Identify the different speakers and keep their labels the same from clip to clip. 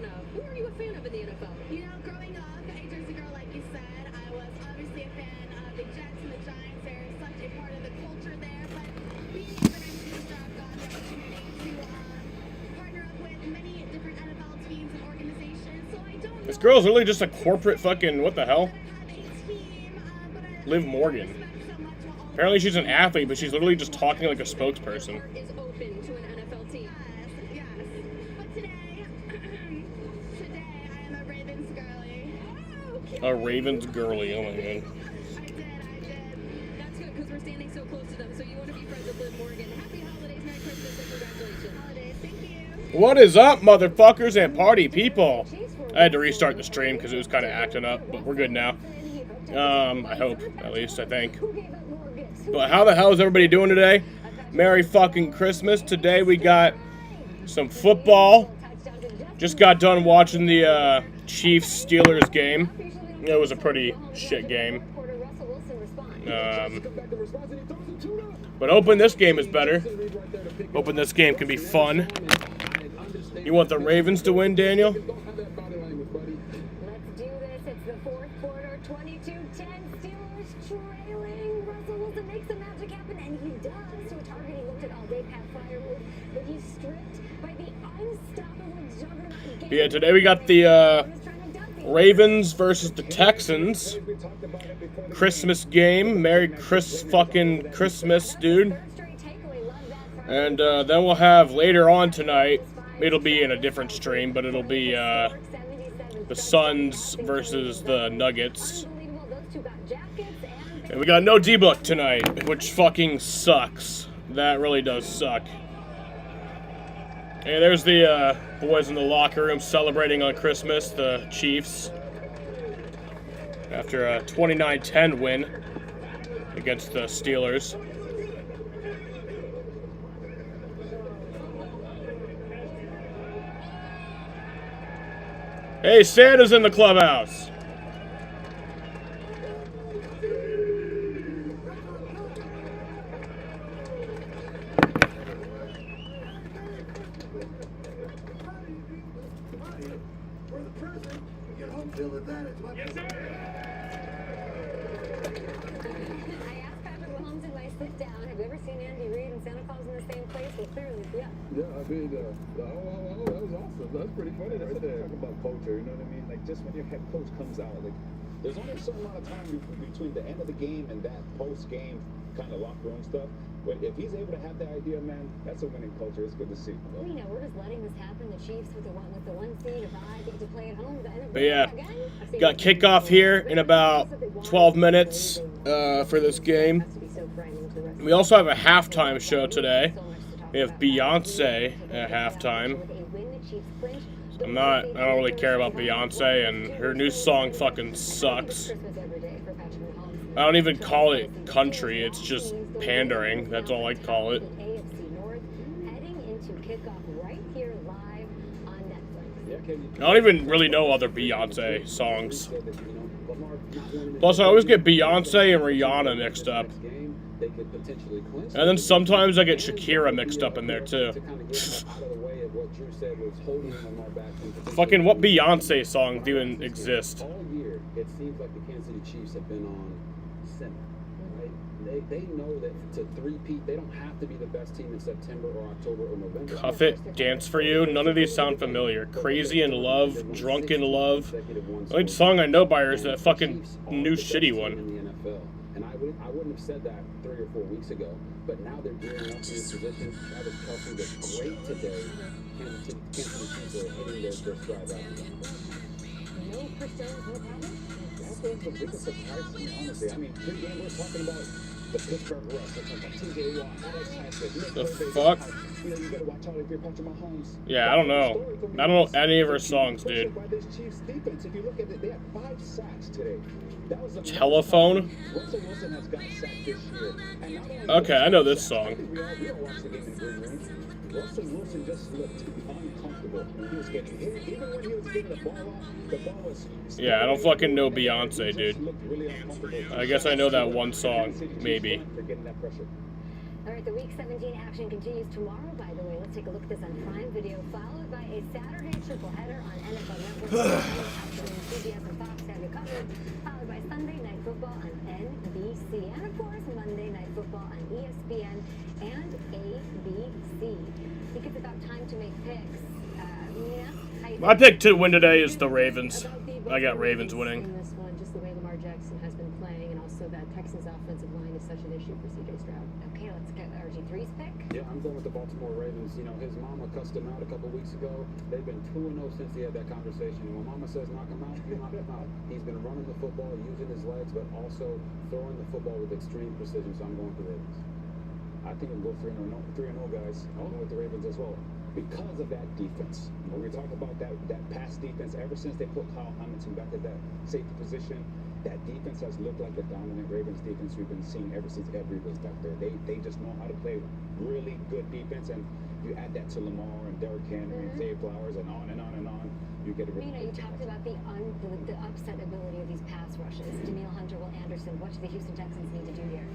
Speaker 1: of? Who are you a fan of in the NFL?
Speaker 2: You know, growing up, a Jersey girl, like you said, I was obviously a fan of the Jets and the Giants. They're such a part of the culture there. But being a Ravens booster, I've gotten the opportunity to partner up with many different NFL teams and organizations. So I don't know.
Speaker 3: This girl's really just a corporate fucking, what the hell? Liv Morgan. Apparently she's an athlete, but she's literally just talking like a spokesperson.
Speaker 1: Is open to an NFL team.
Speaker 2: Yes. But today I am a Ravens girly.
Speaker 3: A Ravens girly, oh my god.
Speaker 2: I did.
Speaker 1: That's good because we're standing so close to them. So you want to be friends with Liv Morgan. Happy holidays, Merry Christmas, and congratulations.
Speaker 2: Holidays, thank you.
Speaker 3: What is up, motherfuckers and party people? I had to restart the stream because it was kind of acting up, but we're good now. I hope, at least, I think. But how the hell is everybody doing today? Merry fucking Christmas. Today we got some football. Just got done watching the Chiefs-Steelers game. It was a pretty shit game. But hoping this game is better. Hoping this game can be fun. You want the Ravens to win, Daniel?
Speaker 4: Let's do this. It's the fourth quarter, 22-10. Steelers trailing. Russell Wilson makes the magic happen, and he does. So a target he looked at all day, Pat Firewoods, but he's stripped by the unstoppable juggernaut.
Speaker 3: Yeah, today we got the Ravens versus the Texans. Christmas game. Merry fucking Christmas, dude. And then we'll have later on tonight, it'll be in a different stream, but it'll be the Suns versus the Nuggets. And we got no D-Book tonight, which fucking sucks. That really does suck. Hey, there's the boys in the locker room celebrating on Christmas, the Chiefs. After a 29-10 win against the Steelers. Hey, Santa's in the clubhouse.
Speaker 4: Yes, sir. I asked Patrick Mahomes in my sit down, have you ever seen Andy Reid and Santa Claus in the same place? Well, clearly, yeah.
Speaker 5: Yeah, I mean, that was awesome. That's pretty funny right there.
Speaker 6: Talk about culture, you know what I mean? Like, just when your head coach comes out, like, there's only a certain amount of time between the end of the game and that post-game kind of locker room stuff. But if he's able to have that idea, man, that's a winning culture. It's good to see.
Speaker 4: Well, you know, we're just letting this happen. The Chiefs with the one seed, a bye, they get to play at home.
Speaker 3: But yeah, got kickoff here in about 12 minutes for this game. We also have a halftime show today. We have Beyonce at halftime. I don't really care about Beyonce, and her new song fucking sucks. I don't even call it country, it's just pandering. That's all I call it. I don't even really know other Beyonce songs. Plus, I always get Beyonce and Rihanna mixed up. And then sometimes I get Shakira mixed up in there too. Fucking what Beyonce songs even exist?
Speaker 6: All year, it seems like the Kansas City Chiefs have been on center. Right? They know that to three-peat, they don't have to be the best team in September or October or November.
Speaker 3: Cuff It, Dance For You, none of these sound familiar. Crazy in Love, Drunk in Love. The only song I know by her is that fucking new shitty one.
Speaker 6: In the NFL. And I wouldn't have said that 3 or 4 weeks ago, but now they're gearing up in this position. Travis Kelce was great today. Kansas City Chiefs are hitting their stride right now.
Speaker 4: No Christians, no problem?
Speaker 6: That's the biggest surprise to me, honestly. I mean, pregame we're talking about the Pittsburgh Rush, we're talking about TJ Watt, Alex Haskett,
Speaker 3: The fuck?
Speaker 6: You know, you gotta watch out if you're Patrick Mahomes.
Speaker 3: Yeah, I don't know. I don't know any of her songs, dude.
Speaker 6: By this Chiefs defense, if you look at it, they had 5 sacks today. That was
Speaker 3: Telephone?
Speaker 6: Russell Wilson has got sacked this year. And not only
Speaker 3: Okay, I know this song.
Speaker 6: we all watched the game in Green Room. Russell Wilson just looked uncomfortable. He was getting hit. Even when he was getting the ball off, the ball was...
Speaker 3: Yeah, I don't fucking know Beyonce, dude.
Speaker 6: Looked really uncomfortable.
Speaker 3: I guess I know that one song, maybe.
Speaker 6: For getting that pressure.
Speaker 4: All right, the Week 17 action continues tomorrow, by the way. Let's take a look at this on Prime Video, followed by a Saturday triple header on NFL Network. Afternoon, CBS and Fox have you covered, followed by Sunday Night Football on NBC. And, of course, Monday Night Football on ESPN and ABC. I think it's about time to make picks.
Speaker 3: My pick to win today is the Ravens. I got Ravens winning.
Speaker 7: In this one, just the way Lamar Jackson has been playing, and also that Texans offensive line is such an issue for C.J. Stroud.
Speaker 4: Okay, let's get RG3's pick.
Speaker 6: Yeah, I'm going with the Baltimore Ravens. You know, his mama cussed him out a couple weeks ago. They've been 2-0 since he had that conversation. And when mama says knock him out, you knock him out. He's been running the football, using his legs, but also throwing the football with extreme precision. So I'm going with the Ravens. I think we'll go 3-0, guys. I'm going with the Ravens as well. Because of that defense. When we talk about that pass defense, ever since they put Kyle Hamilton back at that safety position, that defense has looked like the dominant Ravens defense we've been seeing ever since Every was back there. They just know how to play really good defense, and you add that to Lamar and Derrick Henry and Zay Flowers and on and on and on. You get a really
Speaker 4: you talked about the upset ability of these pass rushes. Danielle Hunter, Will Anderson. What do the Houston Texans need to do here?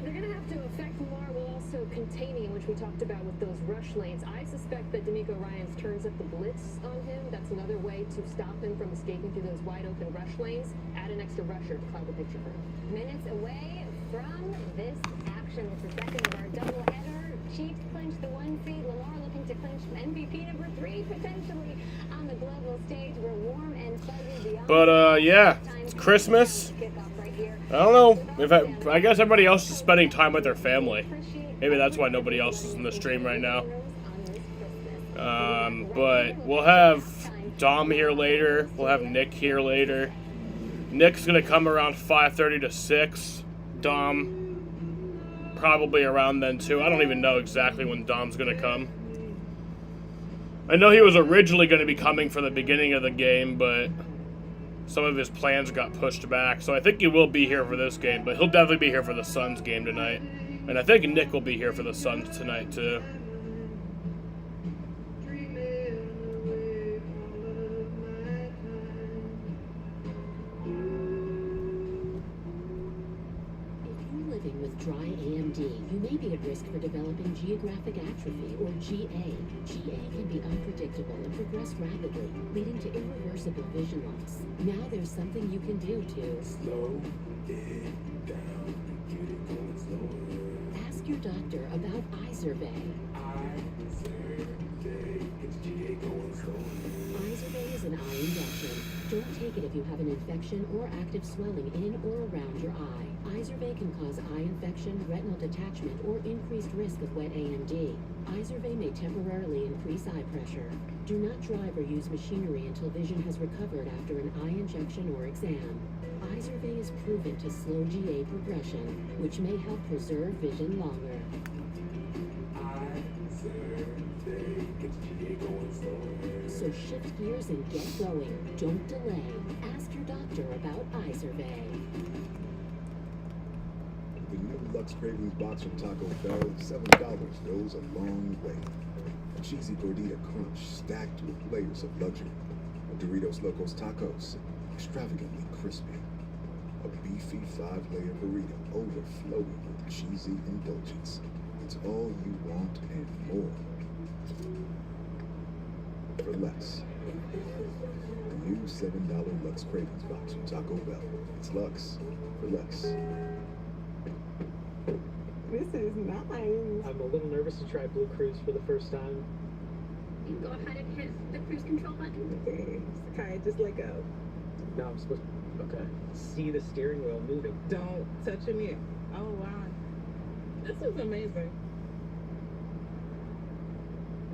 Speaker 7: They're going to have to affect Lamar while also containing, which we talked about with those rush lanes. I suspect that D'Amico Ryans turns up the blitz on him. That's another way to stop him from escaping through those wide open rush lanes. Add an extra rusher to cloud the picture for him.
Speaker 4: Minutes away from this action. It's the second of our doubleheader. Chiefs clinch the 1 seed. Lamar looking to clinch MVP number 3 potentially on the global stage. We're warm and fuzzy beyond.
Speaker 3: But yeah, it's Christmas. I don't know. I guess everybody else is spending time with their family. Maybe that's why nobody else is in the stream right now. But we'll have Dom here later. We'll have Nick here later. Nick's gonna come around 5:30 to 6. Dom probably around then too. I don't even know exactly when Dom's gonna come. I know he was originally going to be coming for the beginning of the game, but some of his plans got pushed back. So I think he will be here for this game, but he'll definitely be here for the Suns game tonight. And I think Nick will be here for the Suns tonight too.
Speaker 8: Dry AMD, you may be at risk for developing geographic atrophy, or GA. GA can be unpredictable and progress rapidly, leading to irreversible vision loss. Now there's something you can do to
Speaker 5: Slow it down, get it going slower.
Speaker 8: ask your doctor about eye survey.
Speaker 5: It's GA going slower.
Speaker 8: Eye survey is an eye injection. Don't take it if you have an infection or active swelling in or around your eye. Izervay can cause eye infection, retinal detachment, or increased risk of wet AMD. Izervay may temporarily increase eye pressure. Do not drive or use machinery until vision has recovered after an eye injection or exam. Izervay is proven to slow GA progression, which may help preserve vision longer.
Speaker 5: It's GA going slower.
Speaker 8: So shift gears and get going. Don't delay. Ask your doctor about Izervay.
Speaker 9: The new Lux Cravings box from Taco Bell, $7 goes a long way. A cheesy gordita crunch stacked with layers of luxury. A Doritos Locos Tacos, extravagantly crispy. A beefy 5-layer burrito overflowing with cheesy indulgence. It's all you want and more. For less. The new $7 Lux Cravings box from Taco Bell. It's Lux for less.
Speaker 10: This is nice.
Speaker 11: I'm a little nervous to try Blue Cruise for the first time.
Speaker 2: You go ahead and hit the cruise control button.
Speaker 10: Okay, okay, just let go.
Speaker 11: No, I'm supposed to, okay. See the steering wheel moving.
Speaker 10: Don't touch me. Oh, wow. This is amazing.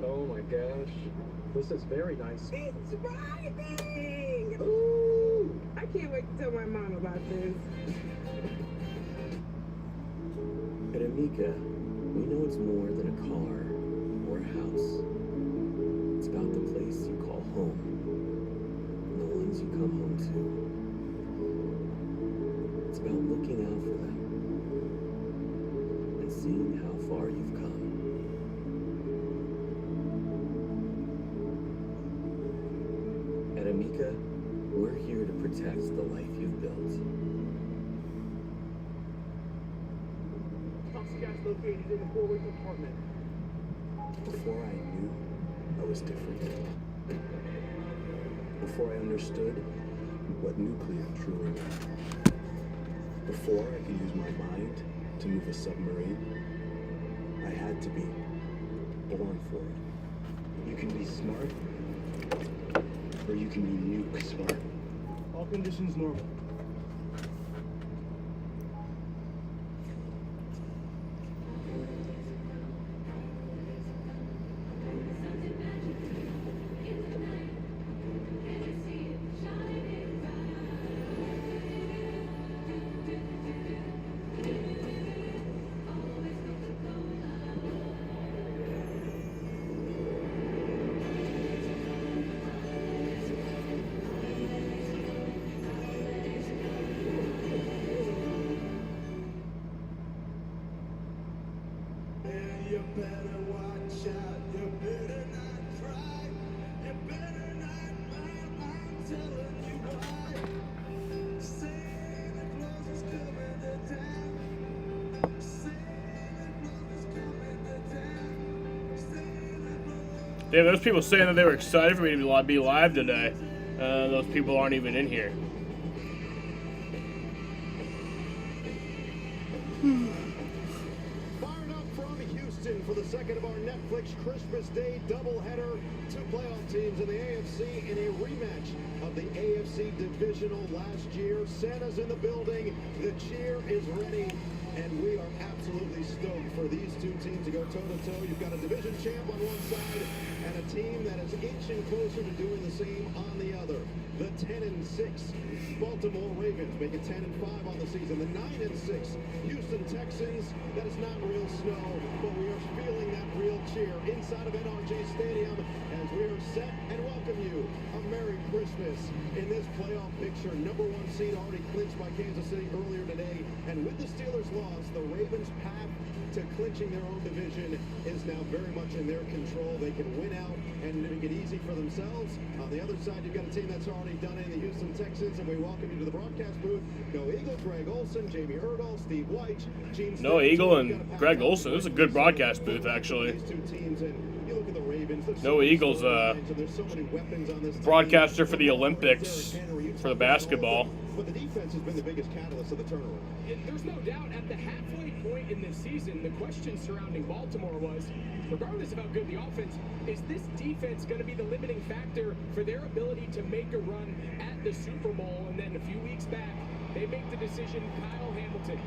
Speaker 11: Oh my gosh. This is very nice.
Speaker 10: It's driving! Ooh! I can't wait to tell my mom about this.
Speaker 12: At Amica, we know it's more than a car or a house. It's about the place you call home, and the ones you come home to. It's about looking out for them and seeing how far you've come. At Amica, we're here to protect the life you've built. gas located in the 4-way compartment.
Speaker 5: Before I knew, I was different. Before I understood what nuclear truly meant. Before I could use my mind to move a submarine, I had to be born for it. You can be smart, or you can be nuke smart.
Speaker 12: All conditions normal.
Speaker 5: You better watch out, you better not cry, you better not mind, I'm telling you why. Santa Claus is coming to town. Santa Claus is coming to town. Santa Claus.
Speaker 3: Damn, those people saying that they were excited for me to be live today. Those people aren't even in here.
Speaker 13: Fired up from Houston for the second of our Netflix Christmas Day doubleheader. Two playoff teams in the AFC in a rematch of the AFC Divisional last year. Santa's in the building. The cheer is ready. And we are absolutely stoked for these two teams to go toe-to-toe. You've got a division champ on one side and a team that is inching closer to doing the same on the other. The 10-6 Baltimore Ravens make it 10-5 on the season. The 9-6 Houston Texans. That is not real snow, but we are feeling that real cheer inside of NRG Stadium as we are set and welcome you a Merry Christmas in this playoff picture. Number 1 seed already clinched by Kansas City earlier today, and with the Steelers' loss, the Ravens' path to clinching their own division is now very much in their control. They can win out and make it easy for themselves. On the other side, you've got a team that's already done it in the Houston Texans, and we welcome you to the broadcast booth. No Eagle, Greg Olson, Jamie Erdahl, Steve White, Gene
Speaker 3: No
Speaker 13: Smith.
Speaker 3: Eagle and Greg Olson. This is a good broadcast booth, actually.
Speaker 13: These two teams, and you look at the Ravens, there's
Speaker 3: No
Speaker 13: so many
Speaker 3: Eagles,
Speaker 13: storylines, and there's so many weapons on this team.
Speaker 3: Broadcaster for the Olympics for the basketball.
Speaker 13: But the defense has been the biggest catalyst of the turnaround.
Speaker 14: There's no doubt at the halfway point in this season, the question surrounding Baltimore was, regardless of how good the offense, is this defense going to be the limiting factor for their ability to make a run at the Super Bowl? And then a few weeks back, they make the decision, Kyle Hamilton,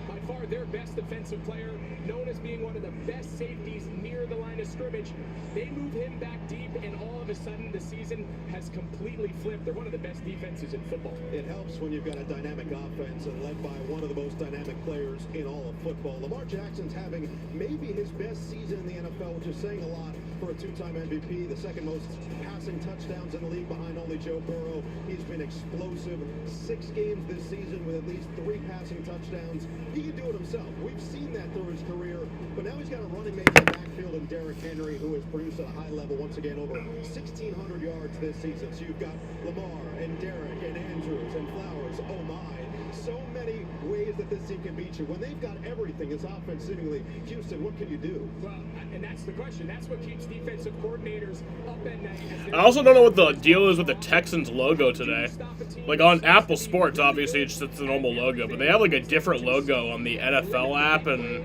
Speaker 14: by far their best defensive player, known as being one of the best safeties near the line of scrimmage. They move him back deep, and all of a sudden the season has completely flipped. They're one of the best defenses in football.
Speaker 13: It helps when you've got a dynamic offense and led by one of the most dynamic players in all of football. Lamar Jackson's having maybe his best season in the NFL, which is saying a lot for a two-time MVP, the second most passing touchdowns in the league behind only Joe Burrow. He's been explosive. 6 games this season with at least 3 passing touchdowns. He can do it himself. We've seen that through his career, but now he's got a running mate in the backfield in Derrick Henry, who has produced at a high level once again over 1,600 yards this season. So you've got Lamar and Derrick and Andrews and Flowers. Oh my. So many ways that this team can beat you. When they've got everything, this offense seemingly, Houston, what can you do?
Speaker 14: Well, and that's the question. That's what keeps defensive coordinators up at night.
Speaker 3: I also don't know what the deal is with the Texans logo today. Like on Apple Sports, obviously it's just a normal logo, but they have like a different logo on the NFL app and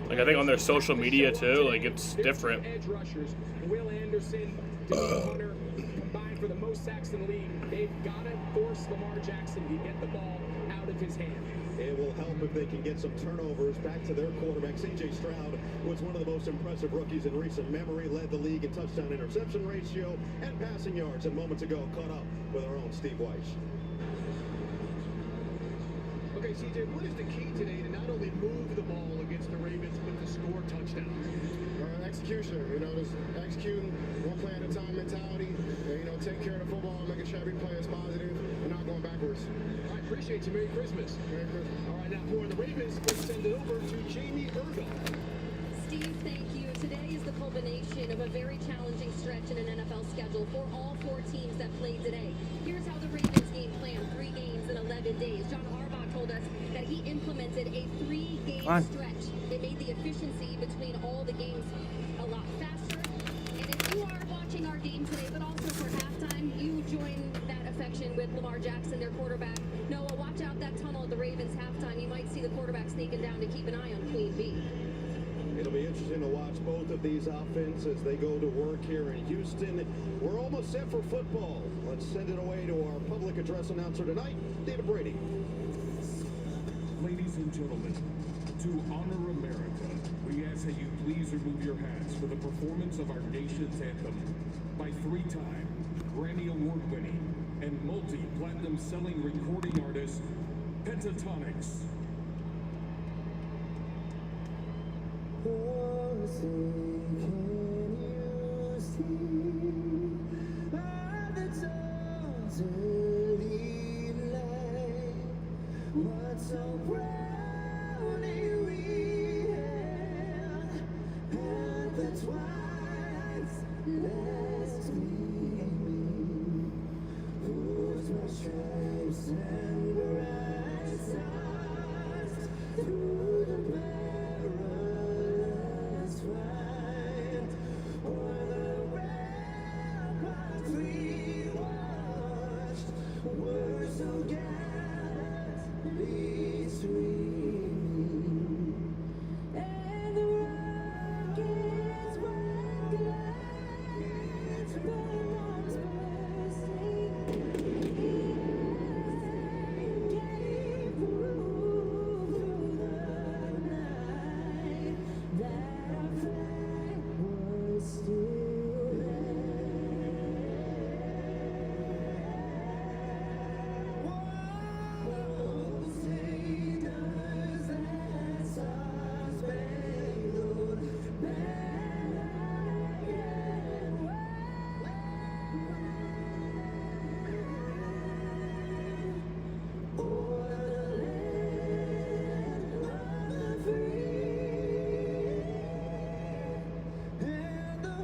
Speaker 3: like I think on their social media too. Like it's different.
Speaker 14: Edge rushers, Will Anderson, Devin Hunter, combined for the most sacks in the league. They've got to force Lamar Jackson to get the ball out of his hand.
Speaker 13: It will help if they can get some turnovers back to their quarterback. C.J. Stroud was one of the most impressive rookies in recent memory, led the league in touchdown-interception ratio and passing yards, and moments ago caught up with our own Steve White.
Speaker 15: Okay, CJ, what is the key today to not only move the ball against the Ravens, but to score touchdowns?
Speaker 16: Execution, just executing one play at a time mentality, and, take care of the football, making sure every play is positive and not going backwards.
Speaker 15: I appreciate you. Merry Christmas.
Speaker 16: Merry Christmas.
Speaker 15: All right, now for the Ravens, let's send it over to Jamie Erdahl.
Speaker 1: Steve, thank you. Today is the culmination of a very challenging stretch in an NFL schedule for all 4 teams that played today. Here's how the Ravens game planned: 3 games in 11 days. John Harbaugh told us that he implemented a 3-game stretch efficiency between all the games a lot faster. And if you are watching our game today, but also for halftime, you join that affection with Lamar Jackson, their quarterback. Noah, watch out that tunnel at the Ravens halftime. You might see the quarterback sneaking down to keep an eye on Queen Bee.
Speaker 13: It'll be interesting to watch both of these offenses as they go to work here in Houston. We're almost set for football. Let's send it away to our public address announcer tonight, David Brady.
Speaker 17: Ladies and gentlemen, to honor America, we ask that you please remove your hats for the performance of our nation's anthem by three-time Grammy Award-winning and multi-platinum selling recording artist, Pentatonics.
Speaker 18: Oh, say, can you see by the dawn's early light what so proudly we hailed at the twilight's last gleaming, whose bright stripes and bright stars through the perilous fight, o'er the ramparts we watched, were so gallantly streaming, and the rockets' white glance bombs bursting gave proof through the night that our flag was still there. Whoa, say does that star-spangled banner yet wave o'er the land of the free and the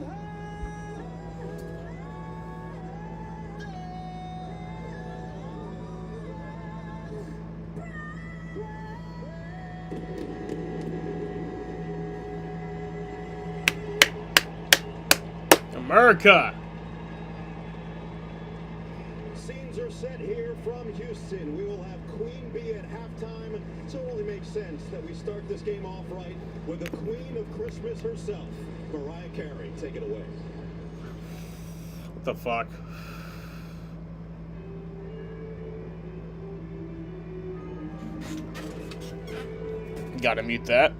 Speaker 3: America.
Speaker 13: Scenes are set here from Houston. We will have Queen Bee at halftime, so it only makes sense that we start this game off right with the Queen of Christmas herself, Mariah Carey. Take it away.
Speaker 3: What the fuck? Gotta mute that.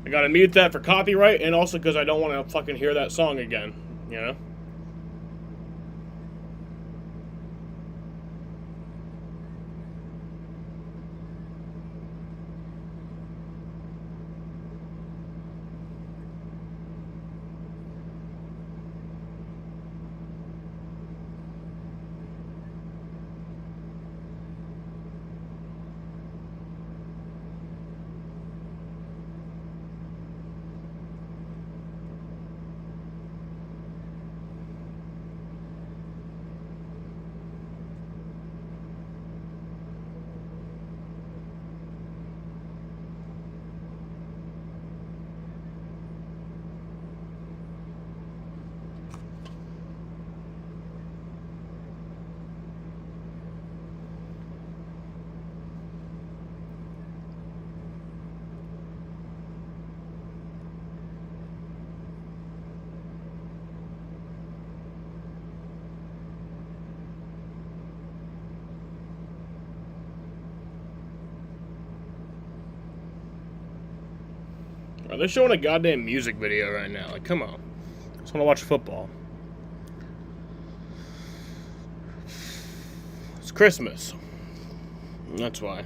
Speaker 3: I gotta mute that for copyright, and also because I don't want to fucking hear that song again, you know? Are they showing a goddamn music video right now? Like, come on. I just want to watch football. It's Christmas. That's why.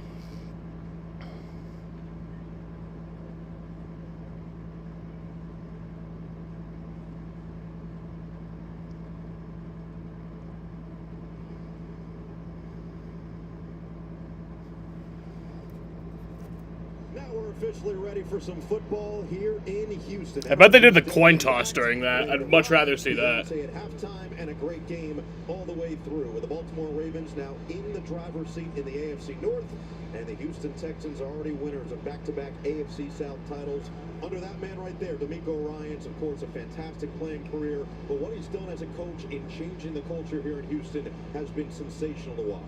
Speaker 13: officially ready for some football here in Houston.
Speaker 3: I bet they did the coin toss during that. I'd much rather see that.
Speaker 13: At halftime and a great game all the way through, with the Baltimore Ravens now in the driver's seat in the AFC North, and the Houston Texans are already winners of back-to-back AFC South titles. Under that man right there, DeMeco Ryans, of course, a fantastic playing career, but what he's done as a coach in changing the culture here in Houston has been sensational to watch.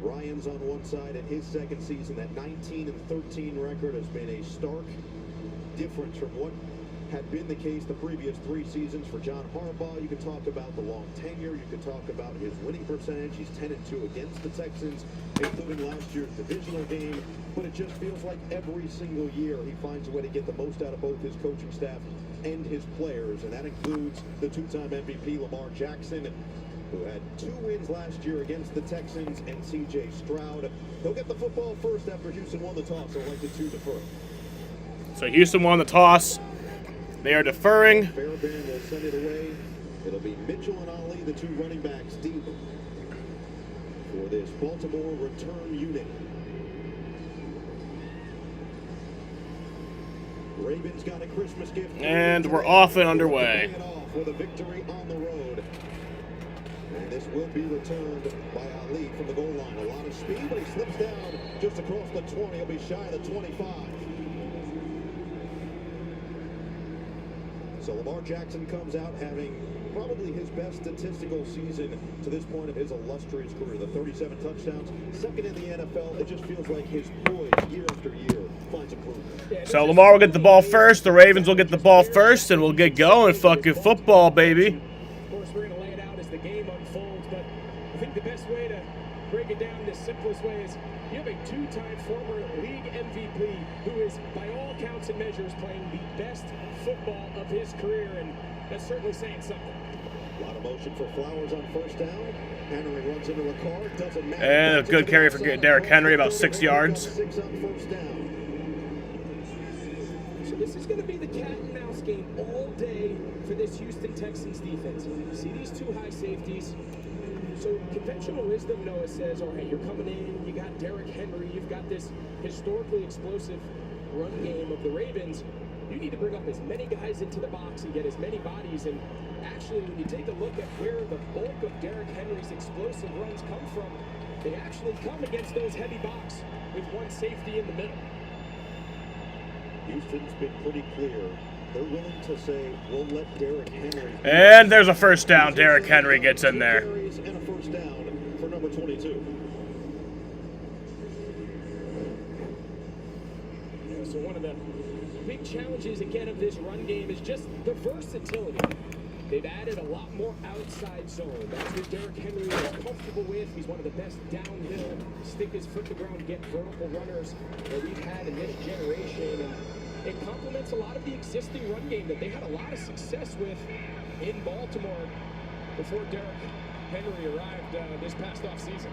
Speaker 13: Ryans on one side in his second season, that 19-13 record has been a stark difference from what had been the case the previous 3 seasons for John Harbaugh. You could talk about the long tenure. You could talk about his winning percentage. He's 10-2 against the Texans, including last year's divisional game. But it just feels like every single year he finds a way to get the most out of both his coaching staff and his players. And that includes the 2-time MVP Lamar Jackson, who had 2 wins last year against the Texans, and C.J. Stroud. He'll get the football first after Houston won the toss, so elected to defer.
Speaker 3: So Houston won the toss. They are deferring.
Speaker 13: Fairbairn will send it away. It'll be Mitchell and Ali, the 2 running backs, deep for this Baltimore return unit. Ravens got a Christmas gift.
Speaker 3: And we're off and underway.
Speaker 13: For the victory on the road. And this will be returned by Ali from the goal line. A lot of speed, but he slips down just across the 20. He'll be shy of the 25. So Lamar Jackson comes out having probably his best statistical season to this point of his illustrious career. The 37 touchdowns, second in the NFL. It just feels like his poise year after year finds improvement.
Speaker 3: So Lamar will get the ball first. The Ravens will get the ball first, and we'll get going. Fucking football, baby.
Speaker 14: Of course, we're going to lay it out as the game unfolds, but I think the best way to break it down, the simplest way, is you have a 2-time former league MVP who is, by all counts and measures, playing the best football of his career, and that's certainly saying something.
Speaker 13: A lot of motion for Flowers on first down. Henry runs into a car. Doesn't matter.
Speaker 3: And a good carry for Derrick Henry, about 6 yards.
Speaker 13: 6 on first down.
Speaker 14: So this is going to be the cat and mouse game all day for this Houston Texans defense. You see these 2 high safeties. So conventional wisdom, Noah says, all right, you're coming in, you got Derrick Henry, you've got this historically explosive run game of the Ravens. You need to bring up as many guys into the box and get as many bodies. And actually, when you take a look at where the bulk of Derrick Henry's explosive runs come from, they actually come against those heavy box with 1 safety in the middle.
Speaker 13: Houston's been pretty clear. They're willing to say, we'll let Derrick Henry.
Speaker 3: And there's a first down. Derrick Henry gets in there.
Speaker 13: And a first down for number 22.
Speaker 14: Yeah, so one of the big challenges, again, of this run game is just the versatility. They've added a lot more outside zone. That's what Derrick Henry is comfortable with. He's one of the best downhill, stick his foot to the ground, get vertical runners that we've had in this generation. And it complements a lot of the existing run game that they had a lot of success with in Baltimore before Derrick Henry arrived this past offseason.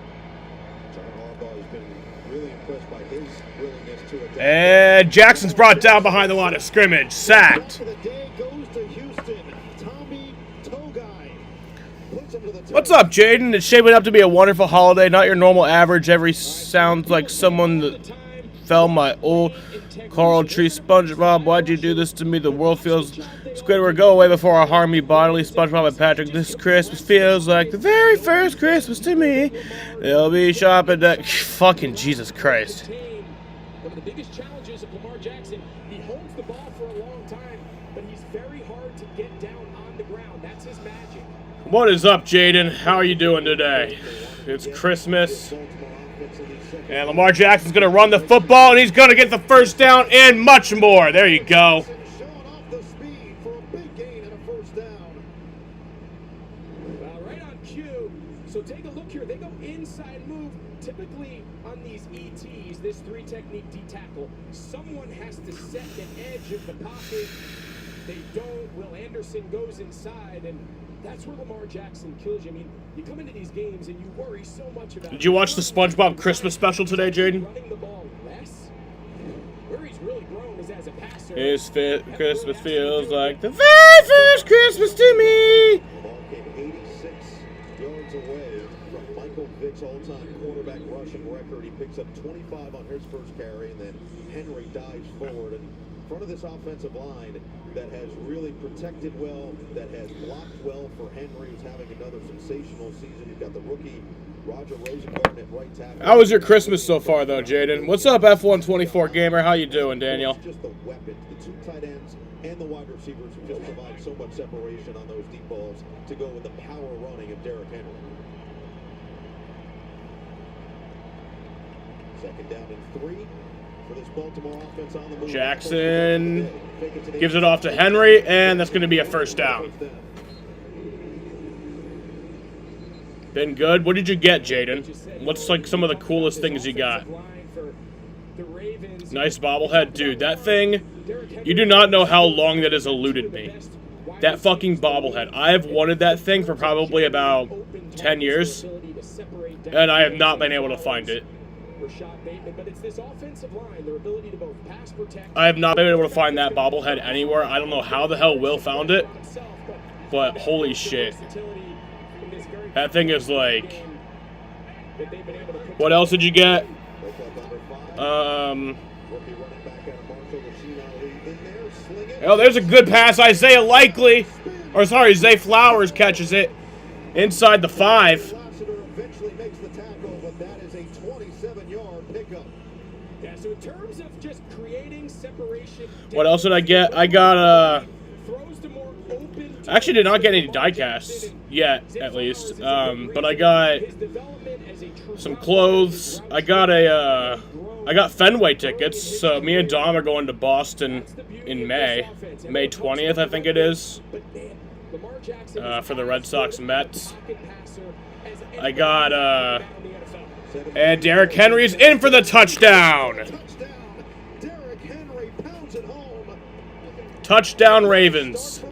Speaker 13: John Harbaugh has been really impressed by his willingness to adapt.
Speaker 3: And Jackson's brought down behind the line of scrimmage. Sacked.
Speaker 13: The day goes to Houston. Tommy Togai puts him to the
Speaker 3: What's up, Jaden? It's shaping up to be a wonderful holiday. Not your normal average. Every sounds like someone that fell my old coral tree. SpongeBob, why'd you do this to me? The world feels Squidward, go away before I harm you bodily. SpongeBob and Patrick, this Christmas feels like the very first Christmas to me. They'll be shopping at fucking Jesus Christ.
Speaker 14: One of the biggest challenges of Lamar Jackson, he holds the ball for a long time, but he's very hard to get down on the ground. That's his magic.
Speaker 3: What is up, Jaden? How are you doing today? It's Christmas. And Lamar Jackson's going to run the football, and he's going to get the first down and much more. There you go.
Speaker 13: Showing off the speed for a big gain and a first down.
Speaker 14: Well, right on cue. So take a look here. They go inside move. Typically on these ETs, this 3-technique D-tackle, someone has to set the edge of the pocket. They don't. Will Anderson goes inside, and that's where Lamar Jackson kills you. I mean, you come into these games and you worry so much about.
Speaker 3: Did you watch the SpongeBob Christmas special today, Jaden?
Speaker 14: Running the ball less. Where he's really grown is as a passer.
Speaker 3: His Christmas feels like the very first Christmas to me.
Speaker 13: The ball came 86 yards away from Michael Vick. 6 all-time quarterback rushing record. He picks up 25 on his first carry, and then Henry dives forward. And in front of this offensive line that has really protected well, that has blocked well for Henry, who's having another sensational season. You've got the rookie Roger Rosengarten at right tackle.
Speaker 3: How was your Christmas so far, though, Jaden? What's up, F124 Gamer? How you doing, Daniel?
Speaker 13: It's just the weapons, the two tight ends and the wide receivers who just provide so much separation on those deep balls to go with the power running of Derrick Henry. Second down and 3 for this Baltimore offense on the move.
Speaker 3: Jackson gives it off to Henry, and that's going to be a first down. Been good. What did you get, Jaden? What's like some of the coolest things you got? Nice bobblehead. Dude, that thing, you do not know how long that has eluded me. That fucking bobblehead. I have wanted that thing for probably about 10 years, and I have not been able to find it. I have not been able to find that bobblehead anywhere. I don't know how the hell Will found it, but holy shit. That thing is like... What else did you get? Oh, there's a good pass. Isaiah Likely, or sorry, Zay Flowers catches it inside the 5.
Speaker 13: Eventually makes the tackle, but that is a 27-yard pickup.
Speaker 14: Yeah, so in terms of just creating separation.
Speaker 3: What else did I get? I got I actually did not get any die casts yet, at least. But I got some clothes. I got Fenway tickets. So me and Dom are going to Boston in May 20th, I think it is, for the Red Sox Mets. I got and Derrick Henry's in for the touchdown. Touchdown Ravens.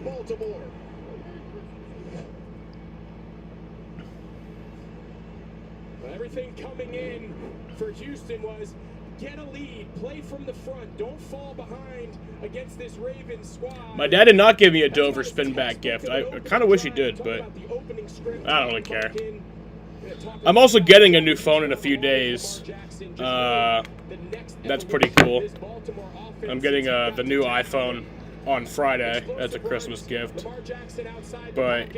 Speaker 14: Everything coming in for Houston was get a lead, play from the front, don't fall behind against this Ravens squad.
Speaker 3: My dad did not give me a Dover spin back gift. I kind of wish he did, but I don't really care. I'm also getting a new phone in a few days. That's pretty cool. I'm getting the new iPhone on Friday as a Christmas gift. But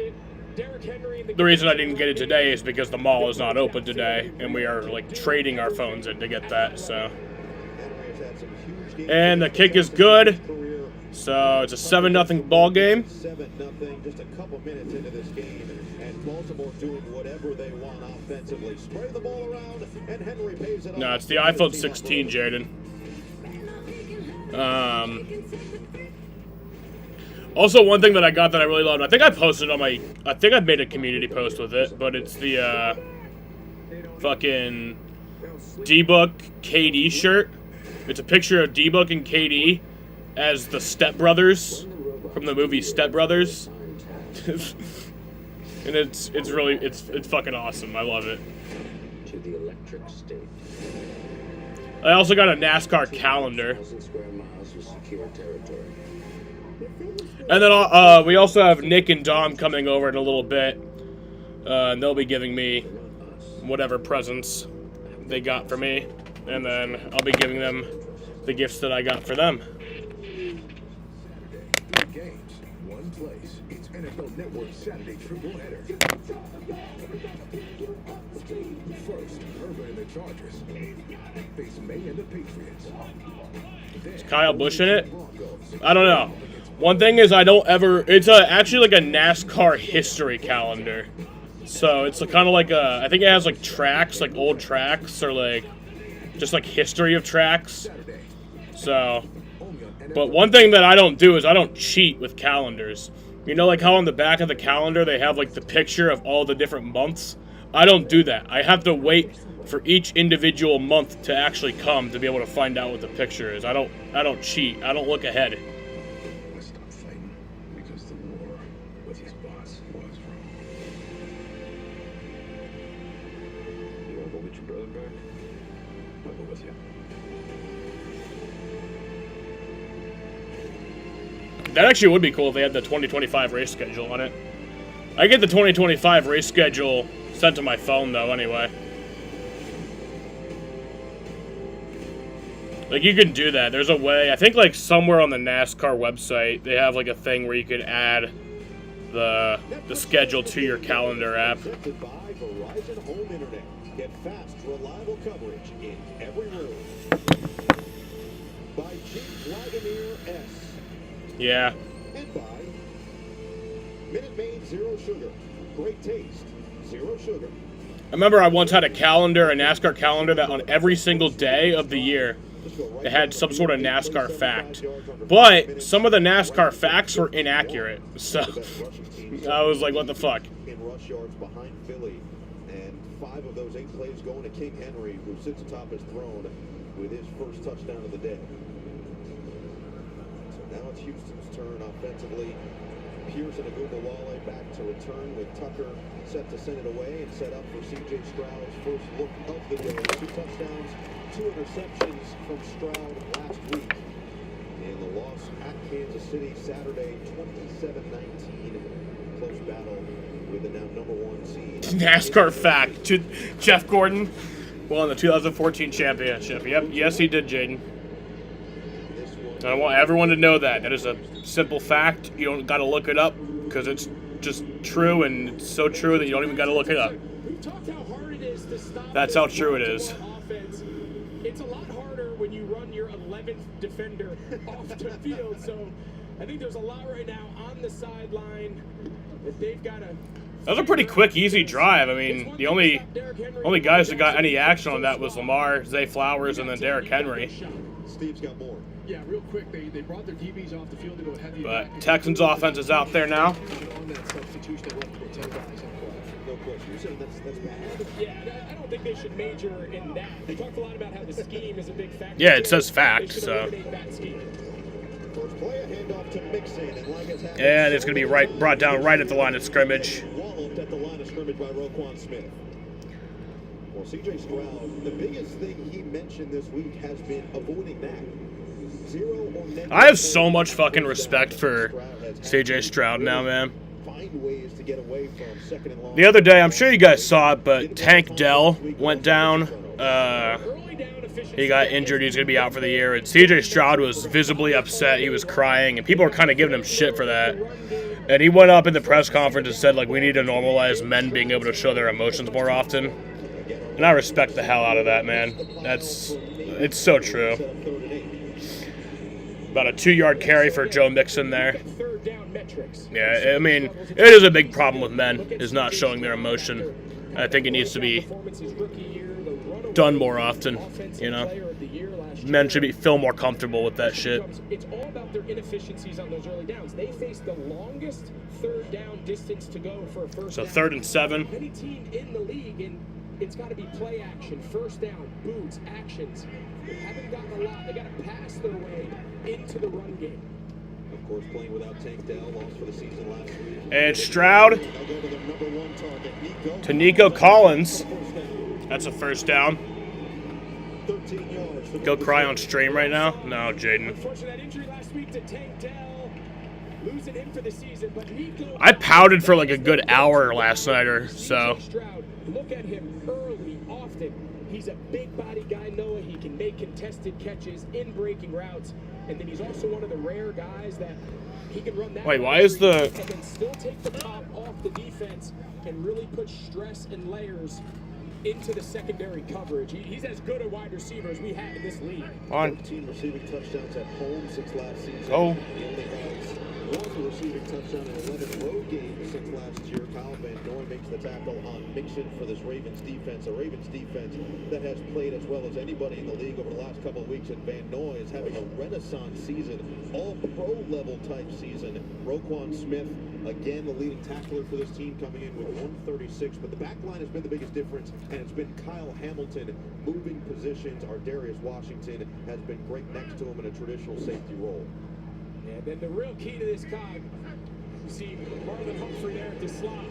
Speaker 3: the reason I didn't get it today is because the mall is not open today, and we are like trading our phones in to get that. So, and the kick is good. So it's a 7-0 ball game.
Speaker 13: 7-0, just a couple minutes into this game, and Baltimore doing whatever they want offensively. Spray the ball around, and Henry pays it off.
Speaker 3: No, it's the iPhone 16, Jaden. Also, one thing that I got that I really loved, I think I posted on my, I think I made a community post with it, but it's the fucking D-Book KD shirt. It's a picture of D-Book and KD as the Step Brothers from the movie Step Brothers. And it's really, it's fucking awesome. I love it.
Speaker 12: To the electric state.
Speaker 3: I also got a NASCAR calendar. And then we also have Nick and Dom coming over in a little bit. And they'll be giving me whatever presents they got for me. And then I'll be giving them the gifts that I got for them.
Speaker 9: Three games, one place. It's NFL Network's Saturday triple header. First, Urban and the Chargers face May and the Patriots.
Speaker 3: Is Kyle Busch in it? I don't know. One thing is I don't ever... It's actually like a NASCAR history calendar. So it's kind of like a... I think it has like tracks, like old tracks, or like... just like history of tracks. So... But one thing that I don't do is I don't cheat with calendars. You know, like how on the back of the calendar they have like the picture of all the different months? I don't do that. I have to wait for each individual month to actually come to be able to find out what the picture is. I don't cheat. I don't look ahead.
Speaker 9: Stop fighting because the war with his boss was wrong.
Speaker 12: You wanna go get your brother back? I'll go with you.
Speaker 3: That actually would be cool if they had the 2025 race schedule on it. I get the 2025 race schedule sent to my phone, though, anyway. Like, you can do that. There's a way. I think, like, somewhere on the NASCAR website, they have, like, a thing where you can add the schedule to your calendar app.
Speaker 13: Presented by Verizon Home Internet. Get fast, reliable coverage in every room. By Jeep Wagoneer S.
Speaker 3: Yeah.
Speaker 13: And by Minute Maid Zero Sugar. Great taste, zero sugar.
Speaker 3: I remember I once had a calendar, a NASCAR calendar, that on every single day of the year, it had some sort of NASCAR fact. But some of the NASCAR facts were inaccurate. So I was like, what the fuck?
Speaker 13: In rush yards behind Philly. And 5 of those 8 plays going to King Henry, who sits atop his throne with his first touchdown of the day. So now it's Houston's turn offensively. Pierce and Agumbawale back to return with Tucker set to send it away and set up for C.J. Stroud's first look of the day. 2 touchdowns, 2 interceptions from Stroud last week. In the loss at Kansas City Saturday, 27-19. Close battle with the now number 1 seed.
Speaker 3: NASCAR fact. Jeff Gordon won the 2014 championship. Yep, yes he did, Jaden. I want everyone to know that. That is a simple fact. You don't got to look it up because it's just true, and it's so true that you don't even got to look it up.
Speaker 14: We've talked how hard it is to stop.
Speaker 3: That's how true it is.
Speaker 14: Offense. It's a lot harder when you run your 11th defender off the field. So I think there's a lot right now on the sideline that they've got to.
Speaker 3: That was a pretty quick, easy drive. I mean, the only guys that got any action on that was Lamar, Zay Flowers, and then Derrick Henry.
Speaker 13: Steve's got more.
Speaker 15: Yeah, real quick, they brought their DBs off the field to go heavy.
Speaker 3: But Texans offense is out there now.
Speaker 15: On that substitution, they left with 10 guys on
Speaker 13: no question. You said that's bad?
Speaker 14: Yeah, I don't think they should major in that. They talked a lot about how the scheme is a big factor.
Speaker 3: Yeah, it says fact, so.
Speaker 13: First play, a handoff to Mixon, and like it's happened,
Speaker 3: And it's going to be brought down right at the line of scrimmage.
Speaker 13: Walloped at the line of scrimmage by Roquan Smith. Well, C.J. Stroud, the biggest thing he mentioned this week has been avoiding that.
Speaker 3: I have so much fucking respect for C.J. Stroud now, man.
Speaker 13: Find ways to get away from second and long.
Speaker 3: The other day, I'm sure you guys saw it, but Tank Dell went down. He got injured. He's going to be out for the year. And C.J. Stroud was visibly upset. He was crying, and people were kind of giving him shit for that. And he went up in the press conference and said, like, we need to normalize men being able to show their emotions more often. And I respect the hell out of that, man. It's so true. About a 2-yard carry for Joe Mixon there. Yeah, I mean, it is a big problem with men, is not showing their emotion. I think it needs to be done more often, you know? Men should feel more comfortable with that shit.
Speaker 14: It's all about their inefficiencies on those early downs. They face the longest 3rd down distance to go for a first down.
Speaker 3: So 3rd and 7.
Speaker 14: Any team in the league, and it's got to be play action, first down, boots, actions. They haven't gotten a lot. They got to pass their way into the run game.
Speaker 13: Of course, playing without Tank Dell, lost for the season last week.
Speaker 3: And Stroud to Nico Collins. That's a first down. Go cry on stream right now? No, Jaden.
Speaker 14: Unfortunately, that injury last week to Tank Dell, losing him for the season, but Nico.
Speaker 3: I pouted for like a good hour last night or so.
Speaker 14: Stroud, look at him early, often. He's a big body guy, Noah. He can make contested catches in breaking routes. And then he's also one of the rare guys that he can run that.
Speaker 3: Wait, why is the...
Speaker 14: And then still take the top off the defense and really put stress and layers into the secondary coverage. He's as good a wide receiver as we have in this league.
Speaker 3: On.
Speaker 13: 13 receiving touchdowns at home since last season.
Speaker 3: Oh.
Speaker 13: He only has 1 receiving touchdown in 11 road games since last year. Kyle Van Noy makes the tackle on Mixon for this Ravens defense. A Ravens defense that has played as well as anybody in the league over the last couple of weeks. And Van Noy is having a renaissance season, all-pro level type season. Roquan Smith, again, the leading tackler for this team, coming in with 136. But the back line has been the biggest difference, and it's been Kyle Hamilton moving positions. Our Darius Washington has been great next to him in a traditional safety role.
Speaker 14: And then the real key to this cog, you see Marlon Humphrey there at the slot.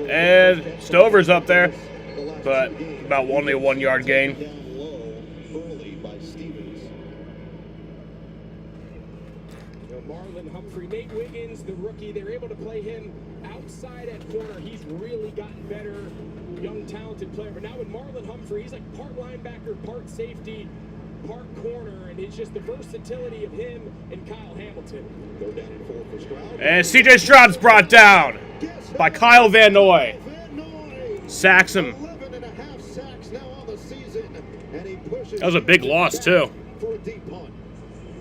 Speaker 3: And Stover's up there, but about only a 1-yard gain.
Speaker 13: Down low early by Stevens.
Speaker 14: You know, Marlon Humphrey, Nate Wiggins, the rookie, they're able to play him outside at corner. He's really gotten better, young, talented player. But now with Marlon Humphrey, he's like part linebacker, part safety. park corner, and it's just the versatility of him and Kyle Hamilton.
Speaker 13: They're down and 4 for Stroud.
Speaker 3: And C.J. Stroud's brought down by Kyle Van Noy. Sacks him.
Speaker 13: 11.5 sacks now on the season, and he pushes
Speaker 3: That was a big loss, too.
Speaker 13: for a deep punt.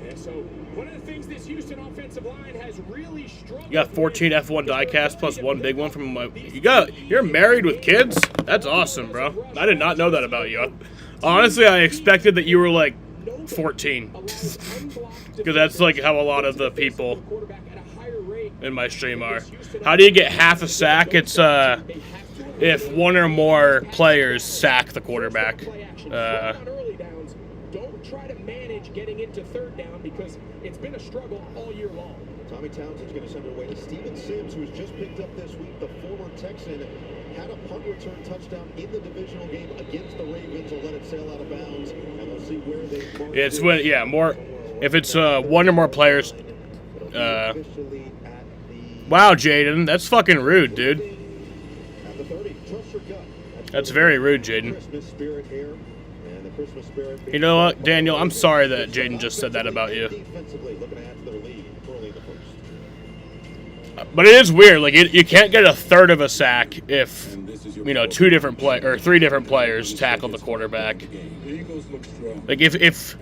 Speaker 14: Yeah, so one of the things this Houston offensive line has really struggled.
Speaker 3: You got 14 F1 diecast plus one big one from my. You're married with kids? That's awesome, bro. I did not know that about you. Honestly, I expected that you were like 14, because that's like how a lot of the people in my stream are. How do you get half a sack? It's if one or more players sack the quarterback.
Speaker 14: Don't try to manage getting into third down because it's been a struggle all year long.
Speaker 13: Tommy Townsend's going to send it away to Steven Sims, who was just picked up this week. The former Texan had a punt return touchdown in the divisional game against the Ravens. Will let it sail out of bounds, and we'll see where they.
Speaker 3: It's when more. If it's one or more players. Wow, Jaden, that's fucking rude, dude.
Speaker 13: At the 30, trust your gut.
Speaker 3: That's very rude, Jaden.
Speaker 13: Christmas spirit here, and the Christmas spirit.
Speaker 3: You know what, Daniel? I'm sorry that Jaden just said that about you.
Speaker 13: Defensively, looking to add to their lead early in the first.
Speaker 3: But it is weird. Like you can't get a third of a sack if three different players tackle the quarterback. Like if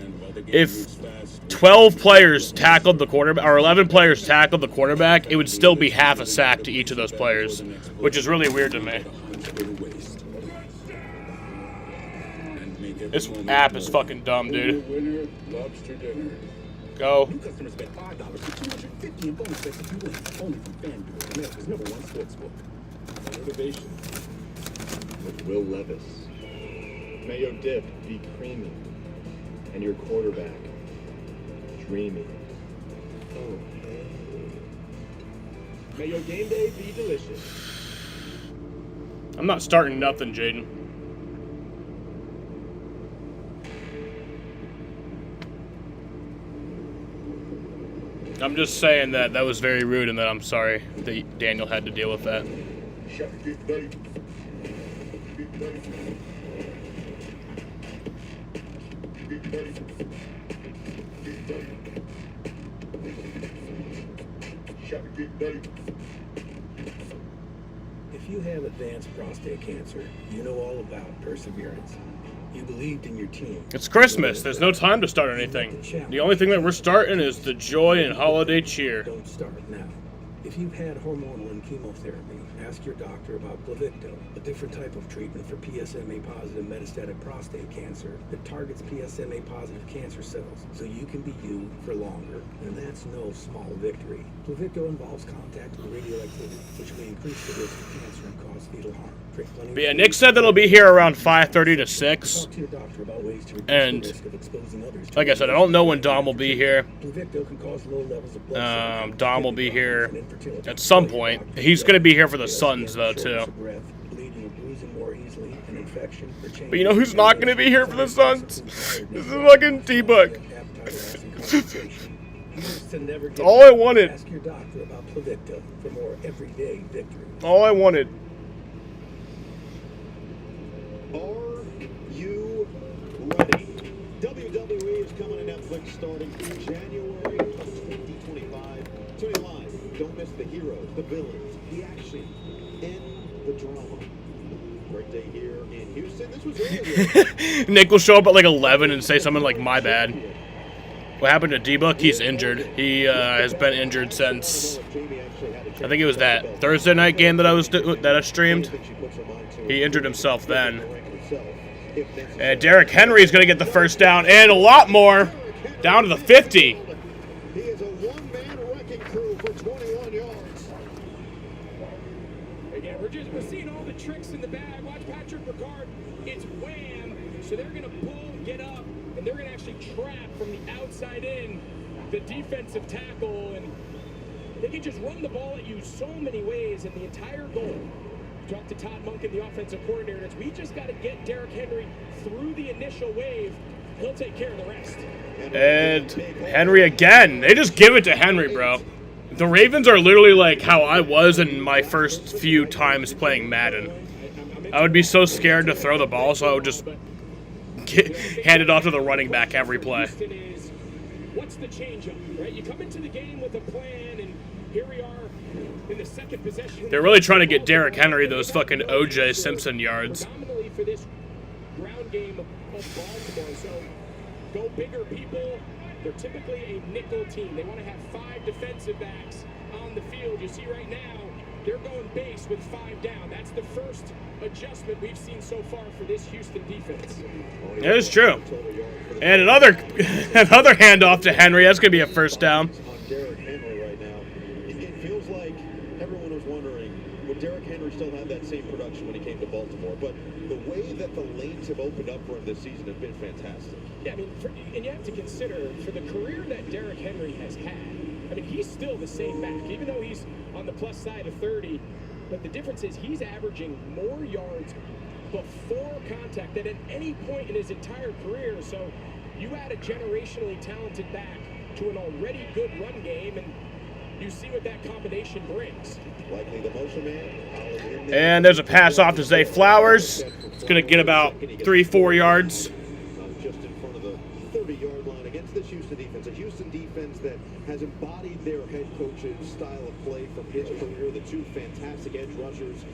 Speaker 3: 12 players tackled the quarterback or 11 players tackled the quarterback, it would still be half a sack to each of those players, which is really weird to me. This app is fucking dumb, dude. Go.
Speaker 6: New customers bet $5 for $250 in bonus bets if you win. Only from FanDuel, America's #1 sportsbook.
Speaker 16: Motivation with Will Levis. Mayo dip, be creamy. And your quarterback, dreamy.
Speaker 14: Oh. Mayo game day be delicious.
Speaker 3: I'm not starting nothing, Jaden. I'm just saying that was very rude and that I'm sorry that Daniel had to deal with that.
Speaker 12: If you have advanced prostate cancer, you know all about perseverance. You believed in your team.
Speaker 3: It's Christmas. There's no time to start anything. The only thing that we're starting is the joy and holiday cheer.
Speaker 12: Don't start now. If you've had hormonal and chemotherapy, ask your doctor about Pluvicto, a different type of treatment for PSMA-positive metastatic prostate cancer that targets PSMA-positive cancer cells, so you can be you for longer, and that's no small victory. Pluvicto involves contact with radioactivity, which may increase the risk of cancer and cause fetal harm.
Speaker 3: But yeah, Nick said that it'll be here around 5:30 to 6.
Speaker 12: Talk to your doctor about ways to reduce
Speaker 3: And
Speaker 12: the risk of exposing others to
Speaker 3: like I said, I don't know when Dom will be here.
Speaker 12: Pluvicto can cause low levels of blood
Speaker 3: Dom will be here at some point. He's going to be here for the Suns, though, too. But you know who's not going to be here for the Suns? This is fucking T-Book. All I wanted.
Speaker 12: Ask your doctor about Pluvicto for more everyday victory.
Speaker 3: All I wanted.
Speaker 13: Are you ready? WWE is coming to Netflix starting in January of 2025. Tuning live. Don't miss the heroes, the villains, the action, and the drama. Great day here in Houston. This was earlier.
Speaker 3: Nick will show up at like 11 and say something like, "My bad." What happened to D-Book? He's injured. He has been injured since, I think it was that Thursday night game that I streamed. He injured himself then. And Derrick Henry is going to get the first down and a lot more, down to the 50.
Speaker 13: He is a one-man wrecking crew for 21 yards.
Speaker 14: Again, we're seeing all the tricks in the bag. Watch Patrick Ricard. It's wham. So they're going to pull, get up, and they're going to actually trap from the outside in the defensive tackle. And they can just run the ball at you so many ways. And the entire goal, talk to Todd Monken, the offensive coordinator, we just got to get Derrick Henry through the initial wave. He'll take care of the rest.
Speaker 3: And Henry again. They just give it to Henry, bro. The Ravens are literally like how I was in my first few times playing Madden. I would be so scared to throw the ball, so I would just handed off to the running back every play.
Speaker 14: Houston is, what's the change up, right? You come into the game with a plan, and here we are in the second possession.
Speaker 3: They're really trying to get Derrick Henry those fucking O.J. Simpson yards.
Speaker 14: Predominantly for this ground game of Baltimore, so go bigger people. They're typically a nickel team. They want to have 5 defensive backs on the field. You see right now, they're going base with 5 down. That's the first adjustment we've seen so far for this Houston defense.
Speaker 3: It is true. And another handoff to Henry. That's going to be a first down.
Speaker 13: On Derrick Henry right now, it feels like everyone was wondering, would Derrick Henry still have that same production when he came to Baltimore? But the way that the lanes have opened up for him this season have been fantastic.
Speaker 14: Yeah, I mean, and you have to consider, for the career that Derrick Henry has had, I mean, he's still the same back, even though he's on the plus side of 30. But the difference is he's averaging more yards before contact than at any point in his entire career. So you add a generationally talented back to an already good run game, and you see what that combination brings.
Speaker 13: Likely the motion man.
Speaker 3: And there's a pass off to Zay Flowers. It's going to get about 3-4 yards.
Speaker 13: Just in front of the 30-yard line against this Houston defense. A Houston defense that has embodied their head coach's style of play from his career. The 2 fantastic edge rushers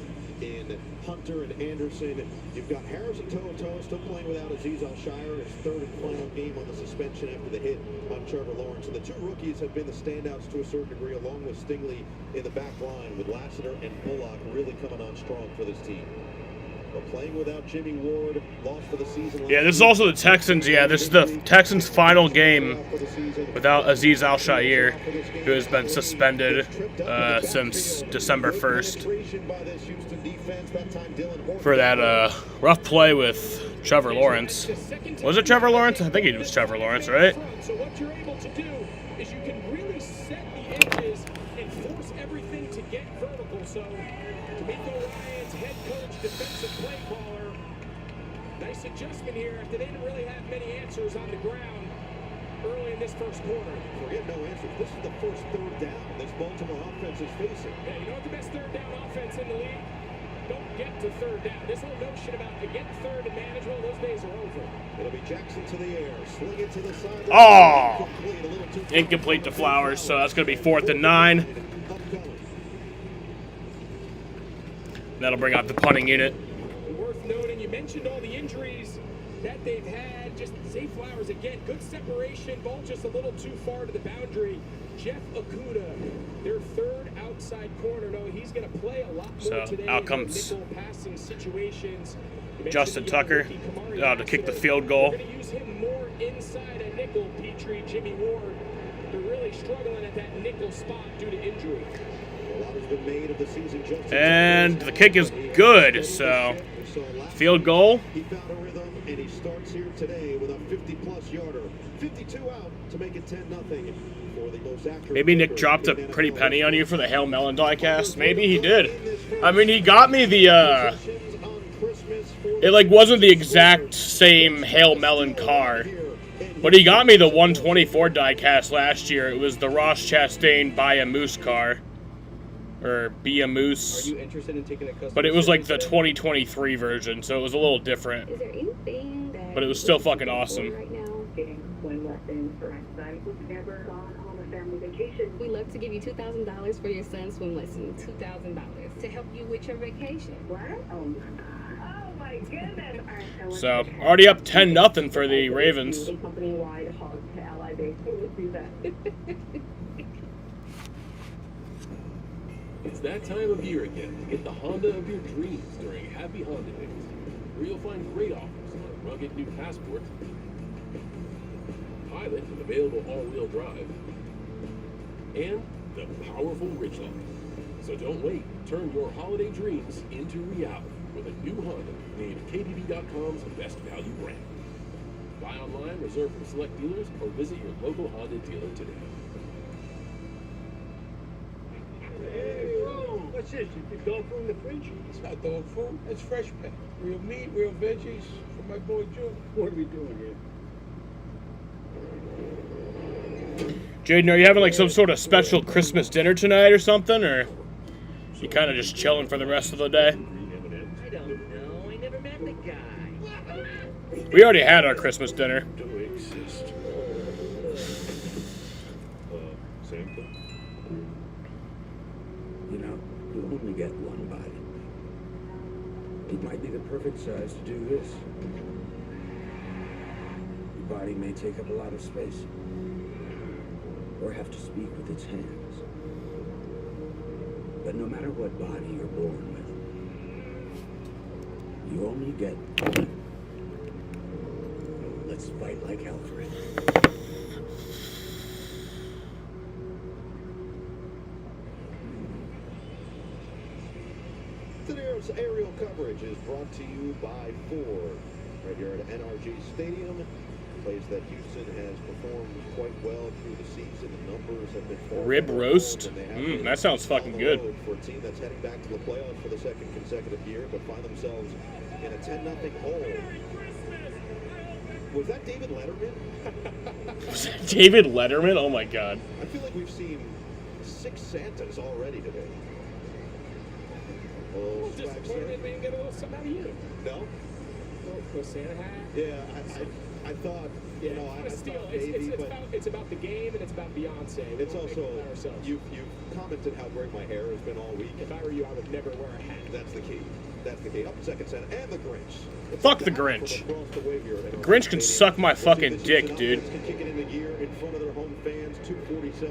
Speaker 13: in Hunter and Anderson. You've got Harrison To'o still playing without Azeez Al-Shire, his 3rd and final game on the suspension after the hit on Trevor Lawrence. And the 2 rookies have been the standouts to a certain degree, along with Stingley in the back line, with Lassiter and Bullock really coming on strong for this team. But playing without Jimmy Ward, lost for the season.
Speaker 3: Yeah, this is also the Texans. Yeah, this is the Texans' final game without Azeez Al-Shire, who has been suspended since December 1st for that rough play with Trevor Lawrence. Was it Trevor Lawrence? I think it was Trevor Lawrence, right?
Speaker 14: So what you're able to do is you can really set the edges and force everything to get vertical. So D'Amico Ryan's head coach, defensive play caller, nice adjustment here after they didn't really have many answers on the ground early in this first quarter.
Speaker 13: Forget no answers. This is the first 3rd down this Baltimore offense is facing.
Speaker 14: Yeah, you know what the best 3rd down offense in the league? Don't get to 3rd down. This whole notion about get 3rd and manageable, those days are over.
Speaker 13: It'll be Jackson to the air, sling it to the side.
Speaker 3: Oh! Incomplete to Flowers, so that's going to be 4th and 9. That'll bring out the punting unit.
Speaker 14: Worth noting, you mentioned all the injuries that they've had. Just Zay Flowers again, good separation, ball just a little too far to the boundary. Jeff Okudah, their 3rd outside corner. No, he's going to play a lot more today.
Speaker 3: Out comes
Speaker 14: nickel passing situations.
Speaker 3: Justin Tucker to kick the field goal.
Speaker 14: We're going to use him more inside a nickel. Petrie, Jimmy Ward, they're really struggling at that nickel spot due to injury.
Speaker 3: And the kick is good, so field goal.
Speaker 13: He found a rhythm, and he starts here today with a 50-plus yarder. 52 out to make it 10-0 for the most accurate.
Speaker 3: Maybe Nick dropped a pretty penny on you for the Hail Melon diecast. Maybe he did. I mean, he got me the, it like wasn't the exact same Hail Melon car, but he got me the 124 diecast last year. It was the Ross Chastain Buy a Moose car. Or Be a Moose.
Speaker 11: Are you interested in taking a custom?
Speaker 3: But it was like the 2023 version, so it was a little different.
Speaker 4: Is there anything that
Speaker 3: But it was still fucking awesome.
Speaker 4: right now? Swim lessons for exercise. Never gone on a family vacation. We love to give you $2,000 for your son's swim lesson. $2,000 to help you with your vacation. What? Oh my goodness! All right,
Speaker 3: So already up 10-0 for the Ravens.
Speaker 4: Company-wide hug to Ally Base. Let's do that.
Speaker 19: It's that time of year again to get the Honda of your dreams during Happy Honda Days, where you'll find great offers on a rugged new Passport, Pilot with available all-wheel drive, and the powerful Ridgeline. So don't wait. Turn your holiday dreams into reality with a new Honda named KBB.com's best value brand. Buy online, reserve from select dealers, or visit your local Honda dealer today.
Speaker 20: Hey, what's this? You put dog food in the fridge? It's not dog food. It's fresh pet. Real meat, real veggies for my boy Joe. What are we doing here?
Speaker 3: Jaden, are you having like some sort of special Christmas dinner tonight or something, or you kind of just chilling for the rest of the day?
Speaker 11: I don't know. I never met the guy.
Speaker 3: We already had our Christmas dinner.
Speaker 19: Do exist. Same thing. You know, you only get one body. It might be the perfect size to do this. Your body may take up a lot of space, or have to speak with its hands. But no matter what body you're born with, you only get one. Let's fight like hell for it.
Speaker 13: Today's aerial coverage is brought to you by Ford. Right here at NRG Stadium, a place that Houston has performed quite well through the season. The numbers have been
Speaker 3: Rib roast. That sounds fucking good.
Speaker 13: For a team that's heading back to the playoffs for the second consecutive year, but find themselves in a 10-0 hole. Was that David Letterman?
Speaker 3: Was that David Letterman? Oh my god.
Speaker 13: I feel like we've seen 6 Santas already today.
Speaker 14: I'm disappointed we didn't get a little something out of you.
Speaker 13: No?
Speaker 14: No Santa hat?
Speaker 13: Yeah, I thought, you know, I thought maybe, but
Speaker 14: it's about the game and it's about Beyonce.
Speaker 13: It's also, you've commented how great my hair has been all week.
Speaker 14: If I were you, I would never wear a hat.
Speaker 13: That's the key. That's the key. Up second Santa and the Grinch.
Speaker 3: Fuck the Grinch. The Grinch can suck my fucking dick, dude.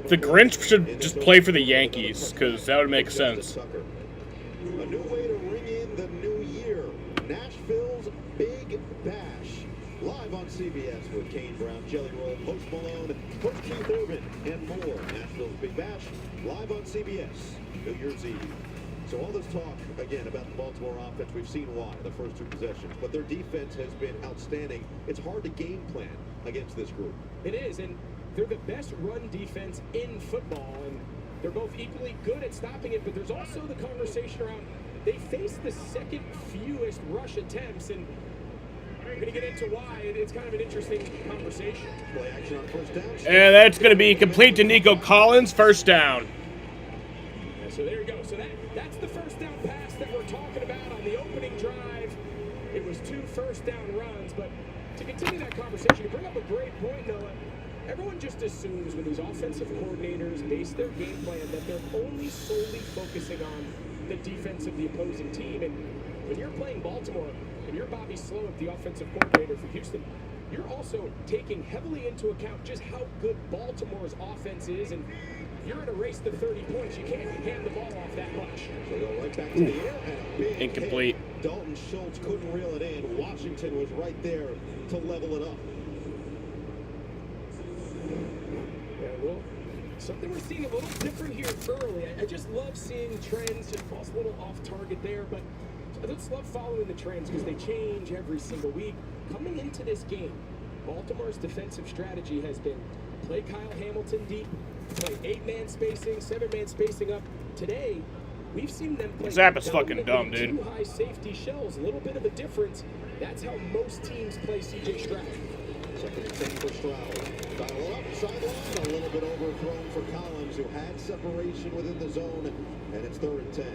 Speaker 3: The Grinch should just play for the Yankees, because that would make sense.
Speaker 13: A new way to ring in the new year. Nashville's Big Bash. Live on CBS with Kane Brown, Jelly Roll, Post Malone, Coach Keith Urban, and more. Nashville's Big Bash, live on CBS, New Year's Eve. So all this talk, again, about the Baltimore offense, we've seen why, the first 2 possessions. But their defense has been outstanding. It's hard to game plan against this group.
Speaker 14: It is, and they're the best run defense in football, and they're both equally good at stopping it, but there's also the conversation around they face the second fewest rush attempts, and we're going to get into why. It's kind of an interesting conversation.
Speaker 13: Play action on first down.
Speaker 3: And that's going to be complete to Nico Collins, first down.
Speaker 14: Yeah, so there you go. So that's the first down pass that we're talking about on the opening drive. It was 2 first down runs, but to continue that conversation, you bring up a great point, Noah. Everyone just assumes when these offensive coordinators base their game plan that they're only solely focusing on the defense of the opposing team. And when you're playing Baltimore and you're Bobby Slowick, the offensive coordinator for Houston, you're also taking heavily into account just how good Baltimore's offense is. And if you're in a race to 30 points, you can't hand the ball off that much.
Speaker 13: So go right back to the air and a big
Speaker 3: incomplete.
Speaker 13: Hit. Dalton Schultz couldn't reel it in. Washington was right there to level it up.
Speaker 14: Yeah, well, something we're seeing a little different here early. I just love seeing trends, just false a little off target there, but I just love following the trends because they change every single week. Coming into this game, Baltimore's defensive strategy has been play Kyle Hamilton deep, play 8-man spacing, 7-man spacing up. Today, we've seen them play
Speaker 3: This app is fucking dumb, dude.
Speaker 14: 2 high safety shells, a little bit of a difference. That's how most teams play C.J. Stroud.
Speaker 13: Second and 10 for Stroud. Dial up, sideline, a little bit overthrown for Collins, who had separation within the zone, and it's 3rd and 10.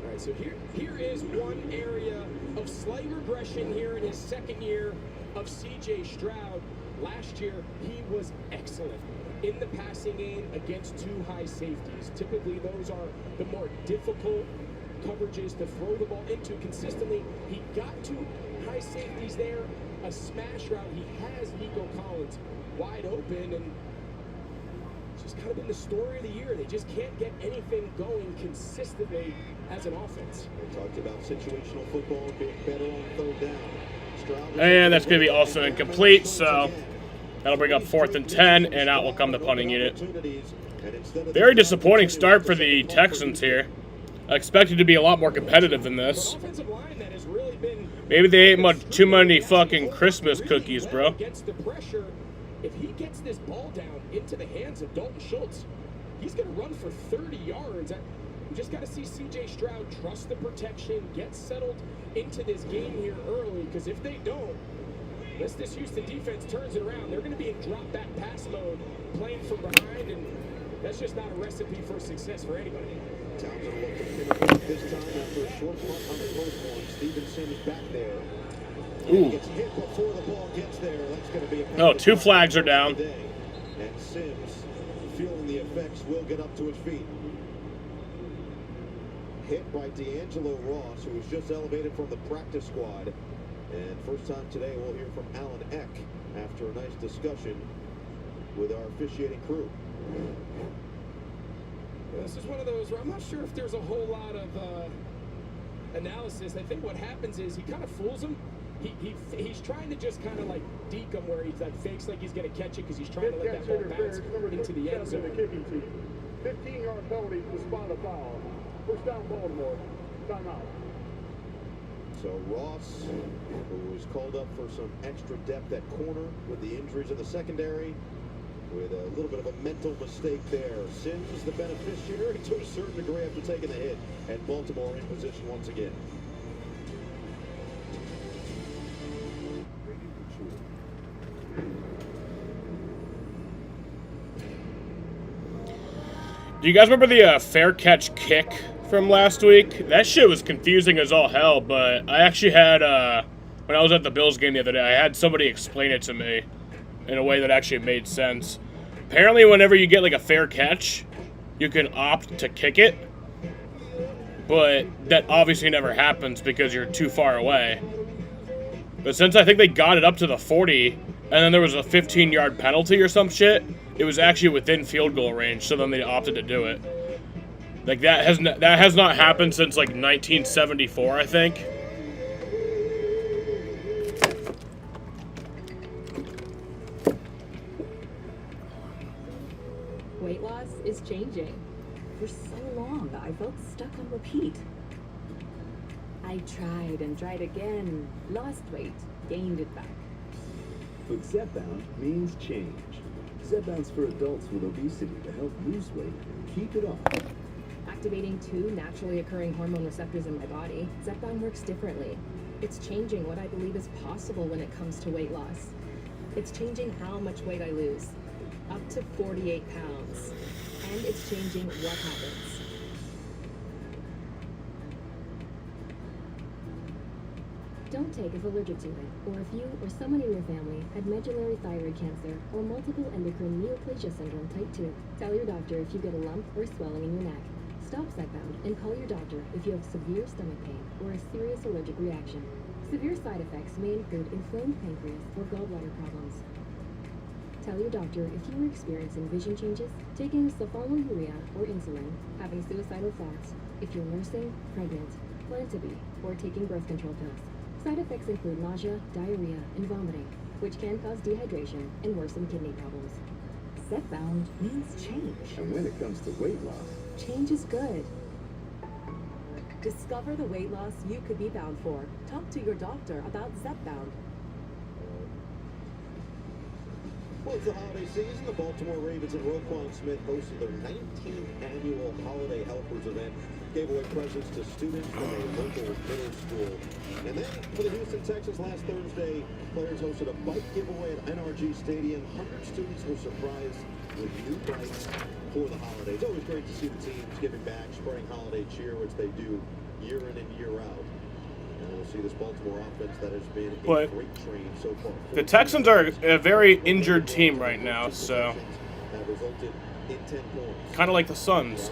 Speaker 14: All right, so here is one area of slight regression here in his second year of C.J. Stroud. Last year, he was excellent in the passing game against 2 high safeties. Typically, those are the more difficult coverages to throw the ball into consistently. He got 2 high safeties there. A smash route, he has Nico Collins wide open, and it's just kind of been the story of the year. They just can't get anything going consistently as an offense.
Speaker 13: We talked about situational football being better on 3rd down. Stroud,
Speaker 3: And that's going to be also incomplete, so that'll bring up 4th and 10, and out will come the punting unit. Very disappointing start for the Texans here. I expected to be a lot more competitive than this. Maybe they ate too many fucking Christmas cookies, bro.
Speaker 14: Against the pressure, if he gets this ball down into the hands of Dalton Schultz, he's going to run for 30 yards. We just got to see C.J. Stroud trust the protection, get settled into this game here early, because if they don't, unless this Houston defense turns it around, they're going to be in drop-back pass mode, playing from behind, and that's just not a recipe for success for anybody.
Speaker 13: Townsend looked to finish this time after a short punt on the first one. Stevenson's back there.
Speaker 3: Ooh.
Speaker 13: Gets hit before the ball gets there. That's going to be a
Speaker 3: Oh, 2 flags are down.
Speaker 13: And Sims, feeling the effects, will get up to his feet. Hit by D'Angelo Ross, who was just elevated from the practice squad. And first time today, we'll hear from Alan Eck after a nice discussion with our officiating crew.
Speaker 14: This is one of those where I'm not sure if there's a whole lot of analysis. I think what happens is he kind of fools him. He's trying to just kind of like deke him where he's like fakes like he's going to catch it because he's trying to let that ball bounce into the end zone.
Speaker 15: 15-yard penalty to spot a foul. First down, Baltimore. Timeout.
Speaker 13: So Ross, who was called up for some extra depth at corner with the injuries in the secondary, with a little bit of a mental mistake there. Sims, the beneficiary to a certain degree after taking the hit, and Baltimore in position once again.
Speaker 3: Do you guys remember the fair catch kick from last week? That shit was confusing as all hell, but I actually had, when I was at the Bills game the other day, I had somebody explain it to me in a way that actually made sense. Apparently, whenever you get like a fair catch, you can opt to kick it, but that obviously never happens because you're too far away. But since I think they got it up to the 40, and then there was a 15-yard penalty or some shit, it was actually within field goal range, so then they opted to do it. Like, that has not happened since, like, 1974, I think.
Speaker 19: Weight loss is changing. For so long, I felt stuck on repeat. I tried and tried again, lost weight, gained it back.
Speaker 5: But Zepbound means change. Zepbound's for adults with obesity to help lose weight and keep it off.
Speaker 7: Activating 2 naturally occurring hormone receptors in my body, Zepbound works differently. It's changing what I believe is possible when it comes to weight loss. It's changing how much weight I lose, up to 48 pounds. And it's changing what happens. Don't take if allergic to it, or if you or someone in your family had medullary thyroid cancer or multiple endocrine neoplasia syndrome type 2. Tell your doctor if you get a lump or swelling in your neck. Stop Zepbound and call your doctor if you have severe stomach pain or a serious allergic reaction. Severe side effects may include inflamed pancreas or gallbladder problems. Tell your doctor if you are experiencing vision changes, taking sulfonylurea or insulin, having suicidal thoughts, if you're nursing, pregnant, plan to be, or taking birth control pills. Side effects include nausea, diarrhea, and vomiting, which can cause dehydration and worsen kidney problems.
Speaker 19: Zepbound means change.
Speaker 5: And when it comes to weight loss,
Speaker 19: Change is good. Discover the weight loss you could be bound for. Talk to your doctor about Zepbound.
Speaker 13: Well, it's the holiday season. The Baltimore Ravens and Roquan Smith hosted their 19th annual Holiday Helpers event. Gave away presents to students from a local middle school. And then for the Houston Texans last Thursday, players hosted a bike giveaway at NRG Stadium. 100 students were surprised with new bikes for the holidays. It's always great to see the teams giving back, spreading holiday cheer, which they do year in and year out. And we'll see this Baltimore offense that has been a great train so far.
Speaker 3: The Texans are a very injured team right now, so
Speaker 13: That resulted in 10 points.
Speaker 3: kind of like the Suns.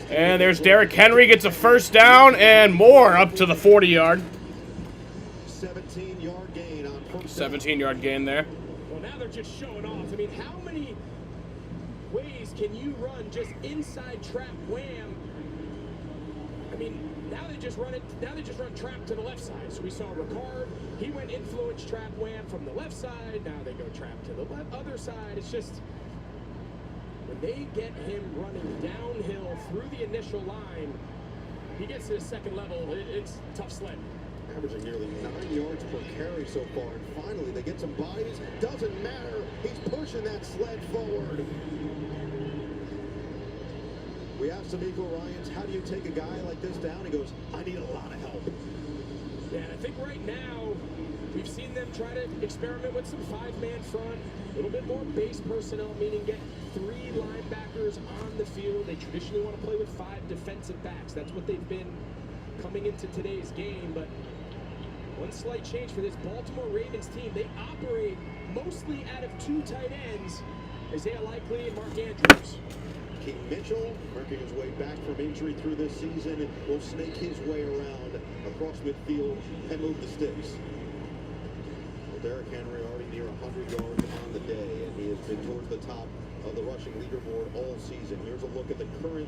Speaker 3: And there's Derrick Henry, gets a first down and more up to the 40-yard.
Speaker 13: 17-yard gain on first
Speaker 3: 17-yard gain there.
Speaker 14: Well, now they're just showing off. I mean, how many ways can you run just inside trap wham? I mean, now they just run it. Now they just run trap to the left side. So we saw Ricard. He went influence trap wham from the left side. Now they go trap to the other side. It's just when they get him running downhill through the initial line, he gets to the second level. It's tough sled.
Speaker 13: Averaging nearly 9 yards per carry so far. And finally, they get some bodies. Doesn't matter. He's pushing that sled forward. We asked D'Amico Ryans, how do you take a guy like this down? He goes, I need a lot of help.
Speaker 14: Yeah, and I think right now, we've seen them try to experiment with some 5-man front, a little bit more base personnel, meaning get 3 linebackers on the field. They traditionally want to play with 5 defensive backs. That's what they've been coming into today's game, but One slight change for this Baltimore Ravens team. They operate mostly out of 2 tight ends, Isaiah Likely and Mark Andrews.
Speaker 13: Keith Mitchell, working his way back from injury through this season, will snake his way around across midfield and move the sticks. Well, Derrick Henry already near 100 yards on the day, and he has been towards the top of the rushing leaderboard all season. Here's a look at the current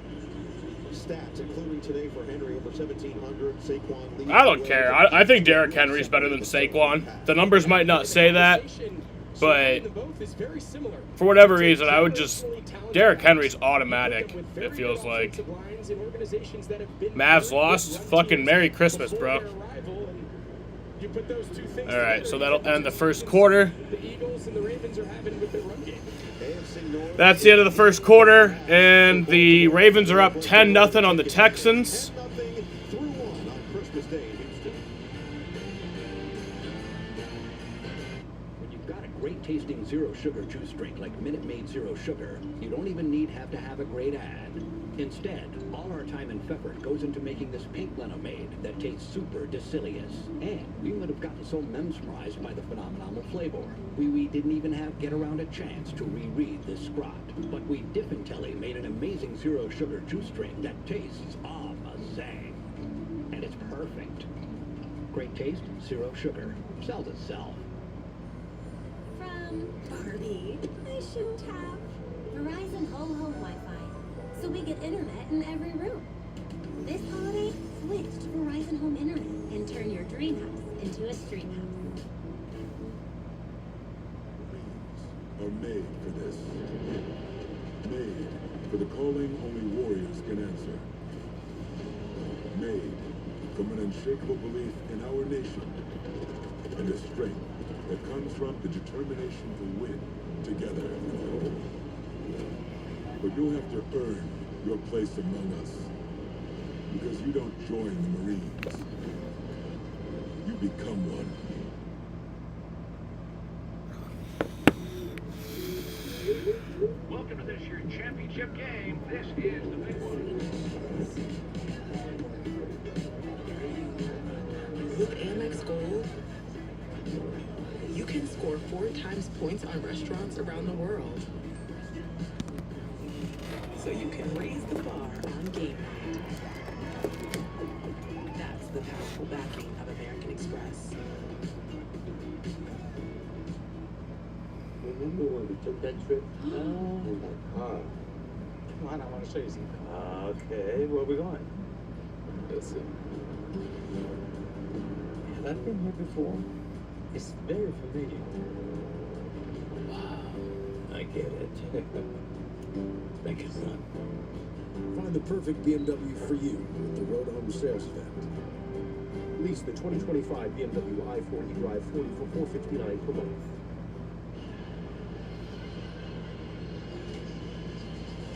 Speaker 13: stats, including today for Henry, over 1,700. Saquon leads.
Speaker 3: I don't care. I think Derrick Henry's better than Saquon. The numbers might not say that, but for whatever reason, I would just... Derrick Henry's automatic, it feels like. Mavs lost? Fucking Merry Christmas, bro. Alright, so that'll end the first quarter. That's the end of the first quarter, and the Ravens are up 10-0 on the Texans.
Speaker 19: Tasting zero sugar juice drink like Minute Maid Zero Sugar, you don't even have to have a great ad. Instead, all our time and effort goes into making this pink lemonade that tastes super decilious. And we would have gotten so mesmerized by the phenomenal flavor, we didn't even get around a chance to reread this scrot. But we differently made an amazing zero sugar juice drink that tastes amazing. And it's perfect. Great taste, zero sugar. Sells itself.
Speaker 21: Barbie, I shouldn't have. Verizon Home Wi-Fi, so we get internet in every room. This holiday, switch to Verizon Home Internet and turn your dream house into a street house.
Speaker 9: Are made for this. Made for the calling only warriors can answer. Made from an unshakable belief in our nation and a strength that comes from the determination to win together. But you'll have to earn your place among us, because you don't join the Marines. You become one.
Speaker 22: Welcome to this year's championship game. This is the big one.
Speaker 23: With Amex Gold, you can score 4 times points on restaurants around the world. So you can raise the bar on game night. That's the powerful backing of American Express.
Speaker 20: Remember when we took that trip? In that car. Come on, I want to show you something. Okay, where are we going? Listen. Have I been here before? It's very familiar. Wow, I get it. Thank you, son.
Speaker 24: Find the perfect BMW for you with the Road Home Sales Event. Lease the 2025 BMW i40 Drive 40 for $459 per month.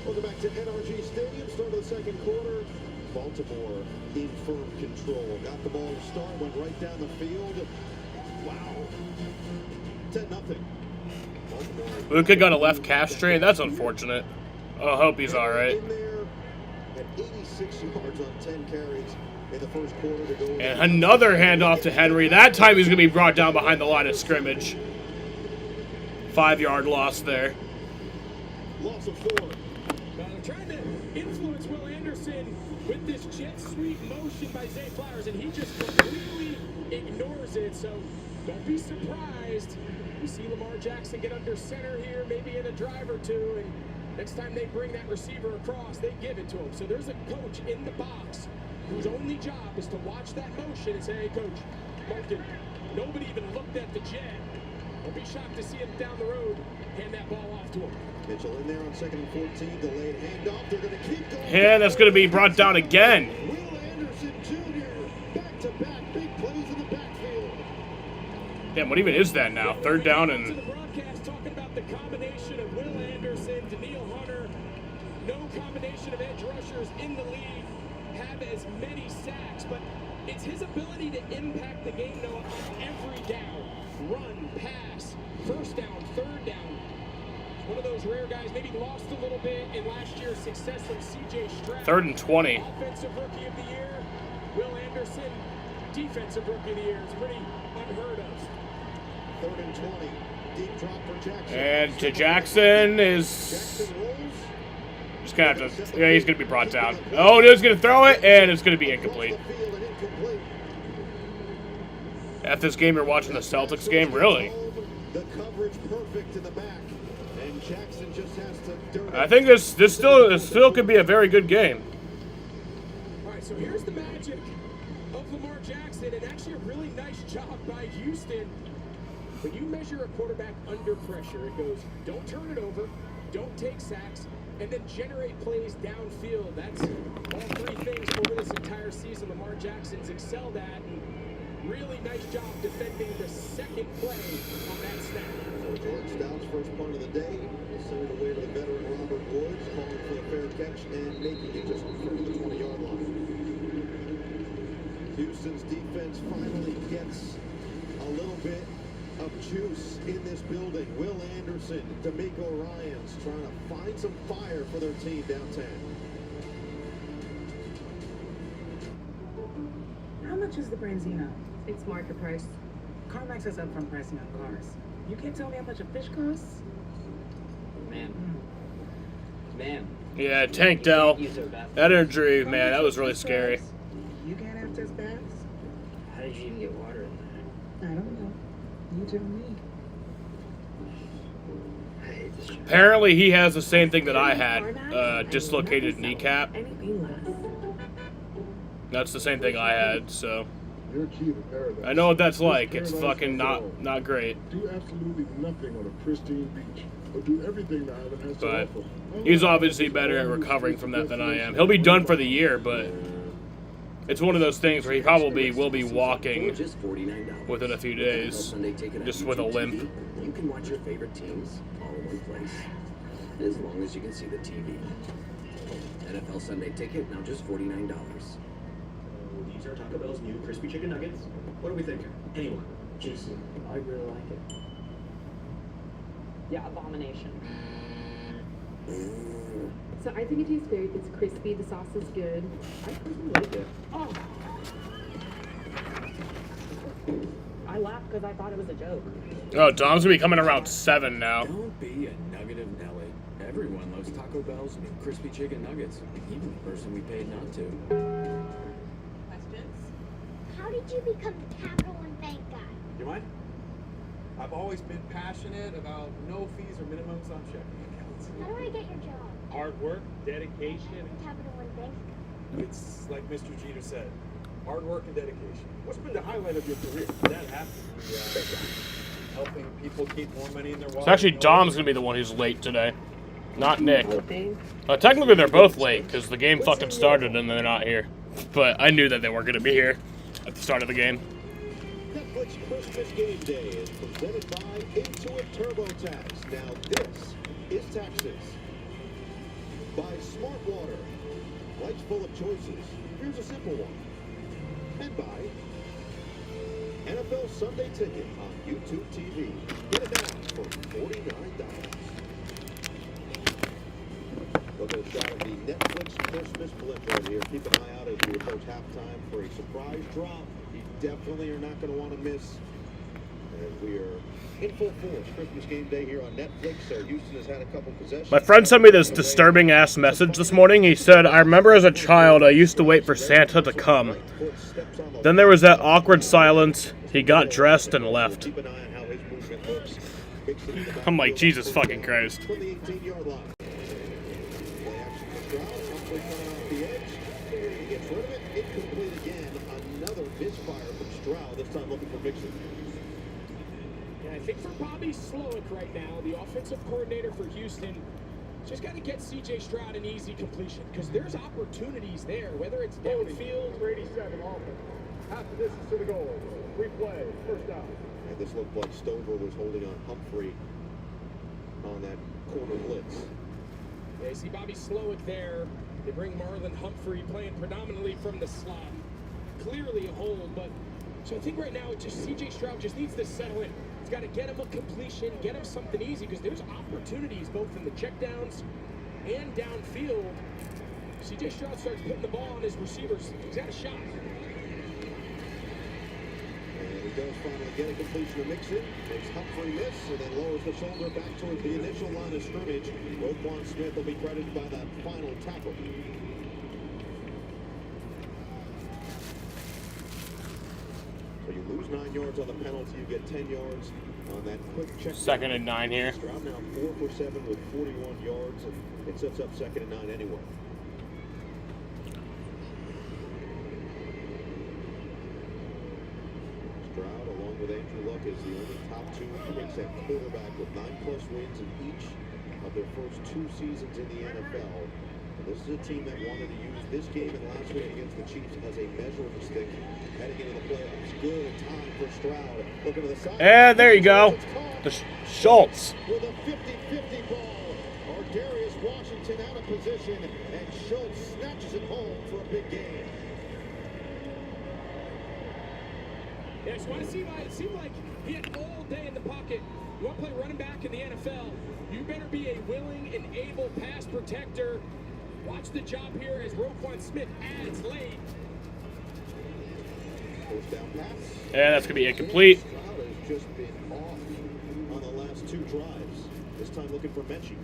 Speaker 13: Welcome back to NRG Stadium. Start of the second quarter. Baltimore in firm control. Got the ball to start. Went right down the field. Wow. 10-0.
Speaker 3: Luka got a left calf strain. That's unfortunate. I hope he's all right.
Speaker 13: In there at 86 yards on 10 carries in the first quarter to go.
Speaker 3: And another handoff to Henry. That time he's going to be brought down behind the line of scrimmage. 5-yard loss there.
Speaker 13: Loss of 4.
Speaker 14: They're trying to influence Will Anderson with this jet sweep motion by Zay Flowers, and he just completely ignores it. So don't be surprised. We see Lamar Jackson get under center here, maybe in a drive or two, and next time they bring that receiver across, they give it to him. So there's a coach in the box whose only job is to watch that motion and say, hey, coach, Martin, nobody even looked at the jet. Don't be shocked to see him down the road hand that ball off to him.
Speaker 13: Mitchell in there on 2nd and 14, delayed handoff. They're going to keep going.
Speaker 3: Yeah, that's going to be brought down again.
Speaker 13: Will Anderson Jr. back-to-back big plays in the backfield.
Speaker 3: Damn, what even is that now? 3rd down and...
Speaker 14: To the broadcast talking about the combination of Will Anderson, Daniil Hunter. No combination of edge rushers in the league have as many sacks, but it's his ability to impact the game, Noah, on every down. Run, pass, 1st down, 3rd down. One of those rare guys, maybe lost a little bit in last year's success from C.J. Stroud.
Speaker 3: 3rd and 20.
Speaker 14: Offensive Rookie of the Year, Will Anderson. defensive rookie of the year. It's pretty unheard of.
Speaker 13: 3rd and 20. Deep drop for Jackson.
Speaker 3: And to Jackson is just gonna have to. Yeah, he's gonna be brought down. Oh, he's gonna throw it, and it's gonna be incomplete. At this game, you're watching the Celtics game, really?
Speaker 13: The coverage perfect in the back, and Jackson just has to.
Speaker 3: I think this still could be a very good game.
Speaker 14: All right, so here's the magic of Lamar Jackson, and actually a really nice job by Houston. When you measure a quarterback under pressure, it goes, don't turn it over, don't take sacks, and then generate plays downfield. That's all three things over this entire season Lamar Jackson's excelled at. And really nice job defending the second play on that snap.
Speaker 13: So George Stout's first punt of the day. Send it away to the veteran Robert Woods, calling for the fair catch and making it just in front of the 20-yard line. Houston's defense finally gets a little bit of juice in this building. Will Anderson, D'Amico Ryans trying to find some fire for their team downtown.
Speaker 1: How much is the Branzino?
Speaker 7: It's market price.
Speaker 1: CarMax has upfront pricing on cars. You can't tell me how much a fish costs?
Speaker 11: Man.
Speaker 3: Yeah, Tank Dell. That injury, man, that was really scary.
Speaker 1: You can't have test baths?
Speaker 11: How did you even get water in there?
Speaker 1: I don't know. You tell me.
Speaker 3: Apparently, he has the same thing that I had, dislocated kneecap. That's the same thing I had, so I know what that's like. It's fucking not great.
Speaker 2: Do absolutely nothing on a pristine beach, or do everything the island has to offer.
Speaker 3: He's obviously better at recovering from that than I am. He'll be done for the year, but it's one of those things where he probably will be walking within a few days, just with a limp.
Speaker 8: You can watch your favorite teams all in one place, as long as you can see the TV. NFL Sunday Ticket, now just $49.
Speaker 11: These are Taco Bell's new crispy chicken nuggets. What do we think? Anyone? Jason.
Speaker 10: I really like it. Yeah, abomination.
Speaker 7: So I think it tastes great. It's crispy. The sauce is good.
Speaker 11: I personally like it.
Speaker 10: Oh. I laughed because I thought it was a joke.
Speaker 3: Oh, Dom's gonna be coming around 7 now.
Speaker 6: Don't be a nugget of Nelly. Everyone loves Taco Bell's new crispy chicken nuggets, even the person we paid not to.
Speaker 25: Questions? How did you become the Capital One Bank guy?
Speaker 26: You mind? I've always been passionate about no fees or minimums on checking accounts.
Speaker 25: How do I get your job?
Speaker 26: Hard work, dedication.
Speaker 25: Capital One Bank.
Speaker 26: It's like Mr. Jeter said, hard work and dedication. What's been the highlight of your career? That has to be helping people keep more money in their wallet.
Speaker 3: It's actually Dom's gonna be the one who's late today, not Nick. Technically, they're both late because the game fucking started and they're not here. But I knew that they weren't gonna be here at the start of the game.
Speaker 13: Netflix Christmas Game Day is presented by Intuit TurboTax. Now this is taxes. By Smart Water. Life's full of choices. Here's a simple one. And by NFL Sunday Ticket on YouTube TV. Get it now for $49. Look at a shot of the Netflix Christmas blip right here. Keep an eye out as we approach halftime for a surprise drop. You definitely are not going to want to miss. As we are in full force, Christmas Game Day here on Netflix. So Houston has had a couple possessions.
Speaker 3: My friend sent me this disturbing ass message this morning. He said, I remember as a child I used to wait for Santa to come. Then there was that awkward silence. He got dressed and left. I'm like, Jesus fucking Christ.
Speaker 13: From the 18-yard line. Play action for Stroud. Humphrey coming off the edge. He gets rid of it. Incomplete again. Another misfire from Stroud. This time looking for Mixon.
Speaker 14: I think for Bobby Slowick right now, the offensive coordinator for Houston, just got to get C.J. Stroud an easy completion because there's opportunities there, whether it's downfield.
Speaker 26: 87 offense. Half the distance to the goal. Replay. First down.
Speaker 13: And this looked like Stover was holding on Humphrey on that corner blitz.
Speaker 14: Yeah, you see Bobby Slowick there. They bring Marlon Humphrey playing predominantly from the slot. Clearly a hold, but so I think right now just C.J. Stroud just needs to settle in. He's got to get him a completion, get him something easy, because there's opportunities both in the checkdowns and downfield. C.J. Stroud starts putting the ball on his receivers. He's got a shot.
Speaker 13: He does finally get a completion to Mixon. Makes Humphrey miss and then lowers the shoulder back toward the initial line of scrimmage. Roquan Smith will be credited by that final tackle. So you lose 9 yards on the penalty. You get 10 yards on that quick check.
Speaker 3: 2nd and 9 here.
Speaker 13: Stroud now 4 for 7 with 41 yards, and it sets up 2nd and 9 anyway. Stroud, along with Andrew Luck, is the only top 2 picks at quarterback with 9+ wins in each of their first 2 seasons in the NFL. And this is a team that wanted to use this game and last week against the Chiefs as a measuring stick heading into the playoffs. Good time for Stroud. Looking to the side.
Speaker 3: And there you go. The Schultz.
Speaker 13: With a 50-50 ball. Ardarius Washington out of position, and Schultz snatches it home for a big game.
Speaker 14: Yeah, so I see why it seemed like he had all day in the pocket. You want to play running back in the NFL, you better be a willing and able pass protector. Watch the job here as Roquan Smith adds late.
Speaker 13: First down pass.
Speaker 3: Yeah, that's going to be incomplete.
Speaker 13: Stroud has just been off on the last 2 drives. This time looking for Mechie.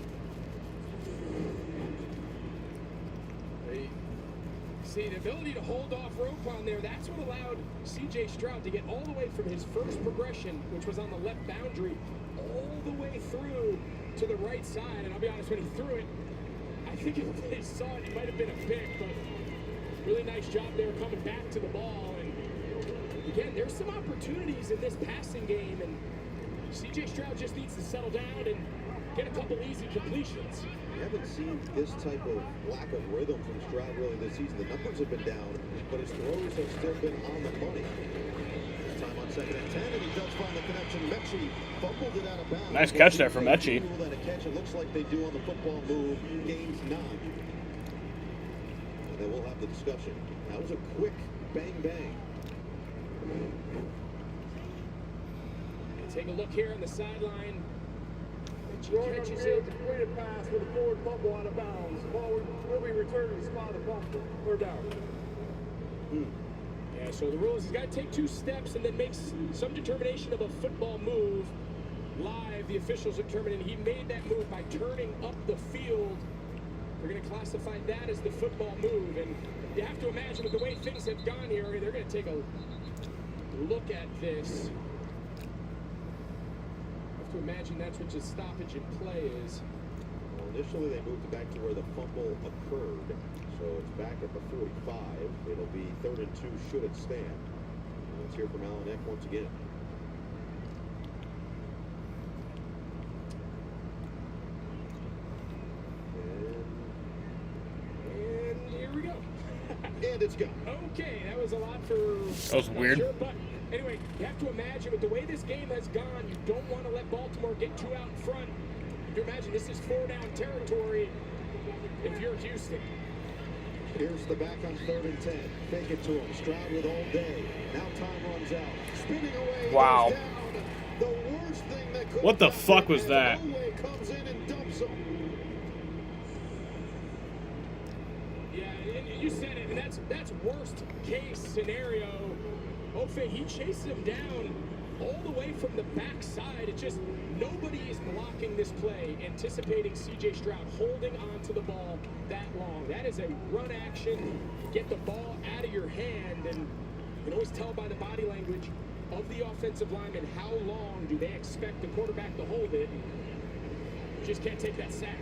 Speaker 14: See, the ability to hold off Roquan there, that's what allowed C.J. Stroud to get all the way from his first progression, which was on the left boundary, all the way through to the right side. And I'll be honest, when he threw it, I think if they saw it, it might have been a pick, but really nice job there coming back to the ball. And again, there's some opportunities in this passing game, and C.J. Stroud just needs to settle down and get a couple easy completions.
Speaker 13: We haven't seen this type of lack of rhythm from Stroud really this season. The numbers have been down, but his throws have still been on the money. This time on 2nd and 10, and he does find the connection. Mechie fumbled it out of bounds.
Speaker 3: Nice catch there from Mechie.
Speaker 13: That a catch, it looks like they do on the football move. Gains 9. And then we'll have the discussion. That was a quick bang.
Speaker 14: Take a look here on the sideline.
Speaker 20: Jordan catches it. Completed pass with a forward fumble out of bounds. Ball will be returned to the spot of the fumble. We're down.
Speaker 14: Yeah, so the rule is he's got to take 2 steps and then make some determination of a football move. Live, the officials determined he made that move by turning up the field. They're going to classify that as the football move. And you have to imagine with the way things have gone here, they're going to take a look at this. To imagine that's what your stoppage in play is.
Speaker 13: Well, initially they moved it back to where the fumble occurred, so it's back at the 45. It'll be 3rd and 2 should it stand. Let's hear from Alan Eck once again.
Speaker 14: And here we go.
Speaker 13: And it's gone.
Speaker 14: Okay, that was a lot for...
Speaker 3: That was weird.
Speaker 14: Sure, but anyway, you have to imagine with the way this game has gone, you don't want to let Baltimore get too out in front. You imagine this is 4-down territory if you're Houston.
Speaker 13: Here's the back on 3rd and 10. Fake it to him. Stroud with all day. Now time runs out. Spinning away.
Speaker 3: Wow.
Speaker 13: Down. The worst thing that could
Speaker 3: What the fuck was that?
Speaker 13: Comes in and dumps him.
Speaker 14: Yeah, and you said it, and that's worst case scenario. Ofe, he chases him down all the way from the backside. It's just nobody is blocking this play, anticipating C.J. Stroud holding on to the ball that long. That is a run action. Get the ball out of your hand, and you can always tell by the body language of the offensive lineman how long do they expect the quarterback to hold it. You just can't take that sack.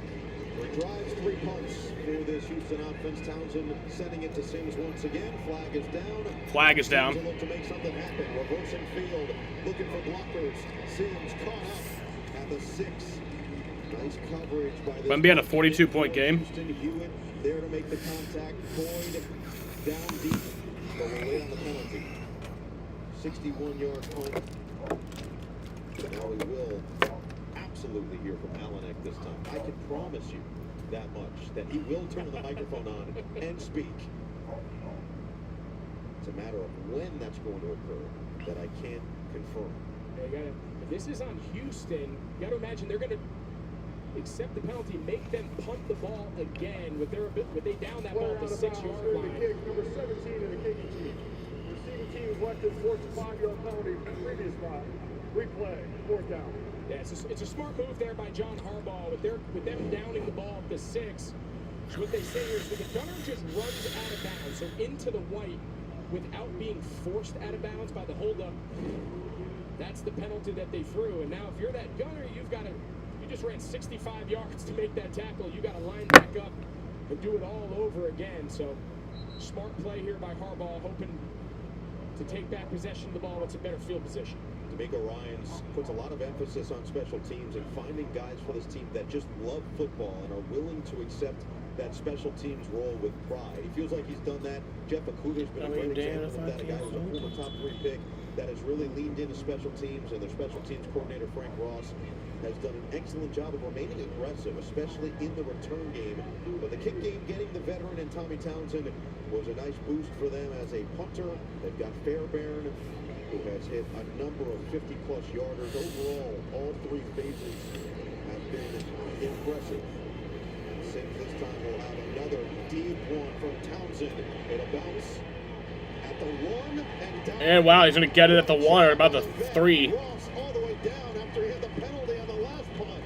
Speaker 13: He drives 3 punts for this Houston offense. Townsend sending it to Sims once again. Flag is down.
Speaker 3: Flag is down.
Speaker 13: Look to make something happen. Reversing field, looking for blockers. Sims caught up at the 6. Nice coverage by this.
Speaker 3: Might be at a 42-point game.
Speaker 13: Houston, Hewitt there to make the contact. Boyd down deep, but we'll wait on the penalty. 61-yard punt. Now we will absolutely hear from Alan Eck this time. I can promise you that much, that he will turn the microphone on and speak. It's a matter of when that's going to occur that I can't confirm.
Speaker 14: Yeah, if this is on Houston, you got to imagine they're going to accept the penalty, make them punt the ball again with they down that ball at the 6-yard line.
Speaker 20: Kick, number 17 in the kicking team.
Speaker 13: receiving team was left to force a 5-yard penalty from the previous drive. Replay, 4th down.
Speaker 14: Yeah, it's a smart move there by John Harbaugh with them downing the ball at the 6. What they say here is that the gunner just runs out of bounds, so into the white without being forced out of bounds by the holdup. That's the penalty that they threw. And now if you're that gunner, you just ran 65 yards to make that tackle. You got to line back up and do it all over again. So smart play here by Harbaugh, hoping to take back possession of the ball. It's a better field position.
Speaker 13: D'Amico Ryans puts a lot of emphasis on special teams and finding guys for this team that just love football and are willing to accept that special teams role with pride. He feels like he's done that. Jeff Okuda's been a great example of that, a guy who's a former top 3 pick that has really leaned into special teams, and their special teams coordinator, Frank Ross, has done an excellent job of remaining aggressive, especially in the return game. But the kick game, getting the veteran and Tommy Townsend was a nice boost for them as a punter. They've got Fairbairn, who has hit a number of 50-plus yarders. Overall, all 3 phases have been impressive. Sims this time will have another deep one from Townsend. It'll bounce at the 1 and down.
Speaker 3: And wow, he's going to get it at the 1 or about the 3.
Speaker 13: Ross all the way down after he had the penalty on the last punt.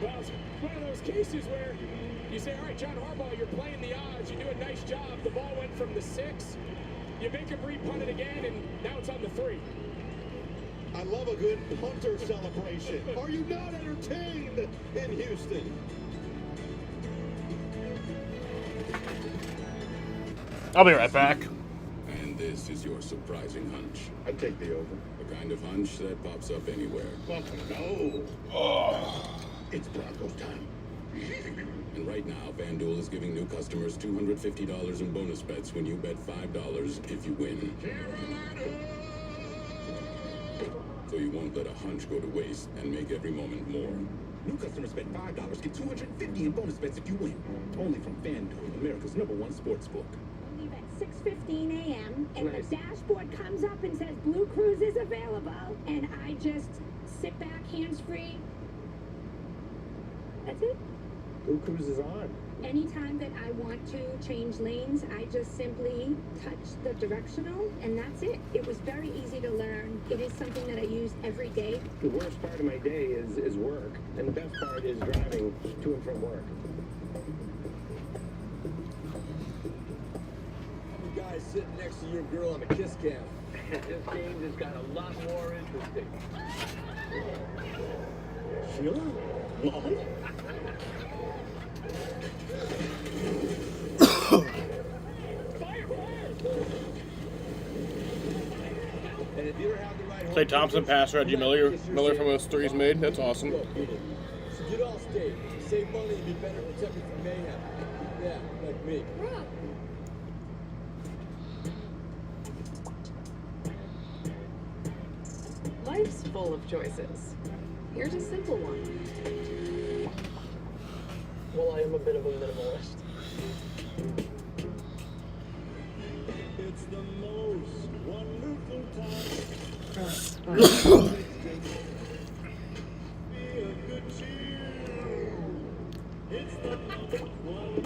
Speaker 14: Well, it's one of those cases where you say, all right, John Harbaugh, you're playing the odds. You do a nice job. The ball went from the 6. You make him re-punt it again, and now it's on the 3.
Speaker 13: I love a good punter celebration. Are you not entertained in Houston?
Speaker 3: I'll be right back.
Speaker 4: And this is your surprising hunch.
Speaker 13: I take the over.
Speaker 4: The kind of hunch that pops up anywhere.
Speaker 13: No.
Speaker 4: Oh. It's Broncos time. And right now, FanDuel is giving new customers $250 in bonus bets when you bet $5 if you win. So you won't let a hunch go to waste and make every moment more.
Speaker 12: New customers bet $5, get $250 in bonus bets if you win. Only from FanDuel, America's #1 sportsbook.
Speaker 15: Leave at 6:15 a.m. and the dashboard comes up and says Blue Cruise is available, and I just sit back hands-free. That's it.
Speaker 16: Blue Cruise is on.
Speaker 15: Anytime that I want to change lanes, I just simply touch the directional, and that's it. It was very easy to learn. It is something that I use every day.
Speaker 16: The worst part of my day is work, and the best part is driving to and from work.
Speaker 17: You guys sitting next to your girl on the kiss cam.
Speaker 20: This game just got a lot more interesting.
Speaker 17: Sure. Mom?
Speaker 3: Clay Thompson, pass Reggie Miller from those 3s made. That's awesome.
Speaker 17: So get all state. Save money and be better protected from mayhem. Yeah, like me.
Speaker 18: Life's full of choices. Here's a simple one.
Speaker 10: Well, I am a bit of a minimalist.
Speaker 13: It's the most wonderful time.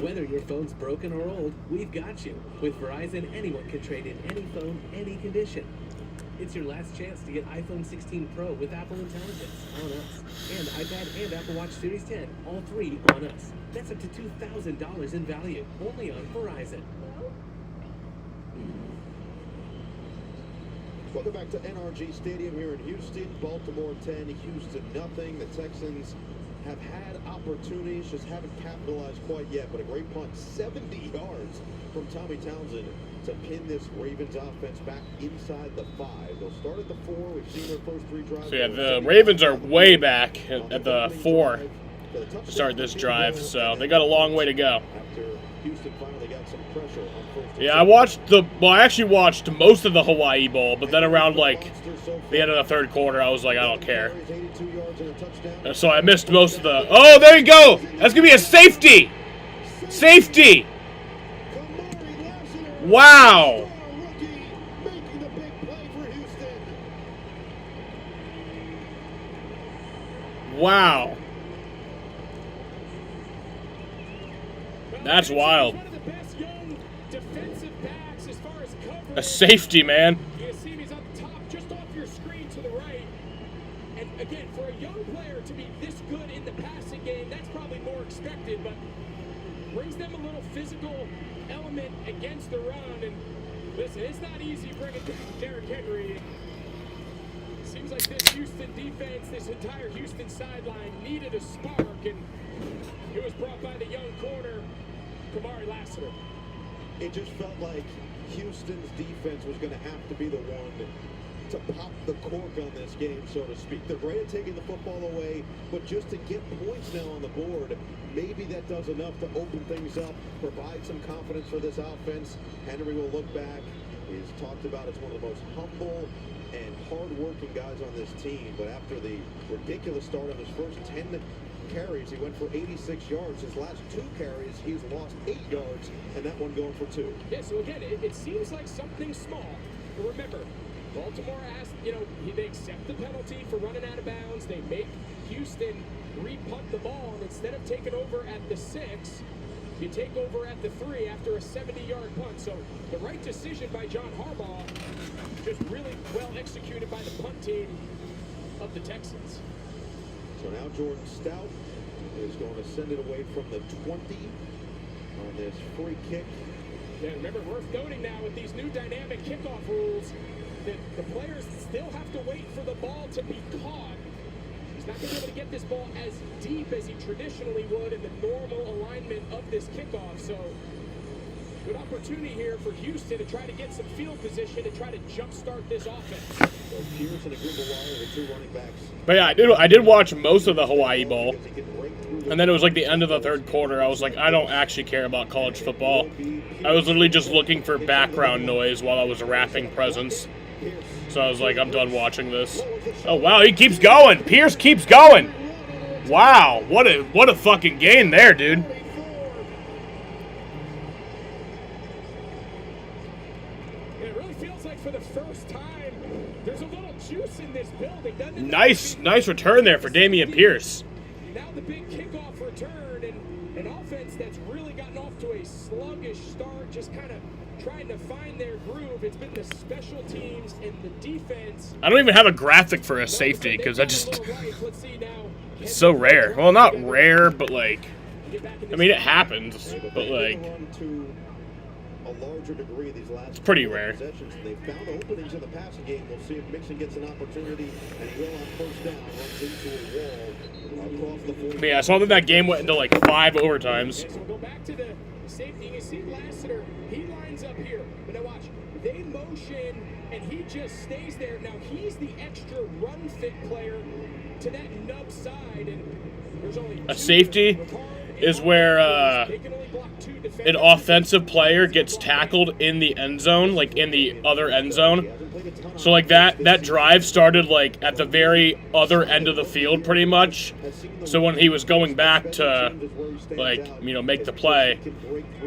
Speaker 8: Whether your phone's broken or old, we've got you. With Verizon, anyone can trade in any phone, any condition. It's your last chance to get iPhone 16 Pro with Apple Intelligence on us. And iPad and Apple Watch Series 10, all 3 on us. That's up to $2,000 in value, only on Verizon.
Speaker 13: Welcome back to NRG Stadium here in Houston. Baltimore 10, Houston nothing. The Texans have had opportunities, just haven't capitalized quite yet. But a great punt, 70 yards from Tommy Townsend to pin this Ravens offense back inside the 5. They'll start at the 4. We've seen their first 3 drives.
Speaker 3: So yeah, the Ravens are way back at the 4 to start this drive, so they got a long way to go.
Speaker 13: After Houston finally got some pressure on first.
Speaker 3: Yeah, I actually watched most of the Hawaii Bowl, but then around like the end of the 3rd quarter, I was like, I don't care. So I missed most of the. Oh, there you go. That's gonna be a safety. Safety. Wow. Wow. That's wild.
Speaker 14: One of the best young defensive backs as far as coverage
Speaker 3: A safety, man.
Speaker 14: You see he's up top, just off your screen to the right. And again, for a young player to be this good in the passing game, that's probably more expected, but brings them a little physical element against the run. And listen, it's not easy bringing down Derrick Henry. Seems like this Houston defense, this entire Houston sideline needed a spark, and it was brought by the young corner, Kamari Lassiter.
Speaker 13: It just felt like Houston's defense was going to have to be the one to pop the cork on this game, so to speak. They're great at taking the football away, but just to get points now on the board, maybe that does enough to open things up, provide some confidence for this offense. Henry will look back. He's talked about as one of the most humble and hard-working guys on this team, but after the ridiculous start of his first 10 carries, he went for 86 yards. His last 2 carries, he's lost 8 yards, and that one going for 2.
Speaker 14: Yeah, so again, it seems like something small. But remember, Baltimore asked, they accept the penalty for running out of bounds. They make Houston re-punt the ball, and instead of taking over at the 6, you take over at the 3 after a 70-yard punt. So the right decision by John Harbaugh, just really well executed by the punt team of the Texans.
Speaker 13: So now Jordan Stout is going to send it away from the 20 on this free kick.
Speaker 14: Yeah, remember, worth noting now with these new dynamic kickoff rules that the players still have to wait for the ball to be caught. He's not going to be able to get this ball as deep as he traditionally would in the normal alignment of this kickoff. So good opportunity here for Houston to try to get some field position and try to jumpstart this offense.
Speaker 13: So Pierce and Aguilar, the 2 running backs.
Speaker 3: But yeah, I did watch most of the Hawaii Bowl, and then it was like the end of the 3rd quarter. I was like, I don't actually care about college football. I was literally just looking for background noise while I was wrapping presents. So I was like, I'm done watching this. Oh wow, he keeps going. Pierce keeps going. Wow, what a fucking game there, dude.
Speaker 14: It really feels like for the first time, there's a little juice in this building, doesn't it?
Speaker 3: Nice return there for Dameon Pierce.
Speaker 14: Now the big kickoff return, and an offense that's really gotten off to a sluggish start, just kind of trying to find their groove. It's been the special teams and the defense.
Speaker 3: I don't even have a graphic for a safety because it's so rare. Well, not rare, but like, I mean, it happens, but like,
Speaker 13: a larger degree these last
Speaker 3: it's pretty rare.
Speaker 13: They found openings in the passing game. We'll see if Mixon gets an opportunity, and he will on first down, runs into a wall across the 40.
Speaker 3: But yeah, I saw that game went into like 5 overtimes.
Speaker 14: So we'll go back to the safety. You see Lassiter, he lines up here. But now watch, they motion, and he just stays there. Now he's the extra run fit player to that nub side, and there's only
Speaker 3: a safety is where an offensive player gets tackled in the end zone, like in the other end zone. So like that drive started like at the very other end of the field pretty much. So when he was going back to like, make the play,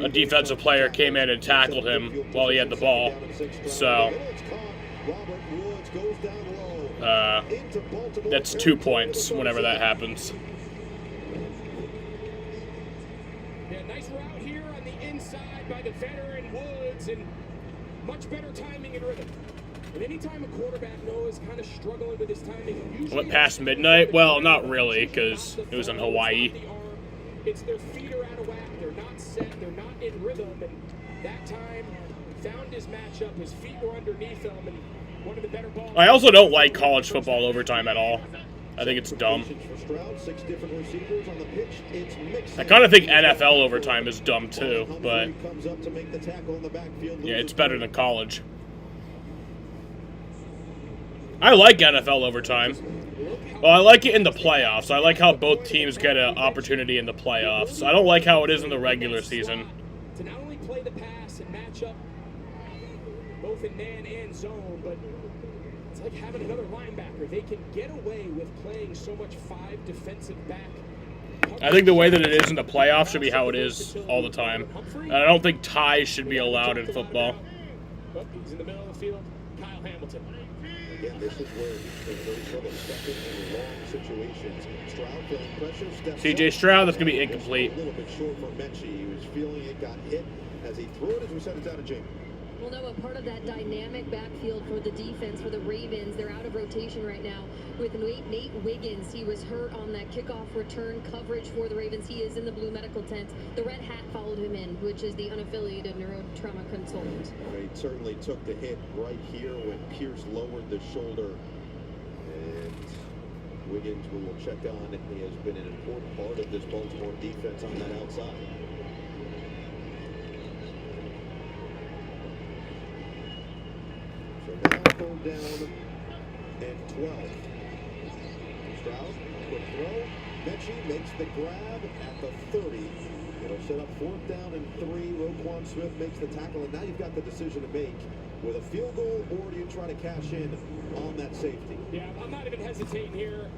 Speaker 3: a defensive player came in and tackled him while he had the ball. So that's 2 points whenever that happens.
Speaker 14: Nice route here on the inside by the veteran Woods, and much better timing and rhythm. And anytime a quarterback knows kind of struggling with his timing,
Speaker 3: went past midnight? Well, not really, because it was in Hawaii.
Speaker 14: It's their feet are out of whack. They're not set. They're not in rhythm. And that time, found his matchup. His feet were underneath him, and one of the better balls.
Speaker 3: I also don't like college football overtime at all. I think it's dumb. I kind of think NFL overtime is dumb too, but yeah, it's better than college. I like NFL overtime. Well, I like it in the playoffs. I like how both teams get an opportunity in the playoffs. I don't like how it is in the regular season.
Speaker 14: To not only play the pass and match up both in man and zone, but it's like having another linebacker. They can get away with playing so much 5 defensive back.
Speaker 3: I think the way that it is in the playoffs should be how it is all the time. And I don't think ties should be allowed in football.
Speaker 14: He's in the middle of the field. Kyle Hamilton.
Speaker 13: Again, this is where he's been very trouble second in long situations. Stroud feeling pressure, steps
Speaker 3: CJ Stroud, that's going to be incomplete.
Speaker 13: A little bit short for Mechie. He was feeling it, got hit as he threw it, as we said, it's out of Jake.
Speaker 7: Well, Noah, part of that dynamic backfield for the defense, for the Ravens, they're out of rotation right now with Nate Wiggins. He was hurt on that kickoff return coverage for the Ravens. He is in the blue medical tent. The red hat followed him in, which is the unaffiliated neurotrauma consultant.
Speaker 13: They certainly took the hit right here when Pierce lowered the shoulder. And Wiggins, we will check on. He has been an important part of this Baltimore defense on that outside. So now 3rd down and 12. Stroud, quick throw. Mechie makes the grab at the 30. It'll set up 4th down and 3. Roquan Smith makes the tackle, and now you've got the decision to make with a field goal, or do you try to cash in on that safety?
Speaker 14: Yeah, I'm not even hesitating here.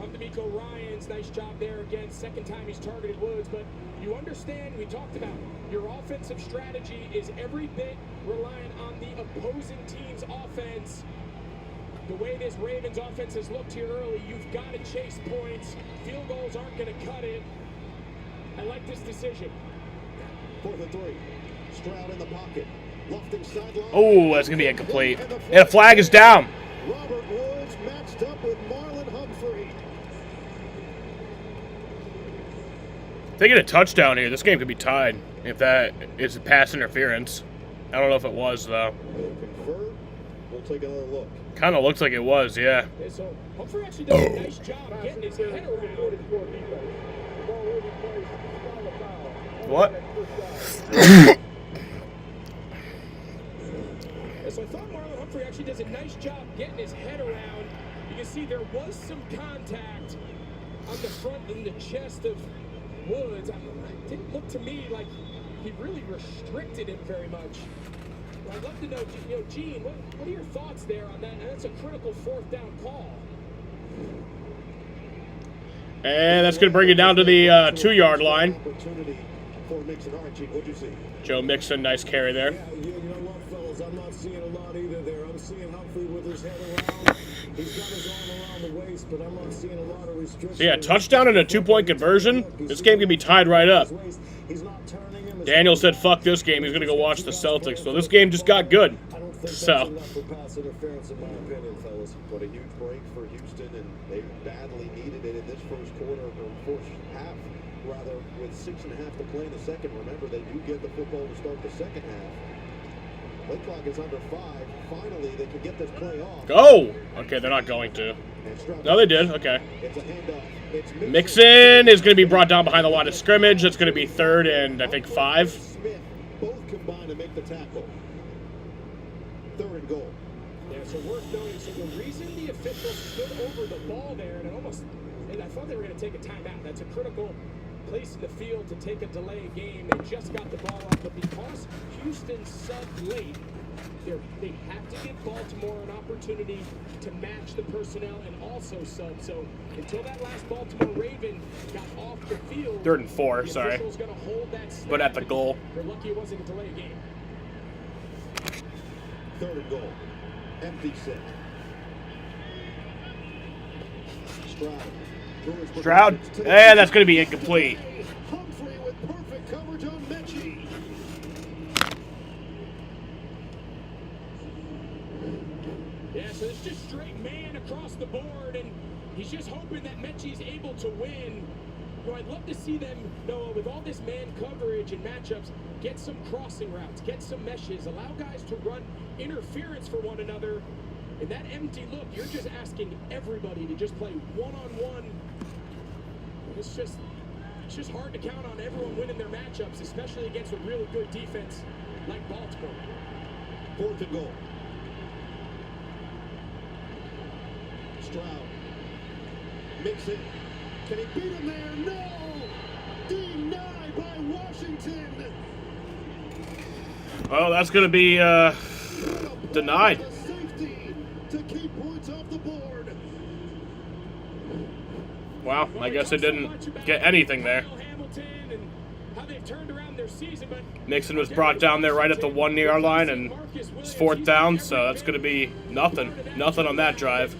Speaker 14: On D'Amico Ryans, nice job there again. 2nd time he's targeted Woods, but you understand, we talked about your offensive strategy is every bit reliant on the opposing team's offense. The way this Ravens offense has looked here early, you've got to chase points. Field goals aren't going to cut it. I like this decision.
Speaker 13: 4th and 3. Stroud in the pocket. Lofting sideline.
Speaker 3: Oh, that's going to be incomplete. And a flag is down.
Speaker 13: Robert Woods matched up with Marlon Humphrey.
Speaker 3: If they get a touchdown here, this game could be tied if that is a pass interference. I don't know if it was, though.
Speaker 13: Convert. We'll take another look.
Speaker 3: Kind of looks like it was, yeah.
Speaker 14: So Humphrey actually does a nice job getting his head around.
Speaker 3: What?
Speaker 14: So I thought Marlon Humphrey actually does a nice job getting his head around. You can see there was some contact on the front and the chest of Woods. It didn't look to me like he really restricted him very much. Well, I'd love to know, Gene, what are your thoughts there on that? And that's a critical 4th down call.
Speaker 3: And that's going to bring it down to the 2-yard line.
Speaker 13: For Mixon. All right, Gene, what'd you see?
Speaker 3: Joe Mixon, nice carry there.
Speaker 24: Yeah, you know what, fellas? I'm not seeing a lot either there. I'm seeing Humphrey with his head around. He's got his arm around the waist, but I'm not seeing a lot of restrictions.
Speaker 3: So yeah, touchdown and a 2-point conversion. This game can be tied right up. Daniel said, fuck this game. He's going to go watch the Celtics. So this game just got good. So.
Speaker 13: Pass interference, in my opinion, fellas. But a huge break for Houston, and they badly needed it in this first quarter, or first half, rather, with 6.5 to play in the second. Remember, they do get the football to start the second half. Play clock is under 5. Finally, they can get this play off.
Speaker 3: Go! Okay, they're not going to. No, they did. Okay.
Speaker 13: It's a handoff. It's
Speaker 3: Mixon is going to be brought down behind the line of scrimmage. That's going to be 3rd and, I think, 5.
Speaker 13: Smith both combine to make the tackle. 3rd and goal.
Speaker 14: Yeah, so worth noting, so the reason the official stood over the ball there, and I thought they were going to take a timeout. That's a critical place in the field to take a delay game. They just got the ball off, but because Houston subbed late, they have to give Baltimore an opportunity to match the personnel and also sub. So until that last Baltimore Raven got off the field,
Speaker 3: 3rd and 4, sorry.
Speaker 14: Gonna hold that snap.
Speaker 3: But at the goal.
Speaker 14: They're lucky it wasn't a delay game.
Speaker 13: 3rd and goal. Empty set.
Speaker 3: Stroud. And that's going to be incomplete.
Speaker 13: Humphrey with perfect coverage on Mechie.
Speaker 14: Yeah, so it's just straight man across the board, and he's just hoping that Mechie's able to win. I'd love to see them, Noah, with all this man coverage and matchups, get some crossing routes, get some meshes, allow guys to run interference for one another. In that empty look, you're just asking everybody to just play one-on-one. It's just hard to count on everyone winning their matchups, especially against a really good defense like Baltimore.
Speaker 13: 4th and goal. Stroud. Mixon. Can he beat him there? No! Denied by Washington.
Speaker 3: Well, that's going to be denied.
Speaker 13: Safety to keep points off the board.
Speaker 3: Wow, I guess it didn't get anything there. Nixon was brought down there right at the 1-yard line, and it's 4th down, so that's going to be nothing on that drive.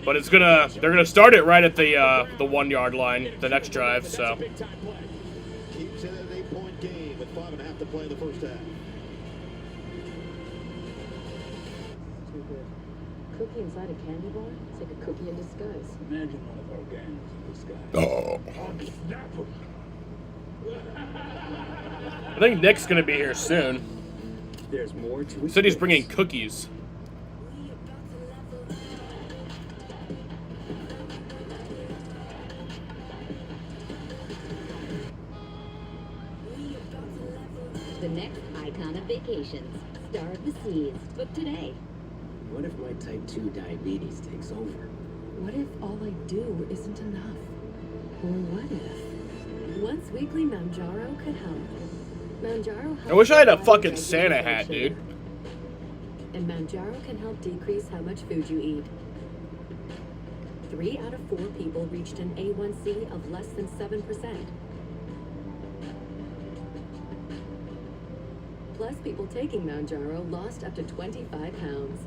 Speaker 3: But they're gonna start it right at the 1-yard line the next drive. So.
Speaker 13: Keeps it an 8-point game with 5.5 to play in the first half.
Speaker 7: Too good. Cookie inside a candy bar? It's like a cookie in disguise.
Speaker 20: Imagine one of our gangs in disguise.
Speaker 3: Oh.
Speaker 20: I'll snap 'em.
Speaker 3: I think Nick's gonna be here soon.
Speaker 8: There's more to
Speaker 3: He said he's bringing cookies.
Speaker 5: The next icon of vacations, Star of the Seas. Book today.
Speaker 8: What if my type 2 diabetes takes over?
Speaker 9: What if all I do isn't enough? Or what if once weekly Manjaro could help? Manjaro
Speaker 3: I wish I had a fucking Santa hat, dude.
Speaker 9: And Manjaro can help decrease how much food you eat. 3 out of 4 people reached an A1C of less than 7%. Plus, people taking Manjaro lost up to 25 pounds.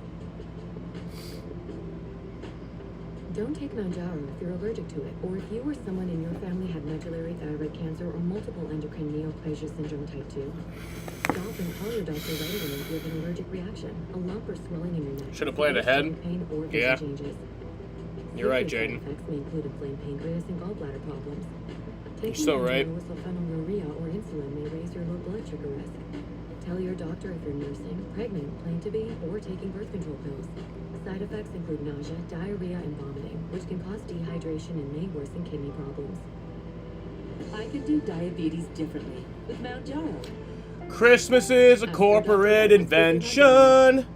Speaker 9: Don't take Manjaro if you're allergic to it, or if you or someone in your family had medullary thyroid cancer or multiple endocrine neoplasia syndrome type 2. Stop and call your doctor right away if you have an allergic reaction, a lump or swelling in your neck.
Speaker 3: Should have planned ahead.
Speaker 9: Pain or vision
Speaker 3: Yeah.
Speaker 9: changes.
Speaker 3: You're right,
Speaker 9: Side
Speaker 3: Jaden.
Speaker 9: effects may include inflamed pancreas and gallbladder problems.
Speaker 3: You're
Speaker 9: Taking
Speaker 3: so right.
Speaker 9: Manjaro with sulfonylurea or insulin may raise your low blood sugar risk. Tell your doctor if you're nursing, pregnant, plan to be, or taking birth control pills. Side effects include nausea, diarrhea, and vomiting, which can cause dehydration and may worsen kidney problems. I could do diabetes differently with Manjaro.
Speaker 3: Christmas is a corporate invention.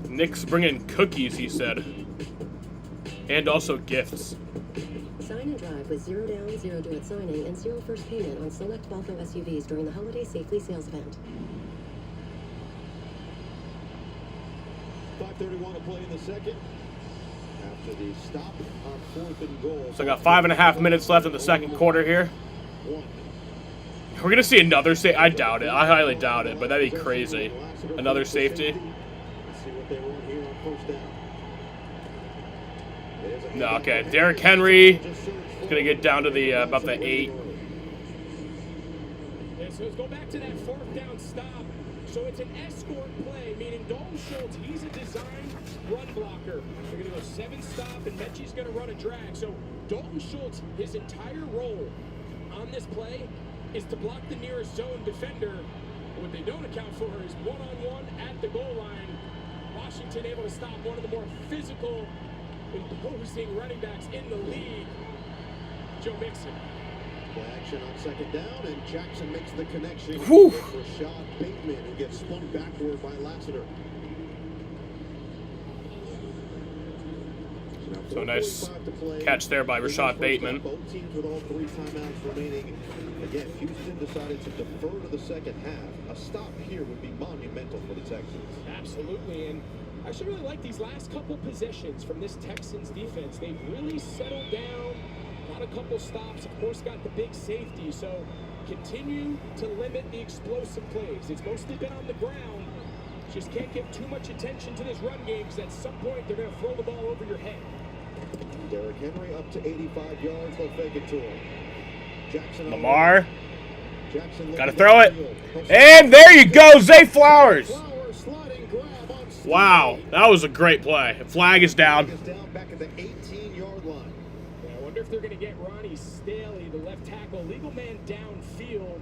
Speaker 3: Nick's bringing cookies, he said. And also gifts.
Speaker 19: Sign and drive with 0 down, 0 due at signing, and 0 first payment on select Volvo SUVs during the holiday safely sales event.
Speaker 13: 5:31 to play in the second. After the stop on 4th and goal.
Speaker 3: So I got 5.5 minutes left in the second quarter here. We're gonna see another safety. I doubt it. I highly doubt it, but that'd be crazy. Another safety.
Speaker 13: See what they want here on first down.
Speaker 3: No, okay. Derrick Henry is gonna get down to the about the 8.
Speaker 14: Yeah, so let's go back to that 4th down stop. So it's an escort play, meaning Dalton Schultz, he's a designed run blocker. They're going to go 7 stop, and Mechie's going to run a drag. So Dalton Schultz, his entire role on this play is to block the nearest zone defender. What they don't account for is one-on-one at the goal line. Washington able to stop one of the more physical, imposing running backs in the league, Joe Mixon.
Speaker 13: Play action on 2nd down, and Jackson makes the connection.
Speaker 3: Whew.
Speaker 13: With Rashad Bateman, who gets spun backward by Lassiter.
Speaker 3: So nice catch there by Rashad Bateman.
Speaker 13: Both teams with all 3 timeouts remaining. Again, Houston decided to defer to the second half. A stop here would be monumental for the Texans.
Speaker 14: Absolutely, and I actually really like these last couple possessions from this Texans defense. They've really settled down, got a couple stops, of course got the big safety, so continue to limit the explosive plays. It's mostly been on the ground. Just can't give too much attention to this run game, because at some point they're going to throw the ball over your head.
Speaker 13: Derrick Henry up to 85 yards. They'll fake it to him. Jackson
Speaker 3: Lamar.
Speaker 13: Jackson
Speaker 3: Gotta throw it. And there you go, Zay Flowers. Wow, that was a great play. Flag is down.
Speaker 13: Back at the 18-yard line.
Speaker 14: Yeah, I wonder if they're going to get Ronnie Staley, the left tackle, legal man downfield.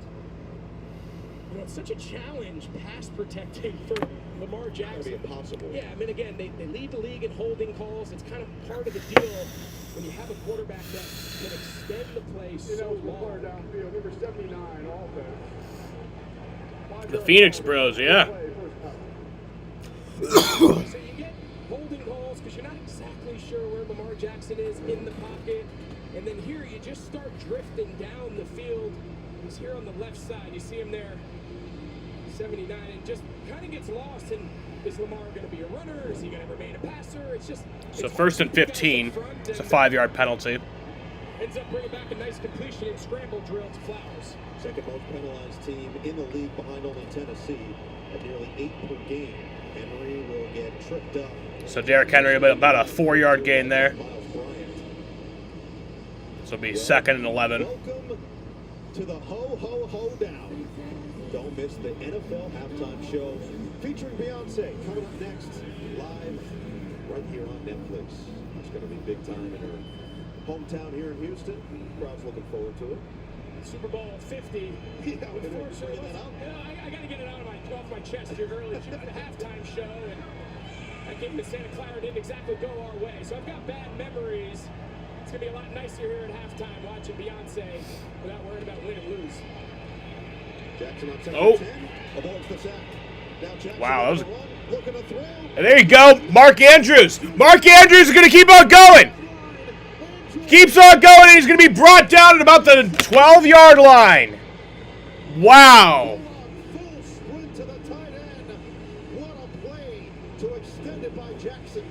Speaker 14: You know, it's such a challenge pass protecting for Lamar Jackson.
Speaker 13: That'd be impossible.
Speaker 14: Yeah, I mean, again, they lead the league in holding calls. It's kind of part of the deal when you have a quarterback that can extend the play so long.
Speaker 20: Downfield, number 79, offense.
Speaker 3: The Phoenix Bros, yeah.
Speaker 14: So you get holding calls because you're not exactly sure where Lamar Jackson is in the pocket. And then here you just start drifting down the field. He's here on the left side. You see him there, 79, and just kind of gets lost. And is Lamar going to be a runner? Is he going to remain a passer? It's just...
Speaker 3: So 1st and 15. It's a 5-yard penalty.
Speaker 14: ends up bringing back a nice completion and scramble drill to Flowers.
Speaker 13: Second most penalized team in the league behind only Tennessee at nearly 8 per game. Henry will get tripped up.
Speaker 3: So Derrick Henry about a 4-yard gain there. So it'll be 2nd and 11.
Speaker 13: Welcome to the ho down. Don't miss the NFL halftime show featuring Beyonce coming up next live right here on Netflix. It's going to be big time in her hometown here in Houston. Crowd's looking forward to it.
Speaker 14: Super Bowl 50.
Speaker 13: Yeah, unfortunately,
Speaker 14: I got to get it off my chest here early. It's the halftime show, and that game in Santa Clara didn't exactly go our way. So I've got bad memories. It's going to be a lot nicer here at halftime watching Beyonce without worrying about win and lose.
Speaker 13: Jackson on second
Speaker 3: Oh.
Speaker 13: 10. Avoids the sack. Now Jackson
Speaker 3: Wow, that was...
Speaker 13: looking to throw.
Speaker 3: And there you go, Mark Andrews. Mark Andrews is going to keep on going. Keeps on going, and he's going to be brought down at about the 12-yard line. Wow.
Speaker 13: Full sprint to the tight end. What a play to extend it by Jackson.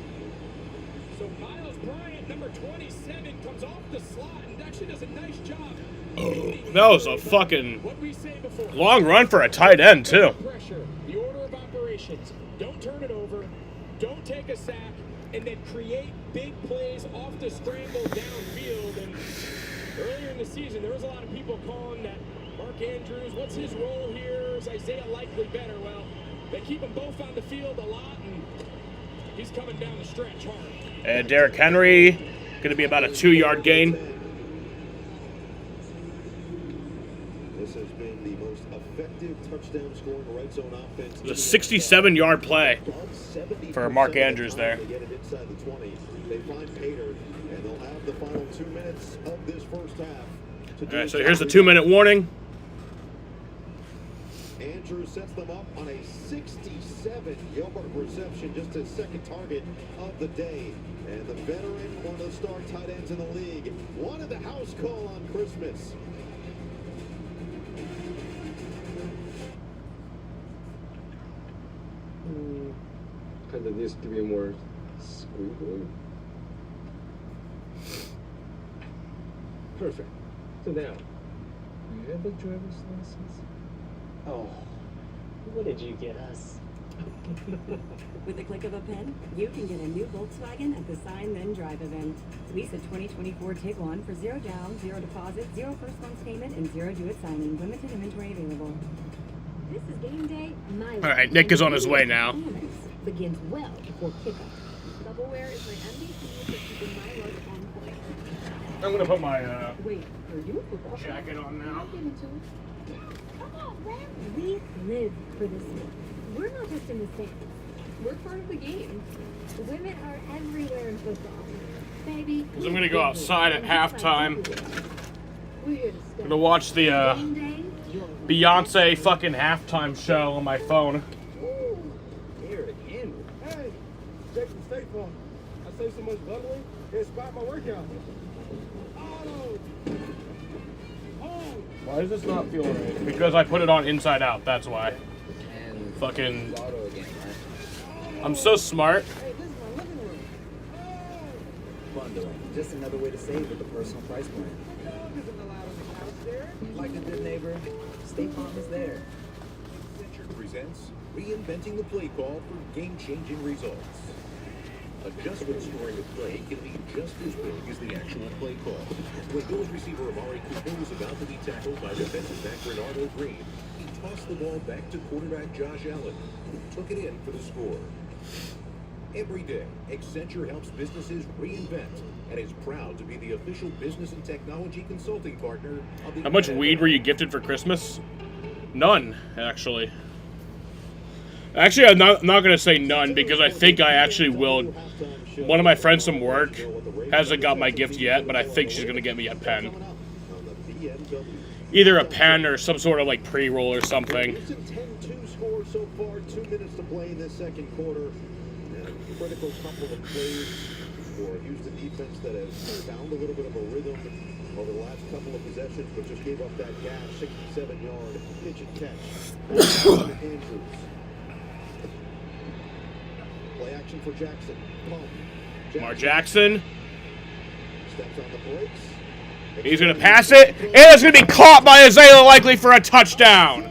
Speaker 14: So Miles Bryant, number 27, comes off the slot and actually does a nice job.
Speaker 3: That was a fucking
Speaker 14: What we say before.
Speaker 3: long run for a tight end, too.
Speaker 14: Pressure, the order of operations. Don't turn it over. Don't take a sack. And then create big plays off the scramble downfield. And earlier in the season, there was a lot of people calling that Mark Andrews, what's his role here? Is Isaiah likely better? Well, they keep them both on the field a lot, and he's coming down the stretch hard.
Speaker 3: And Derrick Henry, going to be about a 2-yard gain.
Speaker 13: This has been the most effective touchdown scoring red zone offense.
Speaker 3: It was a 67-yard play for Mark Andrews there.
Speaker 13: They get it inside the 20. They find Pater, and they'll have the final 2 minutes of this first half. To
Speaker 3: All right, so here's the 2-minute warning.
Speaker 13: Andrews sets them up on a 67-yard reception, just his second target of the day. And the veteran, one of the star tight ends in the league, wanted the house call on Christmas.
Speaker 6: Kind of used to be more squeaky. Perfect. So now, you have a driver's license?
Speaker 10: Oh, what did you get us?
Speaker 9: With the click of a pen, you can get a new Volkswagen at the Sign Then Drive event. Lease a 2024 Tiguan for 0 down, 0 deposit, 0 first month's payment, and 0 due at signing. Limited inventory available.
Speaker 5: This is game day. My
Speaker 3: All right, Nick is on his way now.
Speaker 5: begins well before kickoff. Doubleware is my MVP for keeping my work on point.
Speaker 3: I'm going to put my
Speaker 5: Wait, are you a football
Speaker 3: jacket on now.
Speaker 5: Give it to us. Come on, man. We live for this game. We're not just in the stands. We're part of the game. Women are everywhere in football. Baby.
Speaker 3: Because I'm going to go outside at halftime.
Speaker 5: We're here to
Speaker 3: I'm
Speaker 5: stay.
Speaker 3: going to watch the
Speaker 5: Game day.
Speaker 3: Beyonce fucking halftime show on my phone.
Speaker 20: Here again. Hey, check the State Farm. I say so much bubbling, it inspired my workout. Oh,
Speaker 3: Why does this not feel right? Because I put it on inside out, that's why.
Speaker 6: And
Speaker 3: Fucking...
Speaker 6: auto again, right?
Speaker 3: I'm so smart.
Speaker 20: hey, this is my living room.
Speaker 6: Bundling. Just another way to save with the personal price plan.
Speaker 20: Dog isn't allowed on the couch there.
Speaker 6: Like a good neighbor, State Farm is there.
Speaker 12: Accenture presents Reinventing the Play Call for Game-Changing Results. Adjust when scoring a play can be just as big as the actual play call. When Bills receiver Amari Cooper was about to be tackled by defensive back Bernardo Green, he tossed the ball back to quarterback Josh Allen, who took it in for the score. Every day, Accenture helps businesses reinvent and is proud to be the official business and technology consulting partner of the
Speaker 3: How much
Speaker 12: NFL.
Speaker 3: weed were you gifted for Christmas? None, actually. Actually, I'm not going to say none because I think I actually will. One of my friends from work hasn't got my gift yet, but I think she's going to get me a pen. Either a pen or some sort of like pre-roll or something.
Speaker 13: 10-2 score so far, 2 minutes to play in this second quarter. And a critical couple of plays for a Houston defense that has found a little bit of a rhythm over the last couple of possessions, but just gave up that gas, 67-yard pitch and catch. Andrews. Play action for Jackson. Pump.
Speaker 3: Lamar Jackson.
Speaker 13: Steps on the brakes.
Speaker 3: He's going to pass it, and it's going to be caught by Isaiah Likely for a touchdown.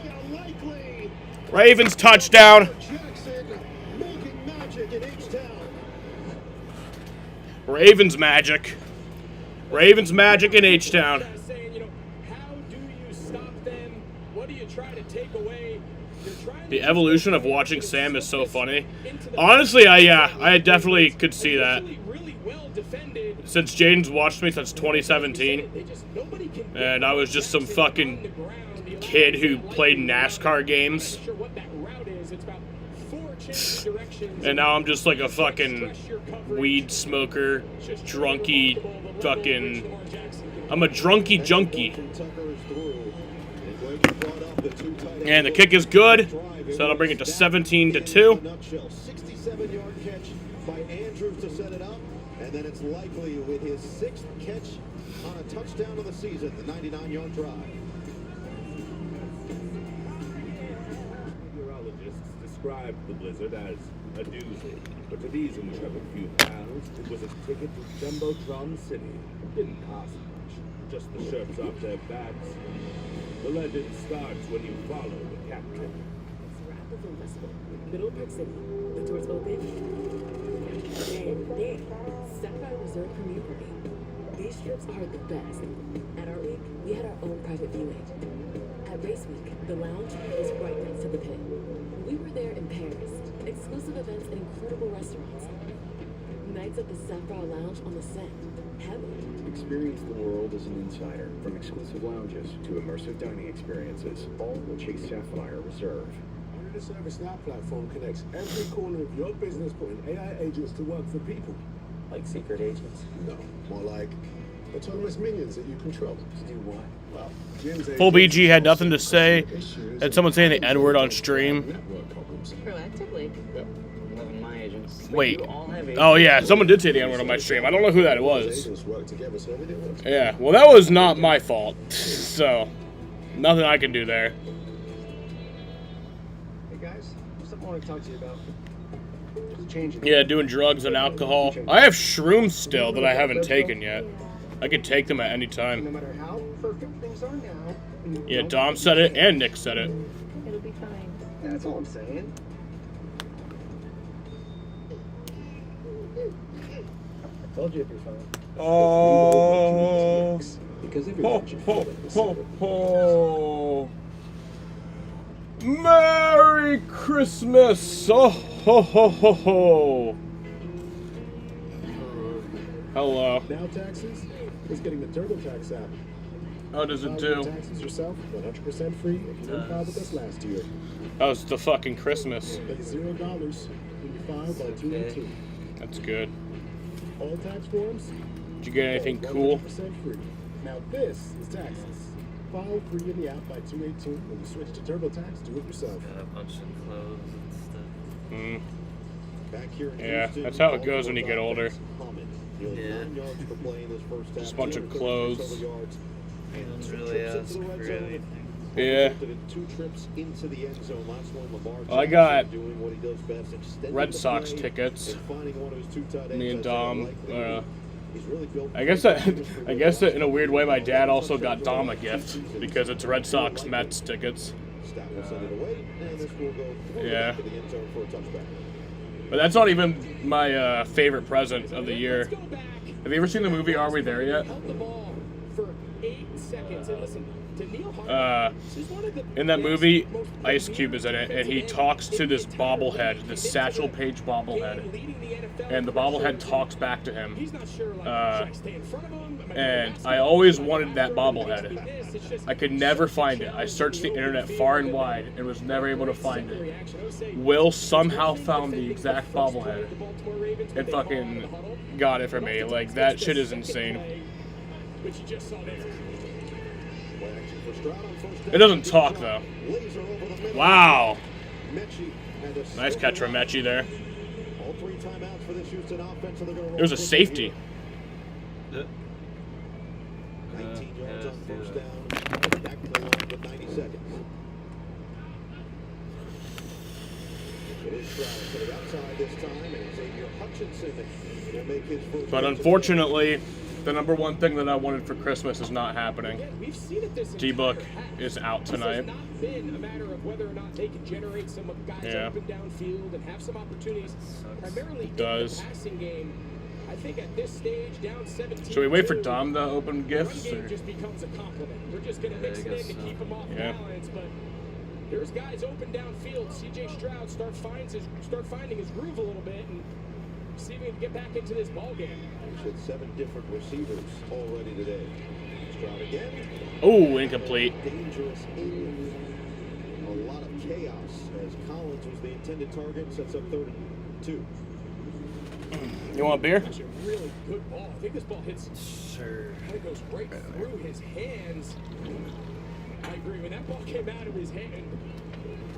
Speaker 3: Ravens touchdown. Ravens magic. Ravens magic in H-Town. The evolution of watching Sam is so funny. Honestly, I definitely could see that. Since Jaden's watched me since 2017, and I was just some fucking kid who played NASCAR games. And now I'm just like a fucking weed smoker, drunky, fucking... I'm a drunky junkie. And the kick is good, so that'll bring it to 17-2.
Speaker 13: 67-yard catch by Andrews to set it up, and then it's Likely with his 6th catch on a touchdown of the season, the 99-yard drive.
Speaker 1: Meteorologists described the blizzard as a doozy, but to these intrepid few pals, it was a ticket to Jumbotron City. It didn't cost much, just the shirts off their backs. The legend starts when you follow the captain.
Speaker 9: It's Rappleton Festival, Middle Park City. The doors open. And there, Sapphire Reserve Premiere Party. These trips are the best. At our week, we had our own private viewing. At Race Week, the lounge was right next to the pit. We were there in Paris. Exclusive events and incredible restaurants. Nights at the Sapphire Lounge on the set. Heaven.
Speaker 2: Experience the world as an insider, from exclusive lounges to immersive dining experiences, all will Chase Sapphire Reserve.
Speaker 24: Our service now platform connects every corner of your business, putting AI agents to work for people.
Speaker 2: Like secret agents?
Speaker 24: No, more like autonomous minions that you control.
Speaker 2: To do what?
Speaker 24: Well, Jim's
Speaker 3: Full BG had nothing to say. Had someone saying the N-word on stream.
Speaker 9: Proactively.
Speaker 24: Yep.
Speaker 2: My agents.
Speaker 3: Wait. Oh yeah, someone did say the N-word on my stream. I don't know who that was. Yeah, well that was not my fault. So, nothing I can do there.
Speaker 16: Hey guys, something I want to talk to you about. Just changing.
Speaker 3: Yeah, doing drugs and alcohol. I have shrooms still that I haven't taken yet. I could take them at any
Speaker 16: No
Speaker 3: time.
Speaker 16: matter how perfect things are now.
Speaker 3: Yeah, Dom said it and Nick said it.
Speaker 5: It'll be fine.
Speaker 16: That's all I'm saying. I told you it'd be fine.
Speaker 3: Oh.
Speaker 16: Because
Speaker 3: Ho, ho, ho, ho. Merry Christmas! Oh, ho, ho, ho, ho. Hello.
Speaker 24: Now taxes is getting the TurboTax app.
Speaker 3: How does it
Speaker 24: File
Speaker 3: do?
Speaker 24: your taxes yourself, 100% free if you didn't file with us last year.
Speaker 3: That was the fucking Christmas.
Speaker 24: Pay $0 when you file by 2/18.
Speaker 3: That's good.
Speaker 24: All tax forms.
Speaker 3: Did you get anything cool?
Speaker 24: 100% free. Now this is taxes. File free in the app by 2/18. When you switch to TurboTax, do it yourself.
Speaker 11: Got a bunch of clothes and stuff.
Speaker 3: Mm.
Speaker 13: Back here in
Speaker 3: Yeah,
Speaker 13: Houston,
Speaker 3: that's how it goes when you get older.
Speaker 13: Yeah. 9 yards per play in this first half.
Speaker 3: Just a bunch of
Speaker 13: 230
Speaker 3: clothes.
Speaker 13: total yards.
Speaker 11: You don't
Speaker 13: Two
Speaker 11: really
Speaker 13: trips
Speaker 11: ask
Speaker 13: into the red
Speaker 11: for
Speaker 13: zone.
Speaker 11: anything.
Speaker 3: Yeah.
Speaker 13: 2 trips into the end zone. Last one, Lamar
Speaker 3: I
Speaker 13: Jackson
Speaker 3: got
Speaker 13: doing what he does best, extending
Speaker 3: Red
Speaker 13: the
Speaker 3: Sox
Speaker 13: play
Speaker 3: tickets.
Speaker 13: and finding one of his 2 tight ends.
Speaker 3: Me and Dom.
Speaker 13: He's really built
Speaker 3: I guess that in a weird way, my dad also got Dom a gift because it's Red Sox Mets tickets.
Speaker 13: Stat will send it away, and this will go through
Speaker 3: Yeah.
Speaker 13: to the end zone for a touchback.
Speaker 3: But that's not even my favorite present of the year. Have you ever seen the movie Are We There Yet?
Speaker 14: Held the ball for 8 seconds. And listen, to Neil
Speaker 3: In that movie, Ice Cube is in it, and he talks to this bobblehead, this Satchel Paige bobblehead, and the bobblehead talks back to him. And I always wanted that bobblehead. I could never find it. I searched the internet far and wide and was never able to find it. Will somehow found the exact bobblehead and fucking got it for me. Like, that shit is insane. It doesn't talk, though. Wow. Nice catch from Mechie there. It was a safety.
Speaker 13: 19 yards on first down. Back to the line with 90 seconds. It is Stroud to the outside this time, and Xavier Hutchinson will make his first.
Speaker 3: But unfortunately, The number one thing that I wanted for Christmas is not happening.
Speaker 14: Again, we've seen it this
Speaker 3: D-Book
Speaker 14: entire half.
Speaker 3: is out
Speaker 14: This
Speaker 3: tonight.
Speaker 14: has not been a matter of whether or not they can generate some guys
Speaker 3: Yeah.
Speaker 14: up and downfield and have some opportunities, primarily in
Speaker 3: Does.
Speaker 14: the passing game. I think at this stage, down 17.
Speaker 3: Should we wait for Dom to open
Speaker 14: the run
Speaker 3: gifts?
Speaker 14: game
Speaker 3: or-
Speaker 14: just becomes a compliment. We're just going to mix
Speaker 11: I
Speaker 14: it in
Speaker 11: guess
Speaker 14: to
Speaker 11: so.
Speaker 14: keep them off
Speaker 3: Yeah.
Speaker 14: balance, but there's guys open downfield. C.J. Stroud start finding his groove a little bit and see if he can get back into this ball game.
Speaker 13: He's had 7 different receivers already today. Stroud again.
Speaker 3: Oh, incomplete.
Speaker 13: Dangerous in a lot of chaos as Collins was the intended target. Sets up 3rd and 2.
Speaker 3: You want a beer?
Speaker 14: Actually, a really good ball. I think this ball hits.
Speaker 11: Sure.
Speaker 14: Kind of goes right through his hands. I agree. When that ball came out of his hand,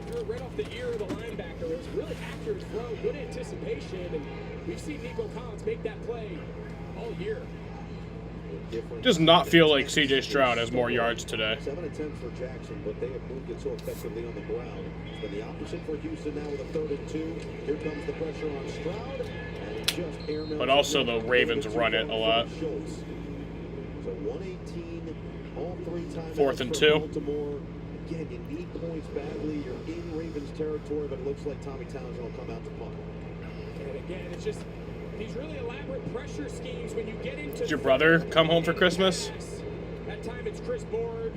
Speaker 14: threw it right off the ear of the linebacker. It was a really accurate throw, good anticipation, and we've seen Nico Collins make that play all year.
Speaker 3: Does not feel like C.J. Stroud has more yards today.
Speaker 13: 7 attempts for Jackson, but they have moved it so effectively on the ground. It's been the opposite for Houston now with a 3rd and 2. Here comes the pressure on Stroud. And just airmails
Speaker 3: But also the Ravens run it a lot.
Speaker 13: Schultz. So 118, all 3 times.
Speaker 3: 4th and 2.
Speaker 13: Baltimore. Again, you need points badly. You're in Ravens territory, but it looks like Tommy Townsend will come out to punt.
Speaker 14: And again, it's just these really elaborate pressure schemes when you get into.
Speaker 3: Did your brother come home for Christmas?
Speaker 14: That time it's Chris Board.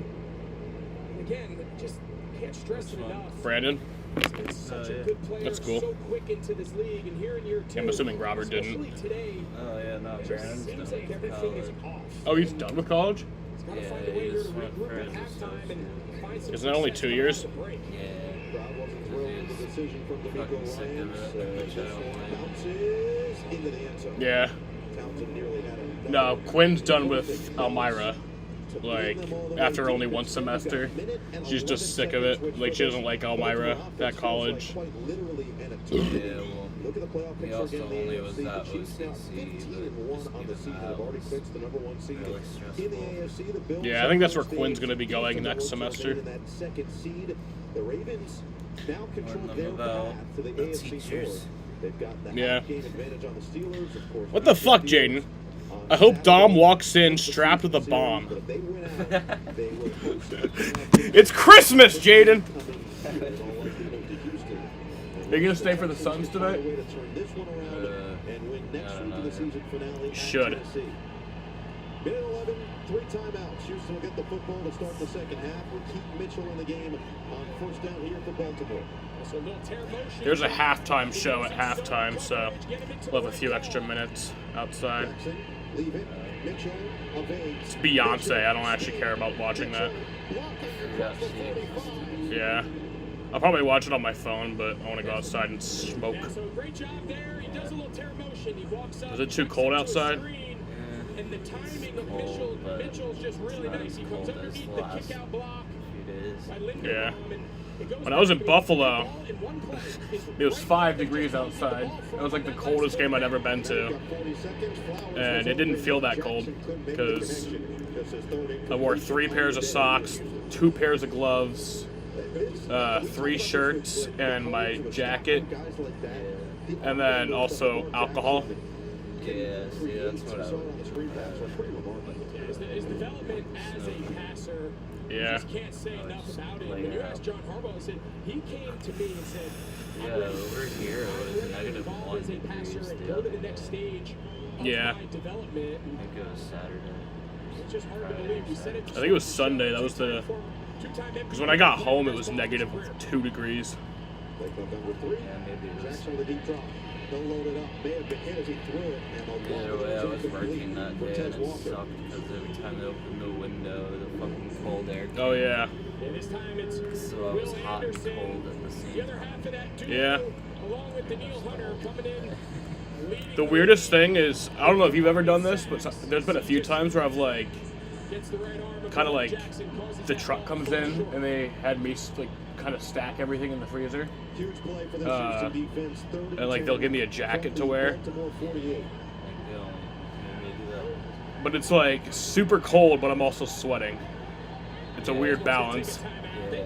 Speaker 14: And again, just can't stress it enough.
Speaker 3: Brandon?
Speaker 14: He's been such a good player,
Speaker 3: That's cool.
Speaker 14: so quick into this league, and here in year 2.
Speaker 3: I'm assuming Robert didn't.
Speaker 14: Especially today,
Speaker 11: Oh yeah, no,
Speaker 14: it just
Speaker 11: Brandon's
Speaker 14: seems
Speaker 11: done
Speaker 14: like
Speaker 11: with
Speaker 14: everything is
Speaker 11: college.
Speaker 14: off.
Speaker 3: Oh, he's done with college?
Speaker 14: He's got to
Speaker 11: Yeah,
Speaker 14: find a way
Speaker 11: he
Speaker 14: here to
Speaker 11: just went
Speaker 14: regroup at
Speaker 11: for his
Speaker 14: halftime and find some
Speaker 3: Isn't it only
Speaker 14: success
Speaker 3: 2 years?
Speaker 14: coming out of the break.
Speaker 11: Yeah.
Speaker 13: Crowd wasn't thrilled with the decision from D'Amico
Speaker 11: Fucking sick of
Speaker 13: Ryans.
Speaker 11: it.
Speaker 13: This one bounces into the end zone.
Speaker 3: Yeah.
Speaker 13: Townsend nearly had a
Speaker 3: No, Quinn's done with Elmira. Like, after only one semester. She's just sick of it. Like, she doesn't like Elmira at college.
Speaker 13: Quite literally an
Speaker 11: Yeah,
Speaker 13: attack.
Speaker 11: well,
Speaker 13: Look at the playoff
Speaker 11: he
Speaker 13: picture
Speaker 11: also
Speaker 13: again. The
Speaker 11: only was
Speaker 13: AFC.
Speaker 11: that
Speaker 13: The Chiefs now
Speaker 11: OCC,
Speaker 13: 15-1 on the season. Have already clinched the number 1 seed
Speaker 11: really
Speaker 13: in the AFC. The Bills
Speaker 3: Yeah, I think that's where
Speaker 13: on stage.
Speaker 3: Quinn's gonna be going
Speaker 13: Chiefs
Speaker 3: next
Speaker 13: are
Speaker 3: semester.
Speaker 13: in that 2nd seed. The Ravens now control
Speaker 11: Learn them
Speaker 13: their
Speaker 11: about
Speaker 13: path to the
Speaker 11: the
Speaker 13: AFC
Speaker 11: teachers.
Speaker 13: North. They've got the
Speaker 3: Yeah.
Speaker 13: half game advantage on the Steelers, of course.
Speaker 3: What the fuck, Jaden? I hope Dom walks in strapped with a bomb.
Speaker 13: But if they win out, they will host
Speaker 3: It's Christmas, Jaden!
Speaker 13: in all likelihood to Houston.
Speaker 3: Are you gonna stay for the Suns
Speaker 13: Find a
Speaker 3: tonight?
Speaker 13: way to turn this one around and win next
Speaker 11: I don't
Speaker 13: week in
Speaker 11: know.
Speaker 13: the season finale. at
Speaker 3: Should.
Speaker 13: Tennessee. Minute 11, 3 timeouts. Houston will get the football to start the 2nd half with Keith Mitchell in the game on 1st down here for Baltimore.
Speaker 14: So a little tear motion.
Speaker 3: There's a halftime show at halftime, so we'll have a few extra minutes outside.
Speaker 13: Jackson, leave it. Mitchell evades.
Speaker 3: It's Beyonce. I don't actually care about watching that.
Speaker 11: Yeah, see.
Speaker 3: Yeah. I'll probably watch it on my phone, but I want to go outside and smoke.
Speaker 14: Yeah, so great job there. He does a little tear motion. He walks up.
Speaker 3: Is it too cold outside?
Speaker 14: And the timing of
Speaker 11: Cold, but
Speaker 14: Mitchell's just really
Speaker 11: not
Speaker 14: nice.
Speaker 11: as
Speaker 14: He comes
Speaker 11: cold as
Speaker 14: underneath
Speaker 11: the
Speaker 14: the
Speaker 11: last
Speaker 14: kick out block
Speaker 11: few days.
Speaker 14: by Linderbaum,
Speaker 3: Yeah.
Speaker 14: and it goes
Speaker 3: When I was in
Speaker 14: back.
Speaker 3: Buffalo,
Speaker 14: Ball in one play is
Speaker 3: it was
Speaker 14: right
Speaker 3: 5
Speaker 14: there.
Speaker 3: degrees outside. It was like the coldest game I'd ever been to. And it didn't feel that cold because I wore 3 pairs of socks, 2 pairs of gloves, 3 shirts, and my jacket, and then also alcohol.
Speaker 11: Yeah, see, that's what I would
Speaker 14: His development as a passer,
Speaker 3: Yeah.
Speaker 14: you just can't say enough about it. When you asked John Harbaugh, I said, he came to me and said,
Speaker 11: Yeah, over here it was -1
Speaker 14: as a passer
Speaker 11: degrees
Speaker 14: and
Speaker 11: the
Speaker 14: go to
Speaker 11: other
Speaker 14: the next stage of
Speaker 3: Yeah.
Speaker 14: my development.
Speaker 11: I think it was Saturday.
Speaker 14: It's just hard to believe. We said it.
Speaker 3: I think it was Sunday. That was the. Because when I got home, it was negative 2 degrees.
Speaker 13: Number 3.
Speaker 11: Yeah, maybe it was.
Speaker 13: Jackson with a deep drop. They'll load it up. May have been hit as he threw it. And
Speaker 11: Either way, I was working that day and it
Speaker 13: Walker.
Speaker 11: sucked because every time they opened the window, the fucking cold air came.
Speaker 3: Oh, yeah.
Speaker 14: And this time it's
Speaker 11: So I was
Speaker 14: Will
Speaker 11: hot and
Speaker 14: Anderson,
Speaker 11: cold at the
Speaker 14: the
Speaker 11: same
Speaker 14: other
Speaker 11: time.
Speaker 14: half of that duo,
Speaker 3: Yeah.
Speaker 14: along with Daniil Hunter coming in. leading
Speaker 3: The weirdest thing is, I don't know if you've ever done this, but there's been a few times where I've, like,
Speaker 14: gets the right arm of
Speaker 3: kind of like
Speaker 14: Jackson, causes
Speaker 3: the
Speaker 14: that
Speaker 3: truck
Speaker 14: ball
Speaker 3: comes
Speaker 14: to
Speaker 3: in
Speaker 14: short.
Speaker 3: and they had me like kind of stack everything in the freezer,
Speaker 13: Huge play for the Houston defense. 3rd
Speaker 3: and like they'll give me a jacket to wear,
Speaker 13: Baltimore 48.
Speaker 3: but it's like super cold, but I'm also sweating. It's a weird balance.
Speaker 11: Yeah,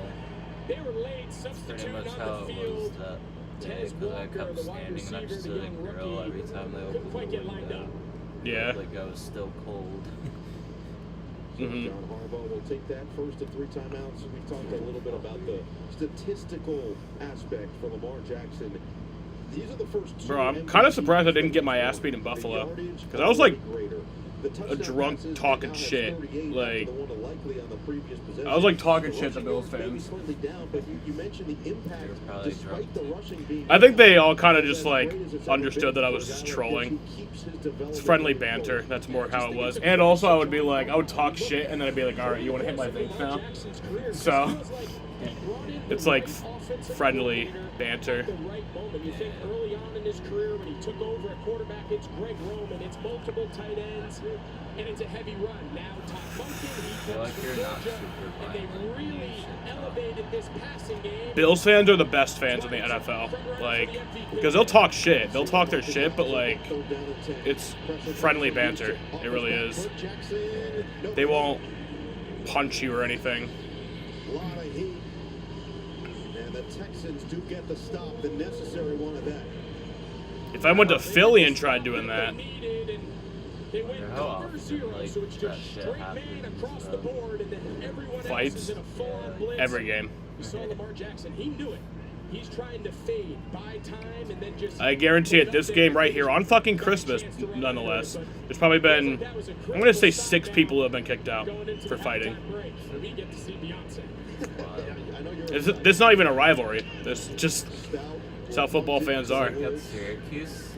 Speaker 14: They were late
Speaker 11: pretty
Speaker 14: substitute
Speaker 11: much
Speaker 14: on
Speaker 11: how
Speaker 14: the
Speaker 11: it
Speaker 14: field.
Speaker 11: was that day because I kept standing next to the grill every time they
Speaker 14: Couldn't
Speaker 11: opened
Speaker 14: quite
Speaker 11: the
Speaker 14: get lined
Speaker 11: window.
Speaker 14: up.
Speaker 3: Yeah.
Speaker 11: Like I was still cold.
Speaker 3: Mm-hmm.
Speaker 13: John Harbaugh will take that first of 3 timeouts. We've talked a little bit about the statistical aspect for Lamar Jackson. These are the first 2
Speaker 3: Bro, I'm kind of surprised I didn't get my ass beat in Buffalo. Because I was like a drunk talking shit. Like, I was like talking shit to Bills fans. I think they all kind of just like understood that I was just trolling. It's friendly banter. That's more how it was. And also I would be like, I would talk shit and then I'd be like, all right, you want to hit my face now? So it's like friendly banter.
Speaker 14: The right moment. You think early on in his career when he took over at quarterback, it's Greg Roman, it's multiple tight ends, and it's a heavy run. Now Todd Monken, he comes from Georgia, and they really elevated this passing game.
Speaker 3: Bills fans are the best fans in the NFL. Like, because they'll talk shit. They'll talk their shit, but like, it's friendly banter. It really is. They won't punch you or anything.
Speaker 13: The Texans do get the stop, the necessary one of that.
Speaker 3: If I went to Philly and tried doing that,
Speaker 14: They went cover 0, so it's just straight man across the board, and then everyone else
Speaker 3: fights
Speaker 14: is in a full-on blitz.
Speaker 3: every game.
Speaker 14: You saw Lamar Jackson, he knew it. He's trying to fade, buy time, and then just...
Speaker 3: I guarantee it, this game right here, on fucking Christmas, nonetheless, there's probably been, I'm going to say 6 people who have been kicked out for fighting.
Speaker 14: We get to see Beyonce.
Speaker 3: This is not even a rivalry. This is just it's how football fans are.
Speaker 11: At Syracuse,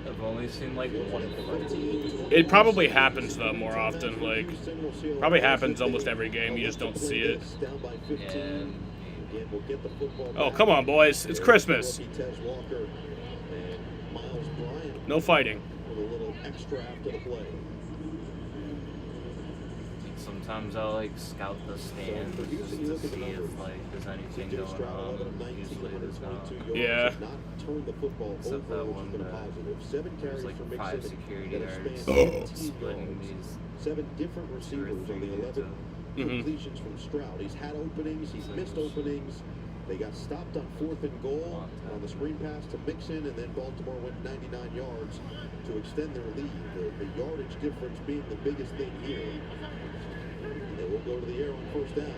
Speaker 11: I've only seen like 1 fight.
Speaker 3: It probably happens though more often. Like, probably happens almost every game. You just don't see it.
Speaker 11: And
Speaker 3: oh, come on, boys! It's Christmas. No fighting.
Speaker 11: sometimes I'll like scout the stands just to see if like there's anything going on. Usually there's not.
Speaker 3: Yeah.
Speaker 11: Except that one there's like 5 security guards splitting these
Speaker 13: 7 different receivers on the 11 completions from Stroud. He's had openings, he's missed openings. They got stopped on 4th and goal on the screen pass to Mixon, and then Baltimore went 99 yards to extend their lead. The yardage difference being the biggest thing here. They will go to the air on 1st down.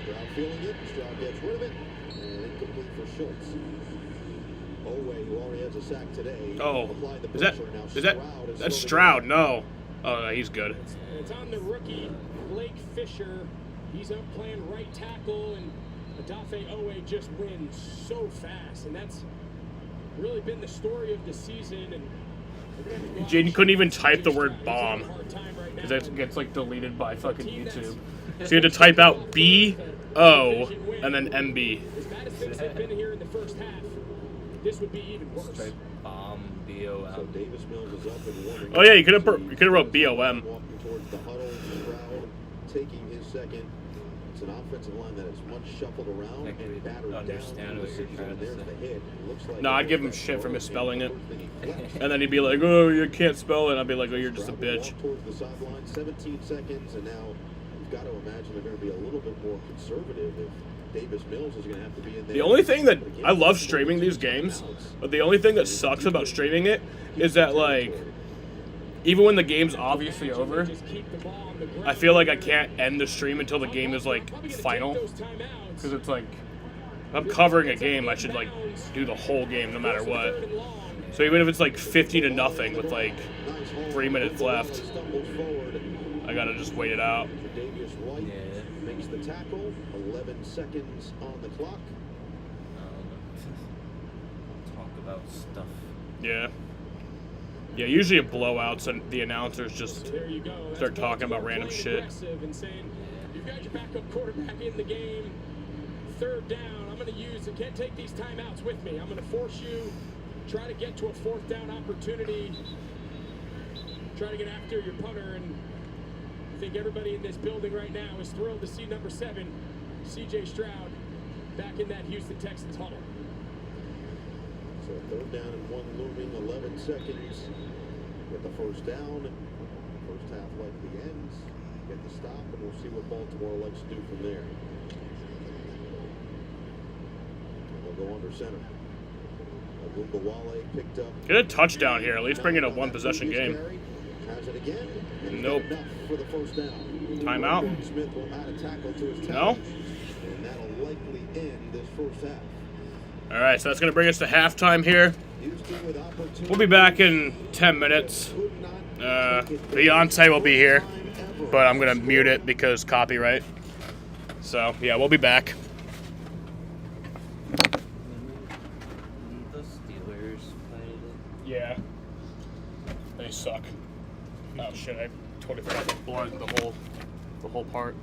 Speaker 13: Stroud feeling it. Stroud gets rid of it, and incomplete for Schultz. Oweh, who already has a sack today.
Speaker 3: Oh, that's Stroud? No. Oh, no, he's good.
Speaker 14: It's on the rookie, Blake Fisher. He's up playing right tackle, and Odafe Oweh just wins so fast, and that's really been the story of the season. And
Speaker 3: Jaden couldn't even type the word bomb because it gets like deleted by fucking YouTube. So you had to type out B-O and then MB.
Speaker 14: As bad as things have been here in the first half, this would be even worse.
Speaker 11: Straight bomb, B-O-M.
Speaker 13: So Davis Mills is up and warming.
Speaker 3: Oh yeah, you could have wrote B-O-M.
Speaker 13: Walking towards the huddle, Stroud taking his second. It's an offensive line that is much shuffled around and battered down. There's the hit. Like
Speaker 3: no, I'd give him shit for misspelling it. And then he'd be like, oh, you can't spell it. I'd be like, oh, you're just a bitch.
Speaker 13: Towards the sideline, 17 seconds, and now you've got to imagine they're going to be a little bit more conservative if Davis Mills is going to have to be in there.
Speaker 3: The only thing that I love streaming these games, but the only thing that sucks about streaming it is that like even when the game's obviously over, I feel like I can't end the stream until the game is like final, because it's like if I'm covering a game, I should like do the whole game no matter what. So even if it's like 50-0 with like 3 minutes left, I gotta just wait it out.
Speaker 13: Makes the tackle. 11 seconds on the clock.
Speaker 11: Talk about stuff.
Speaker 3: Yeah. Yeah, usually a blowouts and the announcers just start talking about random shit.
Speaker 14: And saying, you've got your backup quarterback in the game. 3rd down. I'm going to use and can't take these timeouts with me. I'm going to force you. Try to get to a 4th down opportunity. Try to get after your punter. And I think everybody in this building right now is thrilled to see number 7, C.J. Stroud, back in that Houston Texans huddle.
Speaker 13: So 3rd down and 1 looming, 11 seconds with the 1st down. 1st half likely ends. Get the stop, and we'll see what Baltimore likes to do from there. And they'll go under center. Wale picked up.
Speaker 3: Get a touchdown here. At least bring it a 1-possession game.
Speaker 13: Has it again. And
Speaker 3: Nope.
Speaker 13: enough for the first down.
Speaker 3: Timeout.
Speaker 13: Smith will add a tackle to his
Speaker 3: No.
Speaker 13: tackle, and that'll likely end this first half.
Speaker 3: All right, so that's going to bring us to halftime here. We'll be back in 10 minutes. Beyonce will be here, but I'm going to mute it because copyright. So, yeah, we'll be back.
Speaker 11: The Steelers played it.
Speaker 3: Yeah. They suck. Oh, shit, I totally forgot to blood the whole part.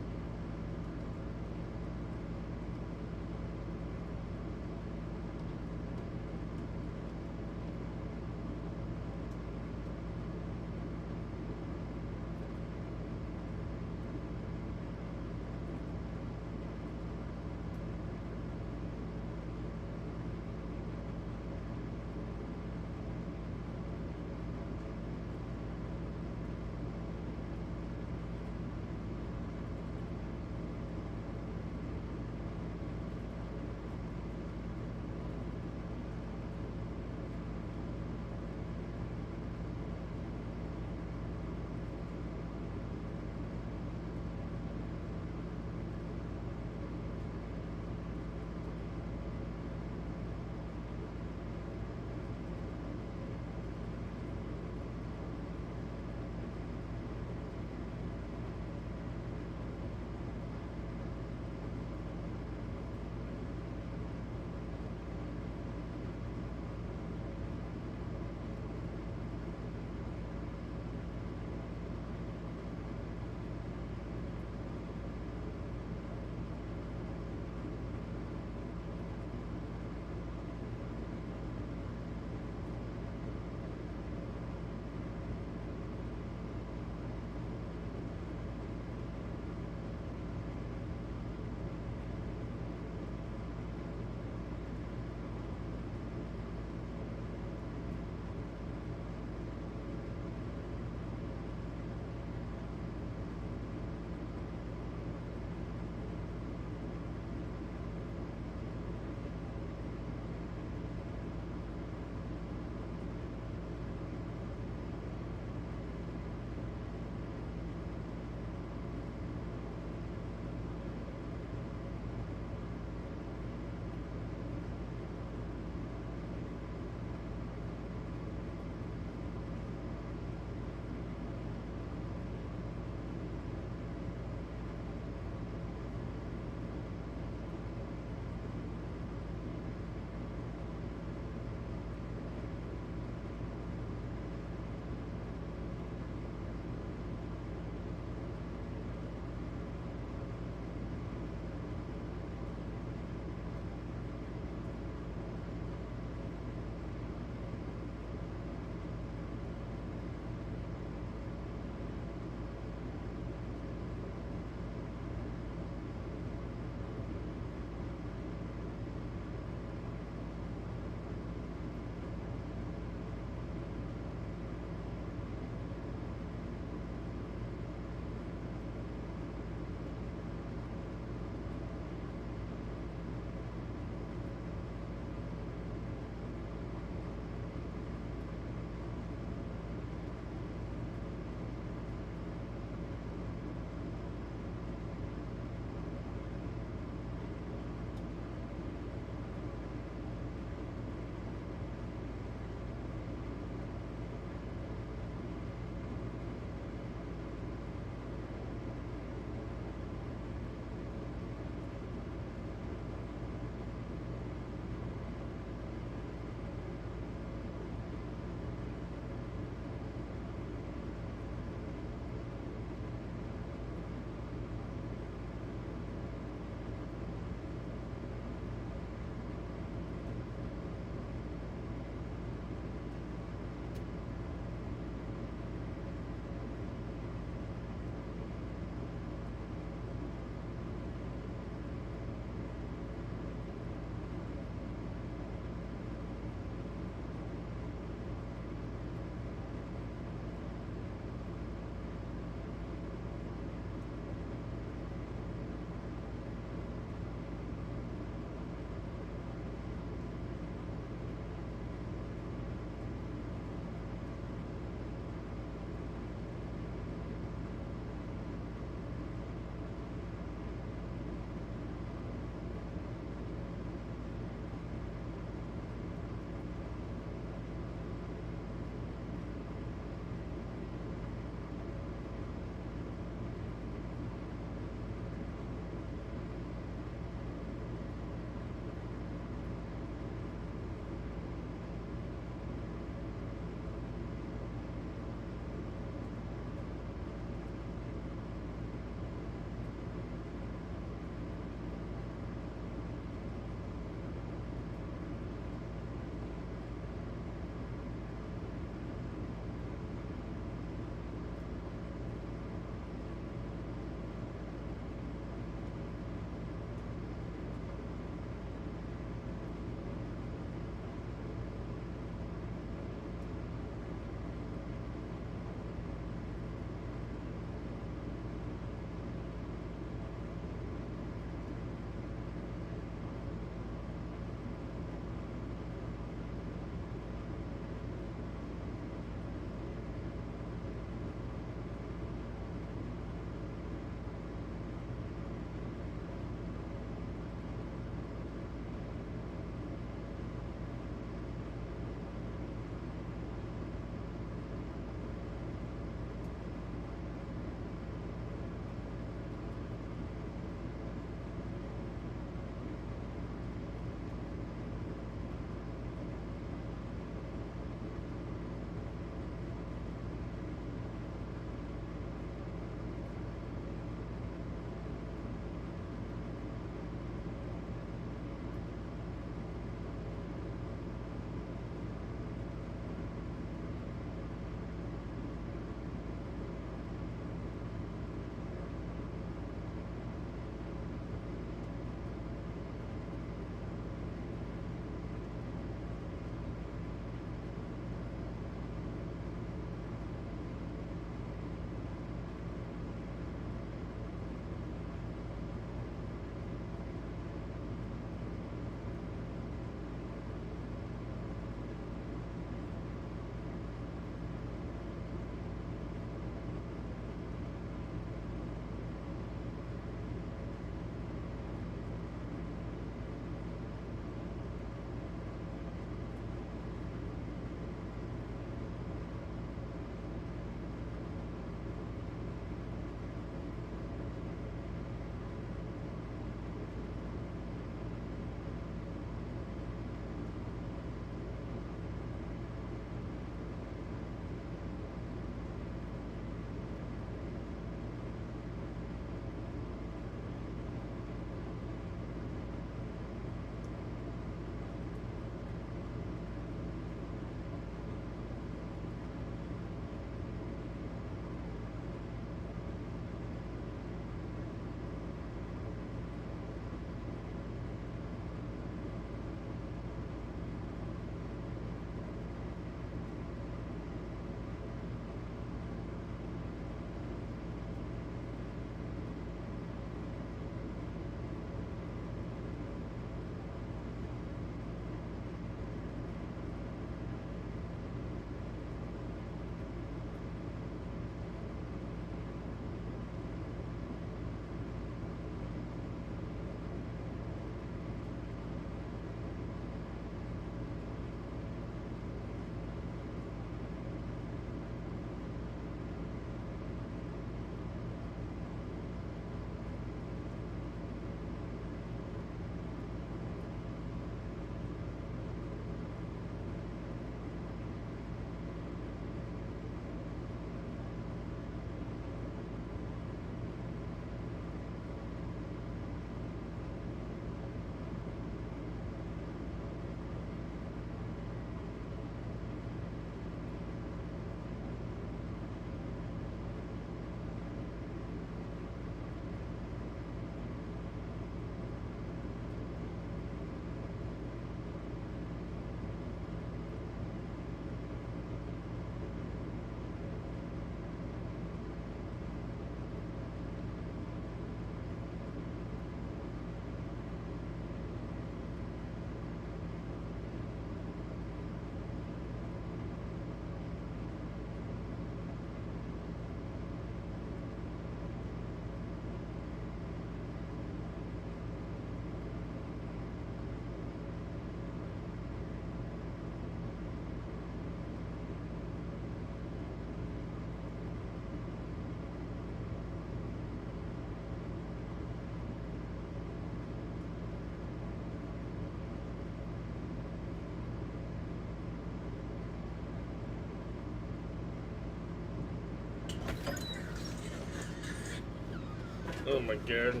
Speaker 3: Oh my god.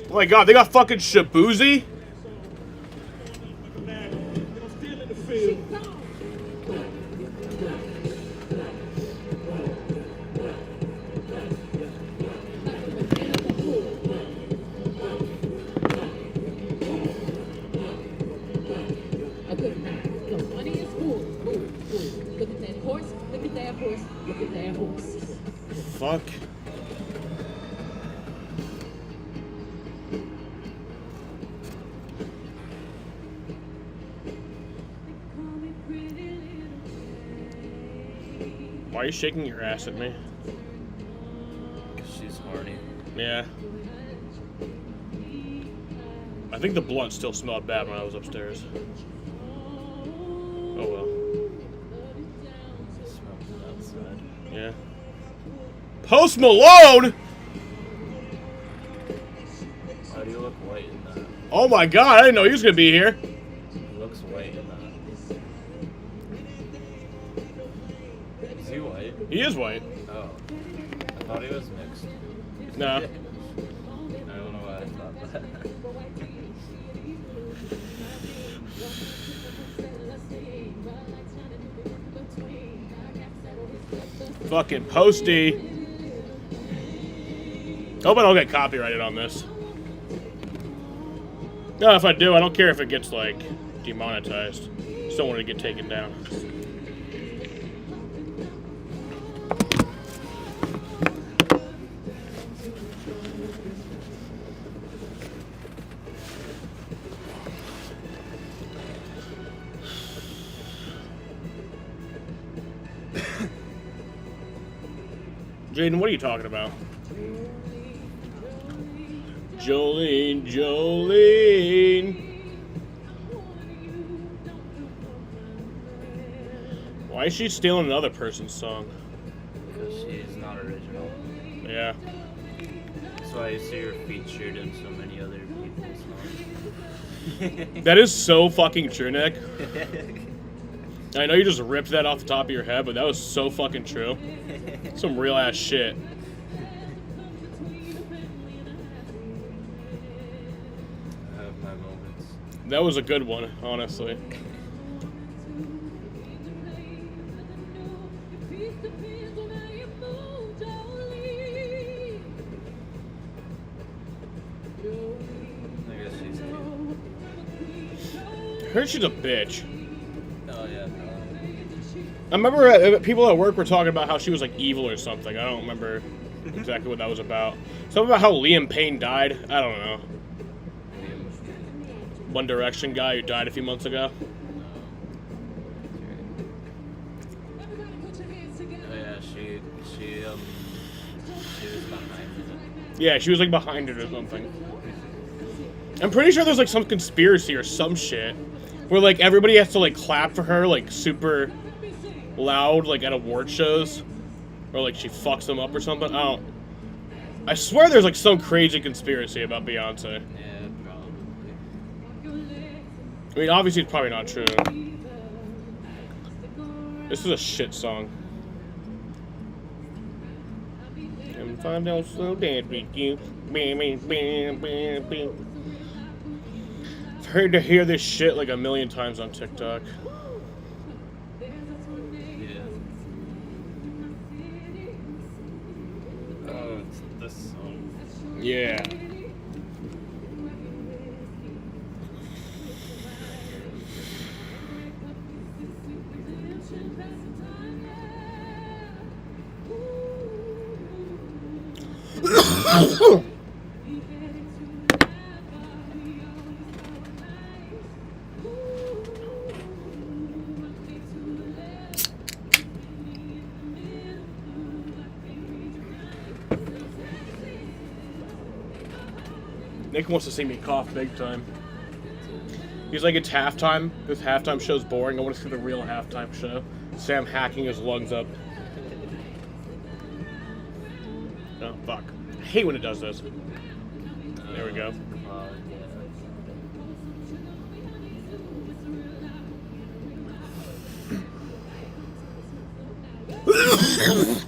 Speaker 3: Oh my god, they got fucking Shabuzi? Fuck. Why are you shaking your ass at me?
Speaker 11: Because she's horny.
Speaker 3: Yeah. I think the blunt still smelled bad when I was upstairs. Oh well.
Speaker 11: It smells outside.
Speaker 3: Yeah. Post Malone?
Speaker 11: Why do you look white in that?
Speaker 3: Oh my god, I didn't know he was gonna be here.
Speaker 11: He looks white in that. Is he white?
Speaker 3: He is white.
Speaker 11: Oh. I thought he was mixed.
Speaker 3: No.
Speaker 11: I don't know why I thought that.
Speaker 3: Fucking Posty. Hope I don't get copyrighted on this. No, if I do, I don't care if it gets, like, demonetized. Just don't want it to get taken down. Jaden, what are you talking about? Jolene, Jolene. Why is she stealing another person's song?
Speaker 11: Because she's not original.
Speaker 3: Yeah.
Speaker 11: That's why you see her featured in so many other people's songs.
Speaker 3: That is so fucking true, Nick. I know you just ripped that off the top of your head, but that was so fucking true. Some real ass shit.
Speaker 11: I have my moments.
Speaker 3: That was a good one, honestly.
Speaker 11: I guess she's cute.
Speaker 3: I heard she's a bitch.
Speaker 11: Oh yeah.
Speaker 3: I remember people at work were talking about how she was like evil or something. I don't remember exactly what that was about. Something about how Liam Payne died. I don't know. One Direction guy who died a few months ago.
Speaker 11: Oh yeah, she was behind it.
Speaker 3: Yeah, she was like behind it or something. I'm pretty sure there's like some conspiracy or some shit where like everybody has to like clap for her like super loud like at award shows, or like she fucks them up or something. I swear there's like some crazy conspiracy about Beyonce.
Speaker 11: Yeah, probably.
Speaker 3: I mean, obviously it's probably not true. This is a shit song. And find out slow dance with you. I've heard to hear this shit like a million times on TikTok.
Speaker 11: Oh, it's this song.
Speaker 3: Yeah. Nick wants to see me cough big time. He's like, it's halftime. This halftime show's boring. I want to see the real halftime show. Sam hacking his lungs up. Oh, fuck. I hate when it does this. There we go.
Speaker 11: That's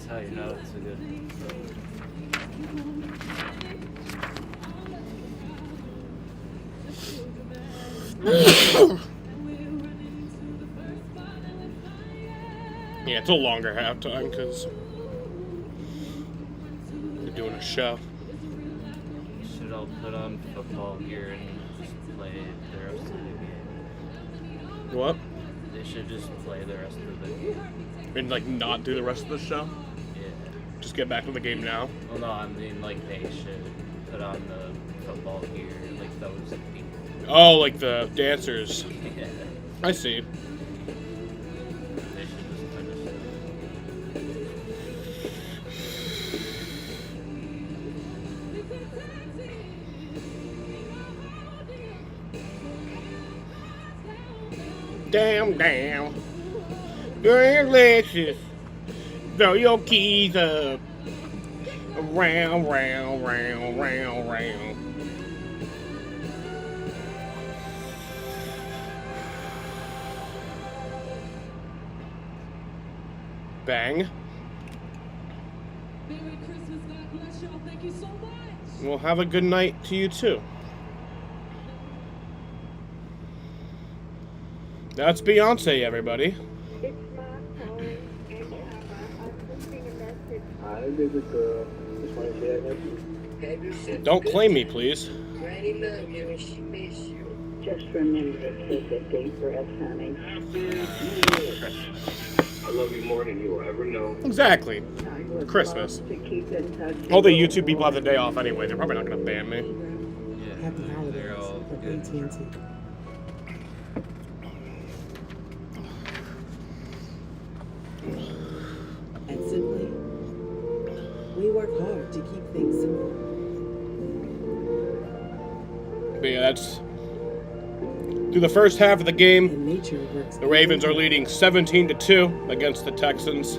Speaker 11: how you know it's a good
Speaker 3: Yeah, it's a longer halftime because they're doing a show.
Speaker 11: Should all put on football gear and just play the rest of the game.
Speaker 3: What?
Speaker 11: They should just play the rest of the game.
Speaker 3: And like not do the rest of the show?
Speaker 11: Yeah.
Speaker 3: Just get back to the game now?
Speaker 11: Well, no, I mean like they should put on the football gear, like those people.
Speaker 3: Oh, like the dancers.
Speaker 11: Yeah.
Speaker 3: I see.
Speaker 11: They should just finish it.
Speaker 3: Damn. Delicious. Throw your keys up. Round. Bang.
Speaker 4: Merry Christmas, God bless y'all. Thank you so much.
Speaker 3: Well, have a good night to you too. That's Beyonce, everybody.
Speaker 16: Hi, baby girl. Just want to say I love you.
Speaker 3: Don't claim me, please.
Speaker 21: Granny loves you and she miss you. Just remember to take a deep breath, honey.
Speaker 16: I love you more than you'll ever know.
Speaker 3: Exactly. Christmas. All the YouTube people have the day off anyway. They're probably not going to ban me.
Speaker 11: Yeah.
Speaker 10: Happy holidays
Speaker 11: They're all
Speaker 10: from
Speaker 11: good.
Speaker 10: AT&T. At Simply, we work hard to keep things simple.
Speaker 3: But yeah, that's through the first half of the game.
Speaker 10: And nature works.
Speaker 3: The Ravens are leading 17-2 against the Texans.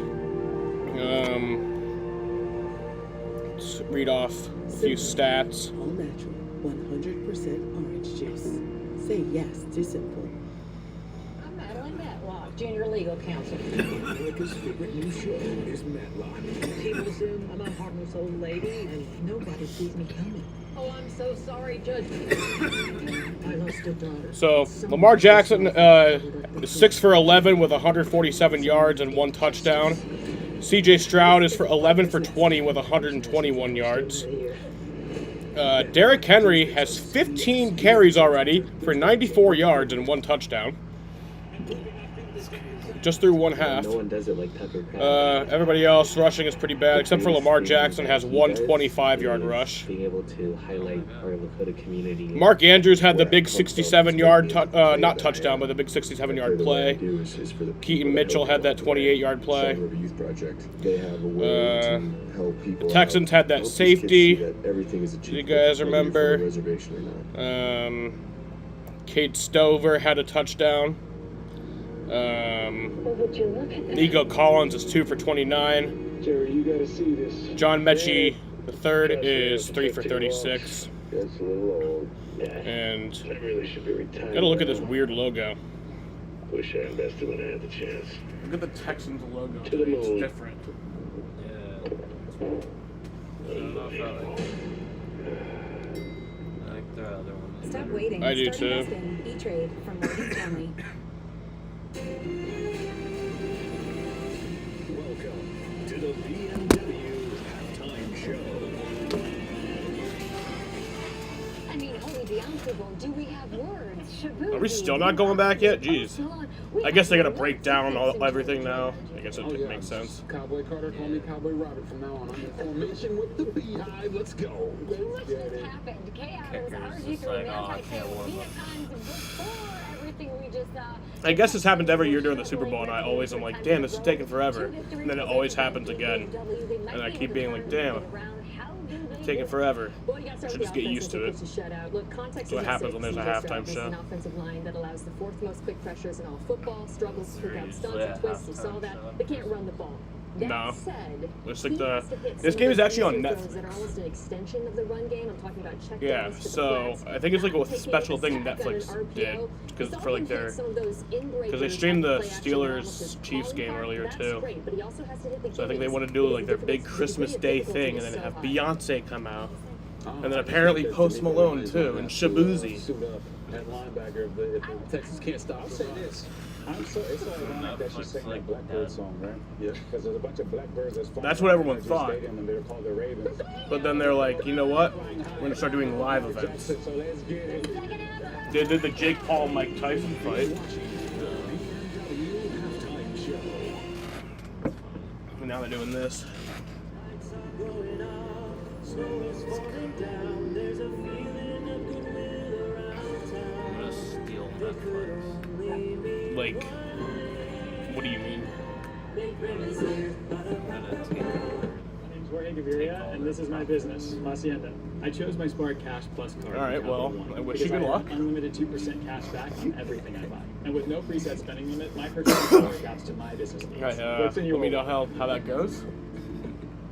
Speaker 3: Let's read off a few stats.
Speaker 10: All natural, 100% orange juice. Say yes to Simple.
Speaker 21: I'm Madeline Matlock, Junior Legal Counsel.
Speaker 12: America's favorite new show is Matlock.
Speaker 10: People assume I'm a harmless old lady and nobody sees me coming.
Speaker 21: Oh, I'm so sorry, Judge.
Speaker 10: I lost a daughter.
Speaker 3: So Lamar Jackson is 6 for 11 with 147 yards and 1 touchdown. CJ Stroud is for 11 for 20 with 121 yards. Derrick Henry has 15 carries already for 94 yards and 1 touchdown. Just through one half.
Speaker 2: No one does it like Tucker.
Speaker 3: Everybody else rushing is pretty bad, except for Lamar Jackson has 125-yard rush.
Speaker 2: Being able to highlight our Lakota community.
Speaker 3: Mark Andrews had the big 67-yard, not touchdown, but the big 67-yard play. Keaton Mitchell had that 28-yard play. The Texans had that safety. Do you guys remember? Kate Stover had a touchdown. Nico Collins is 2 for 29.
Speaker 16: Jerry, you gotta see this.
Speaker 3: John Mechie III is 3 for 36.
Speaker 16: That's a little old.
Speaker 3: And
Speaker 16: I really should be retired.
Speaker 3: gotta look at this weird logo.
Speaker 16: Wish I invested when I had the chance.
Speaker 3: Look at the Texans logo.
Speaker 16: To the moon.
Speaker 3: It's different.
Speaker 11: Yeah. I don't know if I like the other one.
Speaker 5: Stop waiting.
Speaker 3: I do
Speaker 5: Start
Speaker 3: too.
Speaker 5: investing. E-Trade from Morgan Stanley.
Speaker 12: Welcome to the BMW Halftime Show.
Speaker 7: I mean, holy uncle, do we have words? Shaboom.
Speaker 3: Are we still not going back yet? Jeez. I guess they gotta break down everything now. I guess it makes sense.
Speaker 6: Cowboy Carter, call me Cowboy Robert from now on. I'm in formation with the Beehive. Let's go. Let's get it.
Speaker 7: Happened. Kay
Speaker 11: Kicker's
Speaker 7: Adams,
Speaker 11: just like, oh, I can't warm up.
Speaker 7: everything we just
Speaker 3: I guess this happens every year during the Super Bowl, and I always am like, damn, this is taking forever. And then it always happens again. And I keep being like, damn, it's taking forever. I should just get used to it. That's what happens when there's a halftime show.
Speaker 7: An offensive line that allows the 4th most quick pressures in all football, struggles to pick out stunts and twists. You saw that. They can't run the ball. That
Speaker 3: No.
Speaker 7: said,
Speaker 3: It's like
Speaker 7: he
Speaker 3: the
Speaker 7: has to hit
Speaker 3: this
Speaker 7: some
Speaker 3: game
Speaker 7: of
Speaker 3: is
Speaker 7: the
Speaker 3: actually on
Speaker 7: laser throws
Speaker 3: Netflix.
Speaker 7: that are almost an extension of the run game. I'm talking about checkdowns
Speaker 3: Yeah,
Speaker 7: to the
Speaker 3: so
Speaker 7: flats,
Speaker 3: I think it's like a
Speaker 7: not taking
Speaker 3: special
Speaker 7: a
Speaker 3: thing
Speaker 7: sack on an
Speaker 3: Netflix
Speaker 7: RPO.
Speaker 3: did because
Speaker 7: Saw
Speaker 3: for like
Speaker 7: him hit
Speaker 3: their
Speaker 7: some of those
Speaker 3: because they
Speaker 7: inbreakers
Speaker 3: streamed the
Speaker 7: off play action that almost
Speaker 3: Steelers
Speaker 7: is
Speaker 3: Chiefs
Speaker 7: calling
Speaker 3: game
Speaker 7: card.
Speaker 3: earlier
Speaker 7: That's
Speaker 3: too.
Speaker 7: great, but he also has to hit the
Speaker 3: So I think they
Speaker 7: games
Speaker 3: want to do like their
Speaker 7: because
Speaker 3: big
Speaker 7: the
Speaker 3: Christmas
Speaker 7: degree
Speaker 3: Day
Speaker 7: of
Speaker 3: thing and
Speaker 7: difficulty
Speaker 3: then
Speaker 7: is
Speaker 3: have
Speaker 7: so high.
Speaker 3: Beyonce come out. And then apparently Post Malone too and Shabuzi.
Speaker 6: Suit up at linebacker if the Texans can't stop.
Speaker 16: I'll say this. It's so ironic that she's singing that Blackbird song, right? Yeah. Because there's a bunch of blackbirds that's
Speaker 3: That's what everyone thought.
Speaker 16: Stadium and they're called the Ravens.
Speaker 3: But then they're like, you know what? We're gonna start doing live events.
Speaker 16: So let's get it.
Speaker 3: They did the Jake Paul Mike Tyson fight. And now they're doing this.
Speaker 11: I'm gonna steal Netflix.
Speaker 3: Like, what do you mean?
Speaker 11: I'm gonna take
Speaker 15: My name's Jorge Gaviria, and this is my business, Hacienda. I chose my Spark Cash Plus card.
Speaker 3: All right,
Speaker 15: from Capital
Speaker 3: well,
Speaker 15: One
Speaker 3: I wish you
Speaker 15: because
Speaker 3: good
Speaker 15: I
Speaker 3: luck.
Speaker 15: have unlimited 2% cash back on everything I buy. And with no preset spending limit, my purchase adapts to my business needs.
Speaker 3: Right,
Speaker 15: What's in your
Speaker 3: let me know
Speaker 15: wallet?
Speaker 3: how that goes.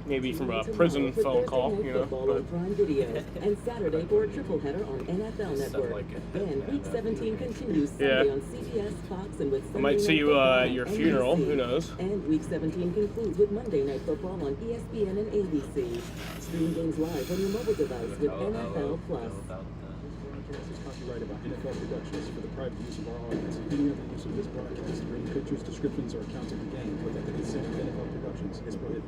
Speaker 3: Maybe from a prison phone call, you know.
Speaker 10: Football
Speaker 3: But
Speaker 10: on Prime Video, and Saturday for a triple header on NFL Network.
Speaker 3: like it.
Speaker 10: Then Week 17 continues Sunday
Speaker 3: Yeah.
Speaker 10: on CBS, Fox, and with
Speaker 3: I
Speaker 10: Sunday
Speaker 3: might see
Speaker 10: Night
Speaker 3: you
Speaker 10: Football
Speaker 3: at
Speaker 10: on
Speaker 3: your funeral.
Speaker 10: NBC.
Speaker 3: Who knows?
Speaker 10: And Week 17 concludes with Monday Night Football on ESPN and ABC. Stream games live on your mobile device with NFL Plus.
Speaker 24: Broadcast is copyright about NFL Productions for the private use of our audience. Any other use of this broadcast, including pictures, descriptions, or accounts of the game without the consent of NFL Productions is prohibited.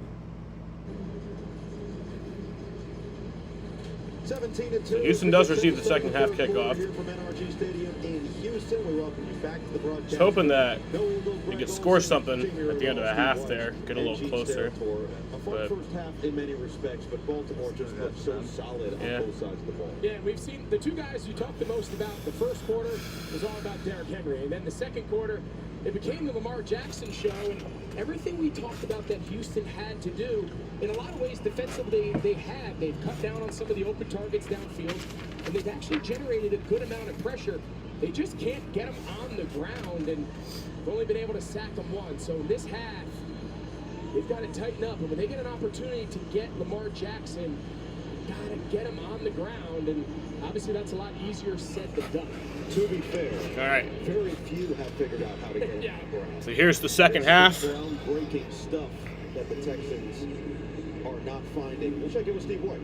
Speaker 13: 17-2.
Speaker 3: So Houston does receive the second half kickoff.
Speaker 13: Here from NRG Stadium in Houston. We welcome you back to the broadcast.
Speaker 3: Just hoping that you could score something at the end of the half there, get a little closer.
Speaker 13: A fun
Speaker 3: But
Speaker 13: first half in many respects, but Baltimore just looked so solid on
Speaker 3: Yeah.
Speaker 13: both sides of the ball.
Speaker 14: Yeah, we've seen the two guys you talked the most about. The first quarter was all about Derrick Henry, and then the second quarter, it became the Lamar Jackson show, and everything we talked about that Houston had to do, in a lot of ways defensively, they have. They've cut down on some of the open targets downfield, and they've actually generated a good amount of pressure. They just can't get them on the ground, and they've only been able to sack them once. So in this half, they've got to tighten up, and when they get an opportunity to get Lamar Jackson, got to get him on the ground, and obviously that's a lot easier said than done.
Speaker 13: To be fair,
Speaker 3: All right.
Speaker 13: very few have figured out how to get him on the ground.
Speaker 3: So here's the second half.
Speaker 13: Groundbreaking stuff that the Texans are not finding. We'll check in with Steve Weiss.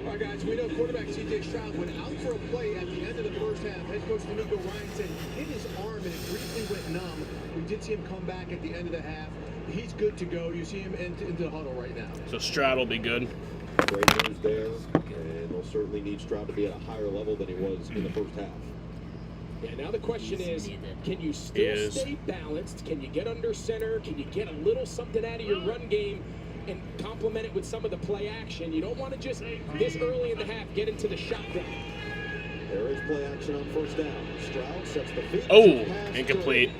Speaker 17: All right, guys, we know quarterback C.J. Stroud went out for a play at the end of the first half. Head coach D'Amico Ryan said he hit his arm and it briefly went numb. We did see him come back at the end of the half. He's good to go. You see him into the huddle right now.
Speaker 3: So Stroud will be good.
Speaker 13: Great news there, and they'll certainly need Stroud to be at a higher level than he was in the first half.
Speaker 14: Yeah, now the question is, can you still stay balanced? Can you get under center? Can you get a little something out of your run game and complement it with some of the play action? You don't want to just, this early in the half, get into the shotgun.
Speaker 13: There is play action on first down. Stroud sets the feet.
Speaker 3: Oh, incomplete.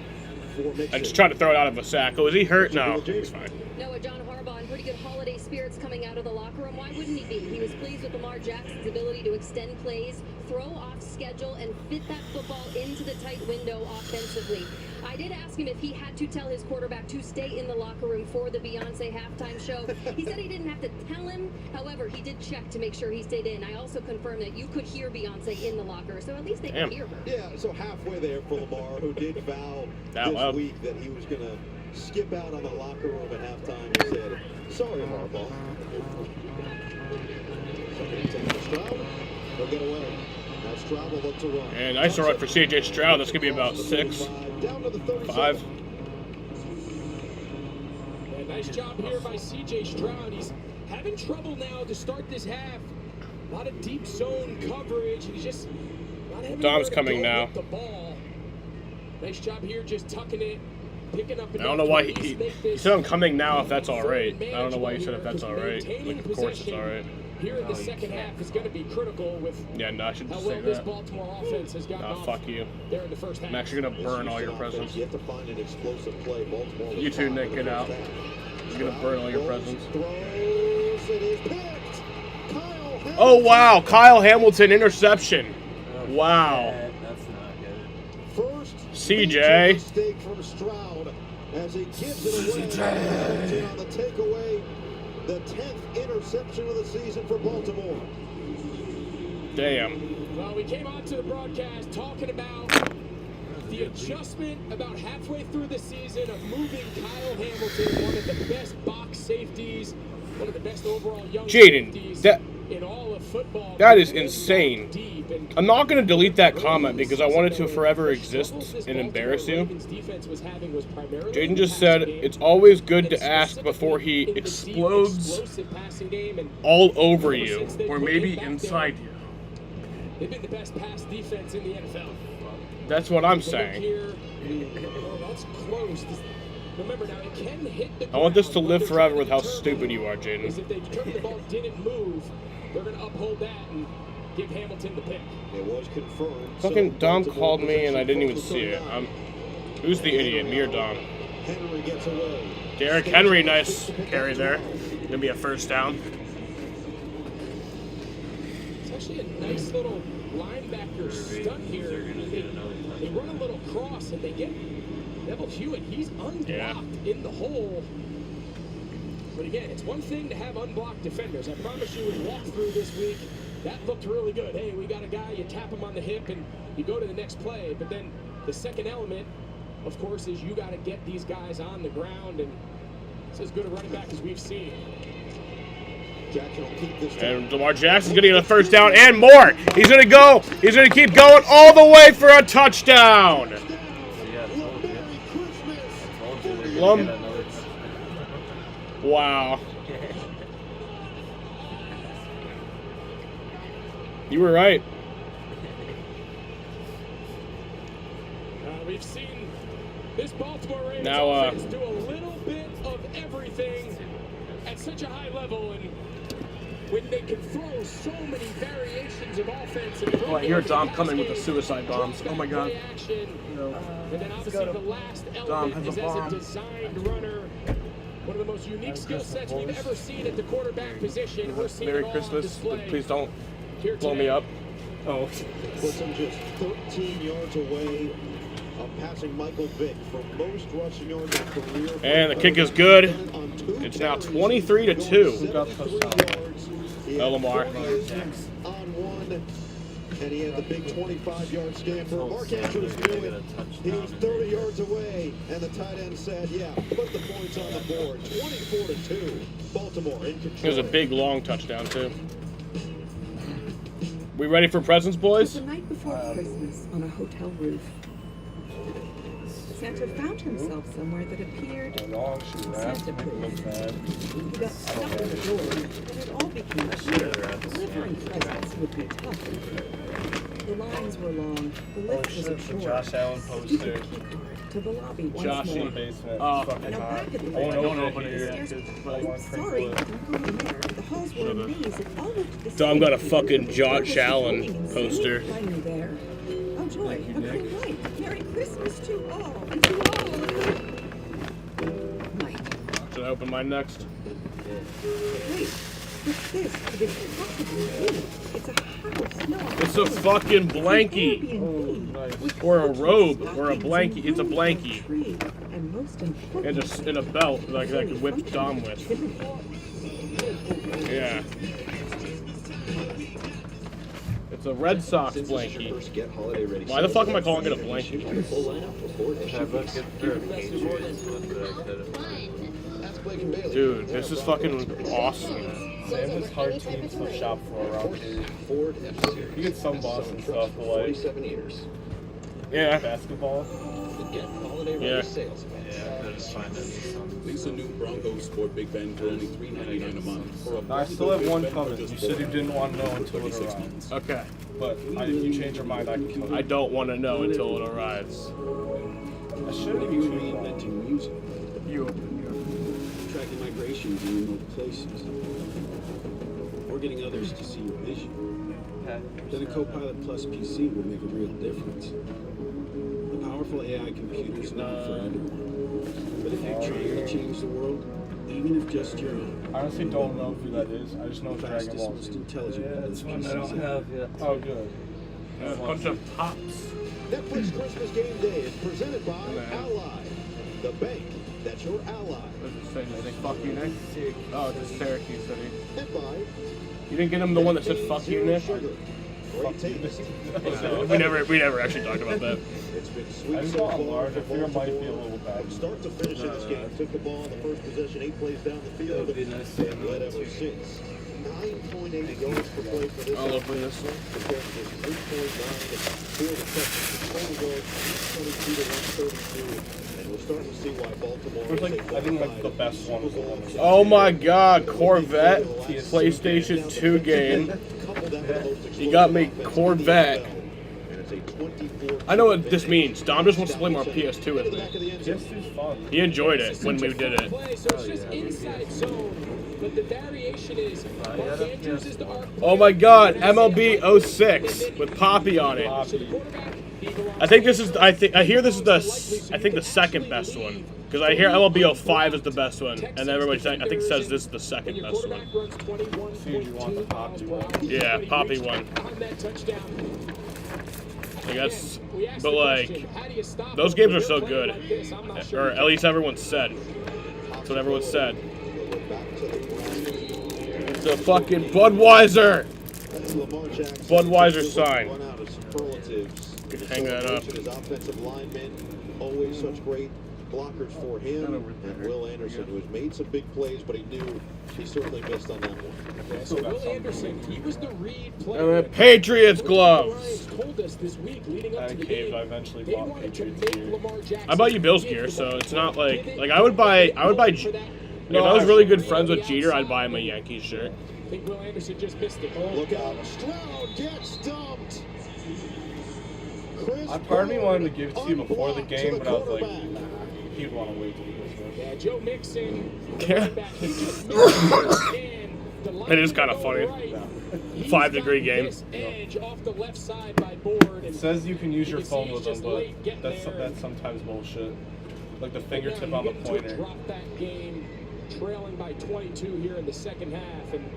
Speaker 3: I just tried to throw it out of a sack. Oh, is he hurt? No, he's fine.
Speaker 7: Noah, John Harbaugh in pretty good holiday spirits coming out of the locker room. Why wouldn't he be? He was pleased with Lamar Jackson's ability to extend plays, throw off schedule, and fit that football into the tight window offensively. I did ask him if he had to tell his quarterback to stay in the locker room for the Beyonce halftime show. He said he didn't have to tell him. However, he did check to make sure he stayed in. I also confirmed that you could hear Beyonce in the locker, so at least they could hear her.
Speaker 13: Yeah, so halfway there for Lamar, who did vow this week that he was going to skip out on the locker room at halftime. He said, sorry, Harbaugh. Second and 10 for Stroud. They'll get away. Now Stroud will look to run.
Speaker 3: And nice run for C.J. Stroud. That's going to be about 6, 5.
Speaker 14: Yeah, nice job here by C.J. Stroud. He's having trouble now to start this half. A lot of deep zone coverage. He's just not having
Speaker 3: Dom's
Speaker 14: anywhere to
Speaker 3: coming
Speaker 14: go
Speaker 3: now.
Speaker 14: with the ball. Nice job here, just tucking it, picking up.
Speaker 3: I don't know why he said I'm coming now if that's all right. I don't know why he said if that's all right. Like, of course it's all right.
Speaker 14: Here in the second half is going to be critical with
Speaker 3: Yeah, no, I should
Speaker 14: how
Speaker 3: just
Speaker 14: well
Speaker 3: say
Speaker 14: this
Speaker 3: that.
Speaker 14: Baltimore offense has gotten off
Speaker 3: Fuck you.
Speaker 14: there in the first half.
Speaker 3: I'm actually going to burn all your presents.
Speaker 13: You have to find an explosive play. Baltimore was
Speaker 3: You too,
Speaker 13: fine
Speaker 3: Nick,
Speaker 13: in the
Speaker 3: get out.
Speaker 13: first half.
Speaker 3: I'm going to burn all your presents.
Speaker 13: Throws, it is picked. Kyle Hamilton.
Speaker 3: Oh, wow. Kyle Hamilton interception. Wow.
Speaker 11: That's not good.
Speaker 13: First
Speaker 3: CJ.
Speaker 13: mistake from Stroud as he gives it away. Hamilton on the takeaway, the 10th interception of the season for Baltimore.
Speaker 3: Damn.
Speaker 14: Well, we came on to the broadcast talking about the adjustment about halfway through the season of moving Kyle Hamilton, one of the best box safeties, one of the best overall young safeties in all of football.
Speaker 3: That is insane. I'm not going to delete that comment because I want it to forever exist and embarrass you. Jaden just said, it's always good to ask before he explodes all over you, or maybe inside you.
Speaker 14: They've been the best pass defense in the NFL.
Speaker 3: That's what I'm saying.
Speaker 14: That's close. Remember now, it can hit the
Speaker 3: I want this to live forever with how stupid you are, Jaden.
Speaker 14: If they determine the ball didn't move, they're going to uphold that and give Hamilton the pick.
Speaker 13: It was confirmed.
Speaker 3: Fucking Dom called me and I didn't even see it. Who's the idiot, me or Dom?
Speaker 13: Henry gets away.
Speaker 3: Derrick Henry, nice carry there. Gonna be a first down.
Speaker 14: It's actually a nice little linebacker stunt here. They run a little cross and they get Neville Hewitt. He's unblocked in the hole. But again, it's one thing to have unblocked defenders. I promise you, in walkthrough this week, that looked really good. Hey, we got a guy, you tap him on the hip and you go to the next play. But then the second element, of course, is you got to get these guys on the ground, and it's as good a running back as we've seen.
Speaker 3: And Lamar Jackson's going to get a first down and more. He's going to go. He's going to keep going all the way for a touchdown. Wow. You were right.
Speaker 14: We've seen this Baltimore Ravens
Speaker 3: Now,
Speaker 14: offense do a little bit of everything at such a high level, and when they can throw so many variations of offense.
Speaker 3: Oh, I hear Dom coming with the suicide bombs. Oh my God.
Speaker 14: And then obviously the last element is as a designed runner. One of the most unique skill sets we've ever seen at the quarterback position. We're seeing
Speaker 3: Merry
Speaker 14: it all on
Speaker 3: Christmas.
Speaker 14: display.
Speaker 3: Please don't blow me up. Oh.
Speaker 13: Puts him just 13 yards away of passing Michael Vick for most rushing yards of career.
Speaker 3: And the kick is good. It's now 23-2. Lamar.
Speaker 13: On one, and he had the big 25-yard scamper. Mark Andrews knew it. He was 30 yards away, and the tight end said, yeah, put the points on the board. 24-2. Baltimore in control.
Speaker 3: It was a big, long touchdown, too. We ready for presents, boys?
Speaker 8: The night before Christmas on a hotel roof, Santa found himself somewhere that appeared Santa-proof. He got stuck at the door, and it all became clear. Delivering presents would be tough. The lines were long, the lift was a chore.
Speaker 3: Josh Allen poster.
Speaker 8: To the lobby once
Speaker 3: Josh
Speaker 8: more.
Speaker 3: in the basement. Oh, fucking
Speaker 8: Now
Speaker 3: hot.
Speaker 8: back at the
Speaker 3: I won't open
Speaker 8: the
Speaker 3: it
Speaker 8: stairs.
Speaker 3: yet.
Speaker 8: Sorry, don't go in there. The halls were a maze and all looked the
Speaker 3: Dom
Speaker 8: same.
Speaker 3: got a fucking Josh Allen poster.
Speaker 8: Find me there. Oh joy, a green light. Merry Christmas to all, and to all.
Speaker 3: Should I open mine next?
Speaker 8: Wait, what's this? It isn't possibly you. It's a house. No,
Speaker 3: It's a fucking blankie. Or a robe. Or a blankie. It's a blankie.
Speaker 8: And most important,
Speaker 3: And a belt like I could whip Dom with. Yeah. It's a Red Sox blankie. Why the fuck am I calling it a blankie? Dude, this is fucking awesome.
Speaker 18: Santa's hard teams to shop for around here. You get some Boston stuff, but like
Speaker 3: yeah,
Speaker 18: basketball.
Speaker 3: Yeah.
Speaker 12: Lease a new Bronco Sport Big Ben for only $3.99 a month.
Speaker 18: I still have one coming. You said you didn't want to know until it arrives.
Speaker 3: Okay.
Speaker 18: But if you change your mind, I can tell you.
Speaker 3: I don't want to know until it arrives.
Speaker 18: I shouldn't be
Speaker 2: reinventing music.
Speaker 3: You.
Speaker 2: Tracking migrations in remote places. Or getting others to see your vision. Then a Copilot Plus PC will make a real difference. A powerful AI computer is not for everyone. But if you're trying to change the world, even if just your own.
Speaker 18: I honestly don't know who that is. I just know Dragon
Speaker 2: fastest,
Speaker 18: Ball
Speaker 2: most
Speaker 18: Z.
Speaker 2: intelligent.
Speaker 18: Yeah, that's one I don't have yet. Oh, good.
Speaker 3: A bunch of pops.
Speaker 13: Netflix Christmas Game Day is presented by Ally, the bank
Speaker 3: fuck you, Nick? Oh, it's just Syracuse City.
Speaker 13: Hit by
Speaker 3: You didn't get him the one that said fuck you, Nick?
Speaker 13: Great taste.
Speaker 3: we never actually talked about that.
Speaker 13: It's been
Speaker 18: I
Speaker 13: sweet
Speaker 18: just
Speaker 13: so
Speaker 18: got
Speaker 13: far
Speaker 18: large. I
Speaker 13: for
Speaker 18: figure it might be a
Speaker 13: Baltimore.
Speaker 18: little bad.
Speaker 13: From start to finish in this game, took the ball in the first possession, 8 plays down the field, and led ever since. 9.8 yards per play for this
Speaker 3: I'll open
Speaker 13: offense, compared to 3.9 for the Texans. The total goes 122 to 132, and we're starting to see why Baltimore is a
Speaker 18: I think like the best one was the one.
Speaker 3: Oh my god, Corvette PlayStation 2 game. You got me Corvette. I know what this means. Dom just wants to play more PS2 with me.
Speaker 18: PS2's fun.
Speaker 3: He enjoyed it when we did it.
Speaker 14: Play, so it's just inside zone, but the variation is Mark Andrews is the arc.
Speaker 3: Oh my god, MLB 06 with Poppy on it. I think this is. I hear this is the second best one because I hear MLB 05 is the best one, and then everybody I think says this is the second best one.
Speaker 18: So you want the Poppy one?
Speaker 3: Yeah, Poppy one. I guess, but like those games are so good, or at least everyone said. That's what everyone said. It's a fucking Budweiser. Budweiser sign. Hang that up.
Speaker 13: His offensive linemen, always such great blockers for him. And Will Anderson, who has made some big plays, but he knew he certainly missed on that one.
Speaker 14: Okay, so Will Anderson, he was the read player.
Speaker 3: And the Patriots gloves.
Speaker 14: Told us this week leading up to the
Speaker 18: Cave,
Speaker 14: game,
Speaker 18: I eventually bought Patriots gear.
Speaker 3: I bought you Bills gear, so it's not like I would buy. If I was really good friends with Jeter, I'd buy him a Yankees shirt.
Speaker 14: I think Will Anderson just missed it.
Speaker 13: Look out, Stroud gets stumped.
Speaker 18: Part of me wanted to give it to you before the game, but I was like, nah, he'd want to wait till Christmas.
Speaker 14: Yeah, Joe Mixon.
Speaker 3: It is kind of funny. 5-degree game.
Speaker 14: Edge off the left side by Board.
Speaker 18: It says you can use your phone with them, but that's sometimes bullshit. Like the fingertip on the pointer.
Speaker 14: Drop that game, trailing by 22 here in the second half, and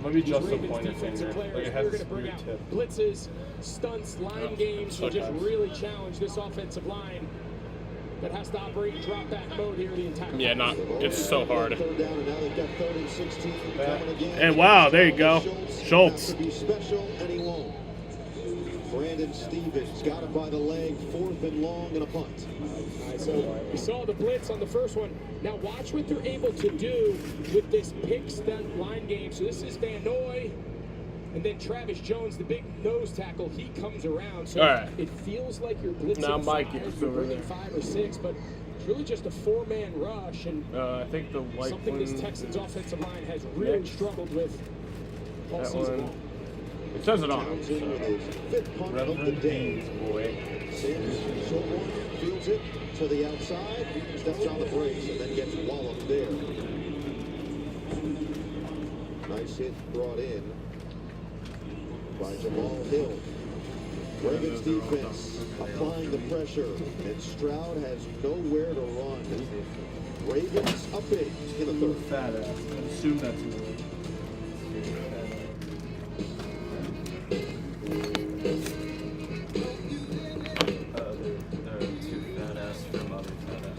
Speaker 18: maybe just the
Speaker 14: Ravens
Speaker 18: pointer
Speaker 14: defensive
Speaker 18: finger. Like
Speaker 14: players,
Speaker 18: it
Speaker 14: we're
Speaker 18: has
Speaker 14: going to bring
Speaker 18: weird
Speaker 14: out
Speaker 18: tip.
Speaker 14: blitzes, stunts, line games, and just really challenge this offensive line that has to operate in drop back mode here the entire time.
Speaker 3: Yeah, it's so hard.
Speaker 13: Third down, and now they've got 3rd and 16 coming again.
Speaker 3: And wow, there you go, Schultz.
Speaker 13: To be special, and he won't. Brandon Stevens got it by the leg, 4th and long, and a punt.
Speaker 14: So we saw the blitz on the first one. Now watch what they're able to do with this pick stunt line game. So this is Van Noy, and then Travis Jones, the big nose tackle. He comes around. So it feels like you're blitzing
Speaker 3: Now Mike
Speaker 14: 5,
Speaker 3: is
Speaker 14: you're
Speaker 3: over
Speaker 14: bringing
Speaker 3: there.
Speaker 14: 5 or 6, but it's really just a 4-man rush. And
Speaker 3: I think the white
Speaker 14: something this
Speaker 3: one-
Speaker 14: Texans offensive line has really struggled with all
Speaker 3: That
Speaker 14: season
Speaker 3: one.
Speaker 14: long.
Speaker 3: It says it on it.
Speaker 13: Johnson with his 5th punt of the day. Sanders, short one, fields it to the outside, steps on the brakes, and then gets walloped there. Nice hit brought in by Jamal Hill. Ravens defense applying the pressure, and Stroud has nowhere to run. Ravens up big in the 3rd.
Speaker 18: Fat ass. I assume that's me.
Speaker 11: They're too fat ass for mother fat ass.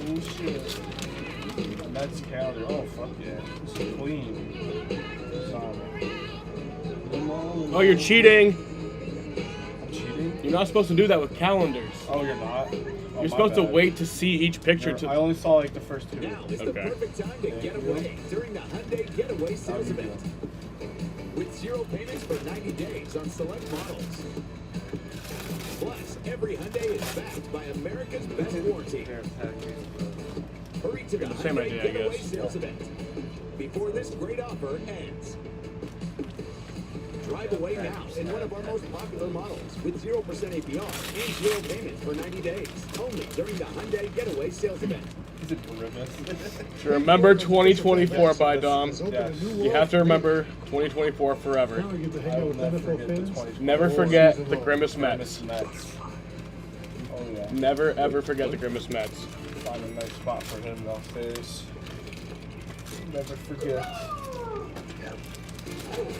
Speaker 18: Oh shit. That's calendar. Oh fuck yeah. It's clean. It's on it.
Speaker 3: Oh, you're cheating.
Speaker 18: I'm cheating?
Speaker 3: You're not supposed to do that with calendars.
Speaker 18: Oh, you're not? Oh,
Speaker 3: You're supposed to wait to see each picture.
Speaker 18: I only saw like the first 2.
Speaker 19: Now is the perfect time to get away during the Hyundai Getaway Sales Event. With 0 payments for 90 days on select models. Plus, every Hyundai is backed by America's best warranty. Hurry to the
Speaker 3: Same
Speaker 19: Hyundai
Speaker 3: idea, I
Speaker 19: Getaway
Speaker 3: guess.
Speaker 19: Sales Event before this great offer ends. Drive away now in one of our most popular models with 0% APR and 0 payments for 90 days. Only during the Hyundai Getaway Sales Event.
Speaker 18: Is it grimace?
Speaker 3: To remember 2024 by Dom. You have to remember 2024 forever. Never forget the Grimace Mets.
Speaker 18: Oh yeah.
Speaker 3: Never ever forget the Grimace Mets.
Speaker 18: Find a nice spot for him downstairs. Never forget.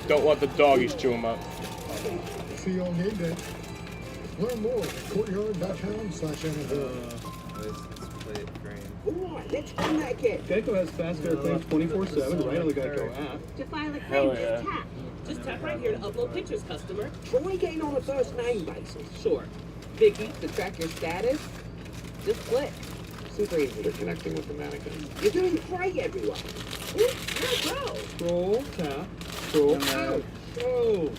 Speaker 3: Don't let the doggies chew him up.
Speaker 20: See you on game day.
Speaker 13: Learn more at courtyard.com/NFL.
Speaker 11: Let's play it green.
Speaker 10: Come on, let's run that kid.
Speaker 1: Geico has fast fair claims 24/7 right on the Geico app.
Speaker 10: To file a
Speaker 3: Hell
Speaker 10: claim,
Speaker 3: yeah.
Speaker 10: just tap. Just tap right here to upload pictures, customer. Try getting on a first name basis. Sure. Vicky, to track your status, just click. Super easy.
Speaker 6: They're connecting with the mannequin.
Speaker 10: You're doing great, everyone. Ooh, go.
Speaker 1: Scroll, tap, scroll, tap. Oh.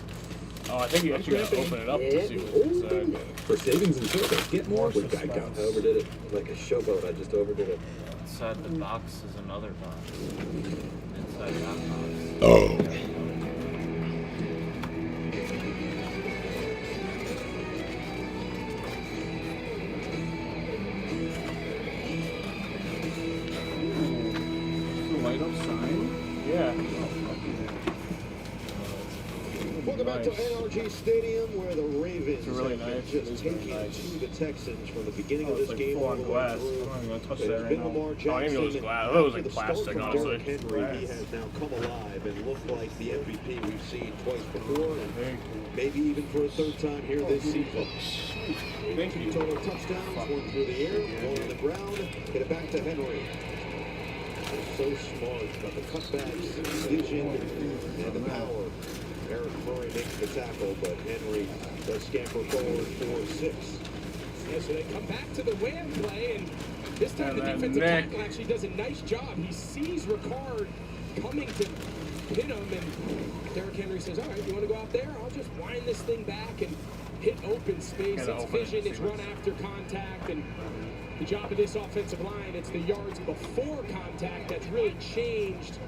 Speaker 3: Oh, I think you actually gotta open it up to see what's inside.
Speaker 6: For savings and service, get more with Geico. I overdid it like a showboat. I just overdid it.
Speaker 11: Inside the box is another box. Inside that box.
Speaker 3: Oh.
Speaker 1: Light up sign?
Speaker 3: Yeah.
Speaker 13: Welcome back to NRG Stadium, where the Ravens
Speaker 3: really
Speaker 13: have been
Speaker 3: nice.
Speaker 13: just
Speaker 3: It is
Speaker 13: taking
Speaker 3: really nice.
Speaker 13: to the Texans from the beginning
Speaker 3: Oh,
Speaker 13: of
Speaker 3: it's
Speaker 13: this
Speaker 3: like
Speaker 13: game
Speaker 3: full
Speaker 13: all
Speaker 3: on
Speaker 13: the
Speaker 3: glass.
Speaker 13: way through.
Speaker 3: I'm not even gonna touch
Speaker 13: It's
Speaker 3: that right
Speaker 13: been
Speaker 3: now.
Speaker 13: Lamar
Speaker 3: Oh, I
Speaker 13: Jackson.
Speaker 3: didn't know it was glass. I thought it was like
Speaker 13: After the
Speaker 3: plastic,
Speaker 13: start from
Speaker 3: honestly.
Speaker 13: Derrick Henry, he has now come alive and looked like the MVP we've seen twice before, and maybe even for a third time here this season.
Speaker 1: Thank you.
Speaker 13: Total touchdowns, one through the air, one on the ground, hit it back to Henry. So smart about the cutbacks, vision, and the power. Eric Murray makes the tackle, but Henry does scamper forward for 6.
Speaker 14: Yeah, so they come back to the wham play, and this time the
Speaker 3: And
Speaker 14: defensive
Speaker 3: Nick.
Speaker 14: tackle actually does a nice job. He sees Ricard coming to hit him, and Derrick Henry says, all right, you want to go out there? I'll just wind this thing back and hit open space.
Speaker 3: Gotta
Speaker 14: It's
Speaker 3: open it,
Speaker 14: vision, it's
Speaker 3: see
Speaker 14: run
Speaker 3: what's-
Speaker 14: after contact, and the job of this offensive line, it's the yards before contact that's really changed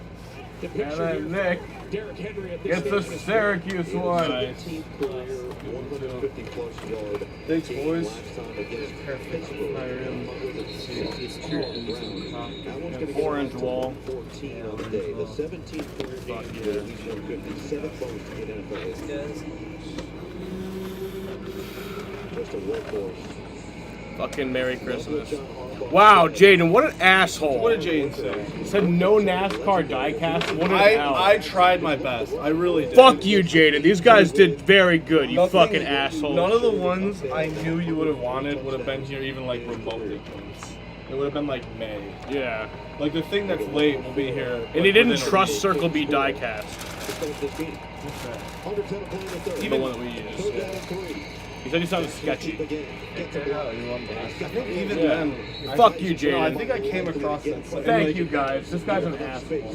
Speaker 14: the picture
Speaker 3: And
Speaker 14: here.
Speaker 3: then Nick
Speaker 14: Derrick Henry at this
Speaker 3: gets the
Speaker 14: stage of his
Speaker 3: Syracuse one.
Speaker 13: 15th career, 150-plus yard
Speaker 3: Thanks,
Speaker 13: game
Speaker 3: boys.
Speaker 13: last time against
Speaker 3: Perfect.
Speaker 13: Pittsburgh.
Speaker 3: Not really.
Speaker 13: 162 on the ground. That one's going to get
Speaker 3: Orange wall.
Speaker 13: 14 on the day. The 17th career game with at least 150, 7th most in NFL. Just a workhorse.
Speaker 3: Fucking Merry Christmas. Wow, Jaden, what an asshole.
Speaker 18: What did Jaden say?
Speaker 3: He said no NASCAR diecast. What an L.
Speaker 18: I tried my best. I really did.
Speaker 3: Fuck you, Jaden. These guys did very good, you
Speaker 18: Nothing-
Speaker 3: fucking asshole.
Speaker 18: None of the ones I knew you would have wanted would have been here even like remotely close. It would have been like May.
Speaker 3: Yeah.
Speaker 18: Like the thing that's late will be here.
Speaker 3: And he didn't
Speaker 18: within a
Speaker 3: trust
Speaker 18: week.
Speaker 3: Circle B diecast.
Speaker 13: Under 10 to play in the third.
Speaker 3: The one that we used.
Speaker 13: Third down and 3.
Speaker 3: He said he sounded sketchy.
Speaker 18: I think even then.
Speaker 3: Fuck you, Jaden.
Speaker 18: No, I think I came across it.
Speaker 3: Thank you, guys. This guy's an asshole.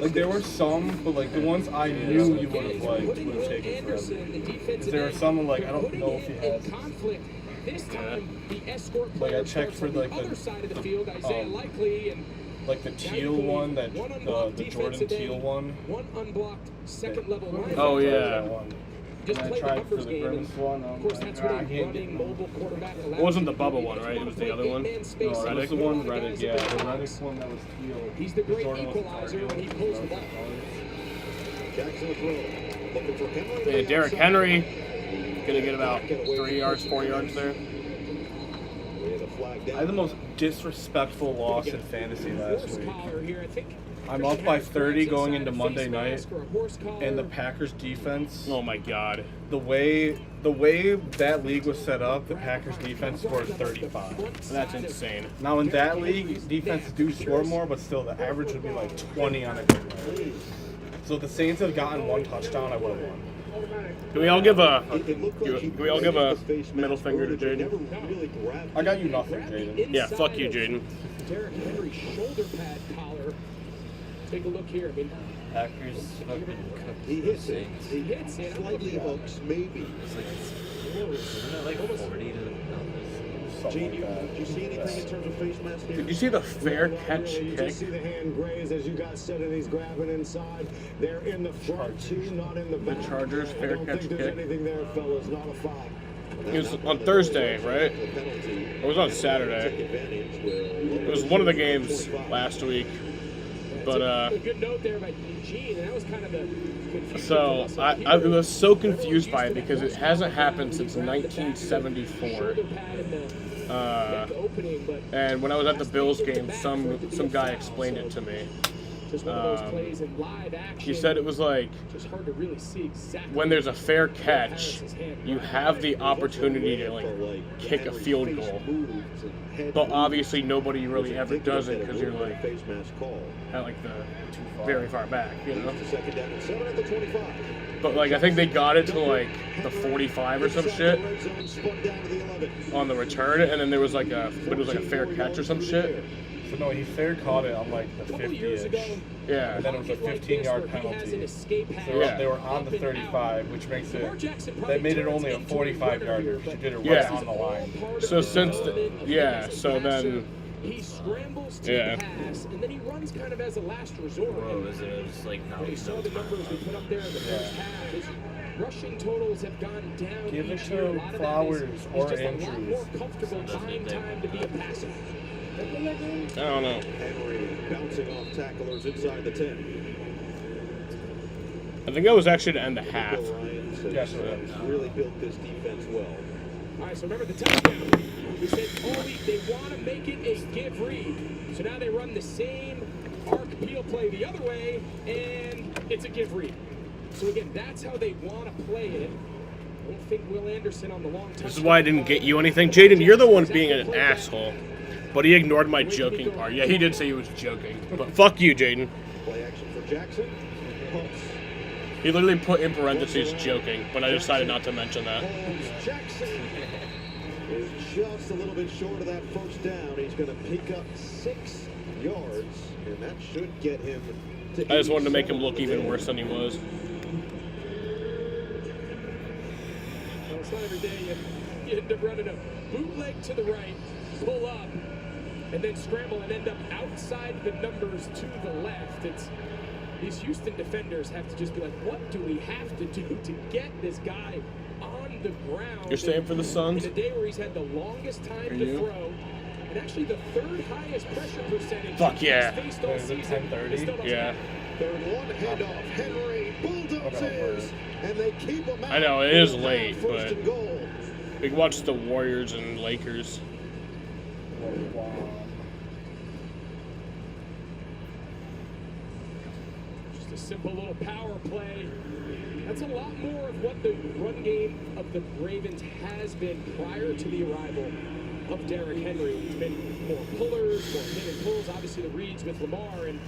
Speaker 18: Like there were some, but like the ones I knew you would have liked would have taken forever. 'Cause there were some like I don't know if he has.
Speaker 14: conflict. This time, the escort
Speaker 18: Like
Speaker 14: player
Speaker 18: I checked for like
Speaker 14: other side of the field, Isaiah Likely, and
Speaker 18: like the teal one, that the Jordan teal one.
Speaker 14: one unblocked second level line.
Speaker 3: Oh, yeah.
Speaker 14: Just
Speaker 18: And I
Speaker 14: played the
Speaker 18: tried for
Speaker 14: numbers
Speaker 18: the
Speaker 14: game.
Speaker 18: Grimace one.
Speaker 14: Of course, that's what a running mobile quarterback allows.
Speaker 3: It wasn't the
Speaker 14: you to
Speaker 3: Bubba
Speaker 14: do.
Speaker 3: one, right? It was the
Speaker 14: Play
Speaker 3: other one?
Speaker 14: in-man space.
Speaker 18: No, that was
Speaker 3: Reddick?
Speaker 18: the one
Speaker 14: Guys
Speaker 18: Reddick,
Speaker 14: in
Speaker 18: yeah.
Speaker 14: the
Speaker 18: The
Speaker 14: box.
Speaker 18: Reddick one that was teal.
Speaker 14: He's the great
Speaker 18: Jordan was
Speaker 14: equalizer when he pulls the ball.
Speaker 13: Jackson will throw. Looking for Henry.
Speaker 3: Yeah, Derrick Henry gonna get about 3 yards, 4 yards there.
Speaker 18: I had the most disrespectful loss in fantasy last week. I'm up by 30 going into Monday night, and the Packers defense.
Speaker 3: Oh my god.
Speaker 18: The way that league was set up, the Packers defense scored 35.
Speaker 3: That's insane.
Speaker 18: Now in that league, defenses do score more, but still the average would be like 20 on a good night. So if the Saints had gotten one touchdown, I would have won.
Speaker 3: Can we all give a middle finger to Jaden?
Speaker 18: I got you nothing, Jaden.
Speaker 3: Yeah, fuck you, Jaden.
Speaker 14: Derrick Henry's shoulder pad collar. Take a look here. I mean,
Speaker 11: Packers fucking cooked
Speaker 13: He
Speaker 11: the
Speaker 13: hits it.
Speaker 11: Saints.
Speaker 13: He hits it. Slightly hooks, maybe.
Speaker 11: It's like, isn't it like 40 to nothing?
Speaker 13: Gene, did you see anything in terms of face mask here?
Speaker 3: Did you see the fair catch
Speaker 13: You
Speaker 3: kick?
Speaker 13: just see the hand graze as you got set and he's grabbing inside. They're in the front too, not in the back.
Speaker 3: The Chargers fair
Speaker 13: I don't
Speaker 3: catch
Speaker 13: think there's
Speaker 3: kick.
Speaker 13: anything there, fellas. Not a foul.
Speaker 3: It was on Thursday, right? Or it was on Saturday. It was one of the games last week. But
Speaker 14: a good note there by Eugene, and that was kind of the confusion
Speaker 3: so
Speaker 14: for us.
Speaker 3: I was so confused by it because it hasn't happened since 1974. And when I was at the Bills game, some guy explained it to me.
Speaker 14: Just one of those plays in live action.
Speaker 3: He said it was like
Speaker 14: Just hard to really see exactly
Speaker 3: when there's a fair catch, you have the opportunity to like kick a field goal. But obviously nobody really ever does it because you're like at like the very far back, you know. But like I think they got it to like the 45 or some shit on the return, and then there was like it was like a fair catch or some shit.
Speaker 18: So no, he fair caught it on like the 50-ish.
Speaker 3: Yeah.
Speaker 18: And then it was a 15-yard penalty. So they were on the 35, which makes it, they made it only a 45-yarder. She did it right on the line.
Speaker 3: So since so then
Speaker 14: he scrambles to pass, and then he runs kind of as a last resort.
Speaker 11: It's like now
Speaker 14: You saw the numbers we put up there in the first half. His rushing totals have gone down.
Speaker 18: Give it
Speaker 14: each year. A
Speaker 18: to
Speaker 14: lot of
Speaker 18: Flowers
Speaker 14: that is
Speaker 18: or
Speaker 14: just a lot
Speaker 18: Andrews.
Speaker 14: more comfortable buying time to be a passer.
Speaker 3: I don't know.
Speaker 13: Henry bouncing off tacklers inside the 10.
Speaker 3: I think that was actually to end the half.
Speaker 13: Yes, really built this defense well.
Speaker 14: All right, so remember the touchdown. We said all week they want to make it a give read. So now they run the same arc peel play the other way, and it's a give read. So again, that's how they want to play it. I don't think Will Anderson on the long touchdown.
Speaker 3: This is why I didn't get you anything. Jaden, you're the one being an asshole. But he ignored my joking part. Yeah, he did say he was joking. But fuck you, Jaden.
Speaker 13: Play action for Jackson. Pumps.
Speaker 3: He literally put in parentheses joking, but I decided not to mention that.
Speaker 13: Jackson is just a little bit short of that first down. He's going to pick up 6 yards, and that should get him to
Speaker 3: I just wanted to make him look even worse than he was.
Speaker 14: Well, it's not every day you end up running a bootleg to the right, pull up, and then scramble and end up outside the numbers to the left. These Houston defenders have to just be like, what do we have to do to get this guy on the ground?
Speaker 3: You're staying for the Suns?
Speaker 14: In a day where he's had the longest time to throw, and actually the 3rd highest pressure percentage.
Speaker 3: Fuck yeah.
Speaker 14: He's faced all season.
Speaker 18: 10:30?
Speaker 3: Yeah.
Speaker 13: Third one, handoff. Henry bulldozes, and they keep him out.
Speaker 3: I know, it is late,
Speaker 13: First
Speaker 3: but
Speaker 13: and goal.
Speaker 3: we can watch the Warriors and Lakers.
Speaker 14: Just a simple little power play. That's a lot more of what the run game of the Ravens has been prior to the arrival of Derrick Henry. It's been more pullers, more pin and pulls, obviously the reads with Lamar, and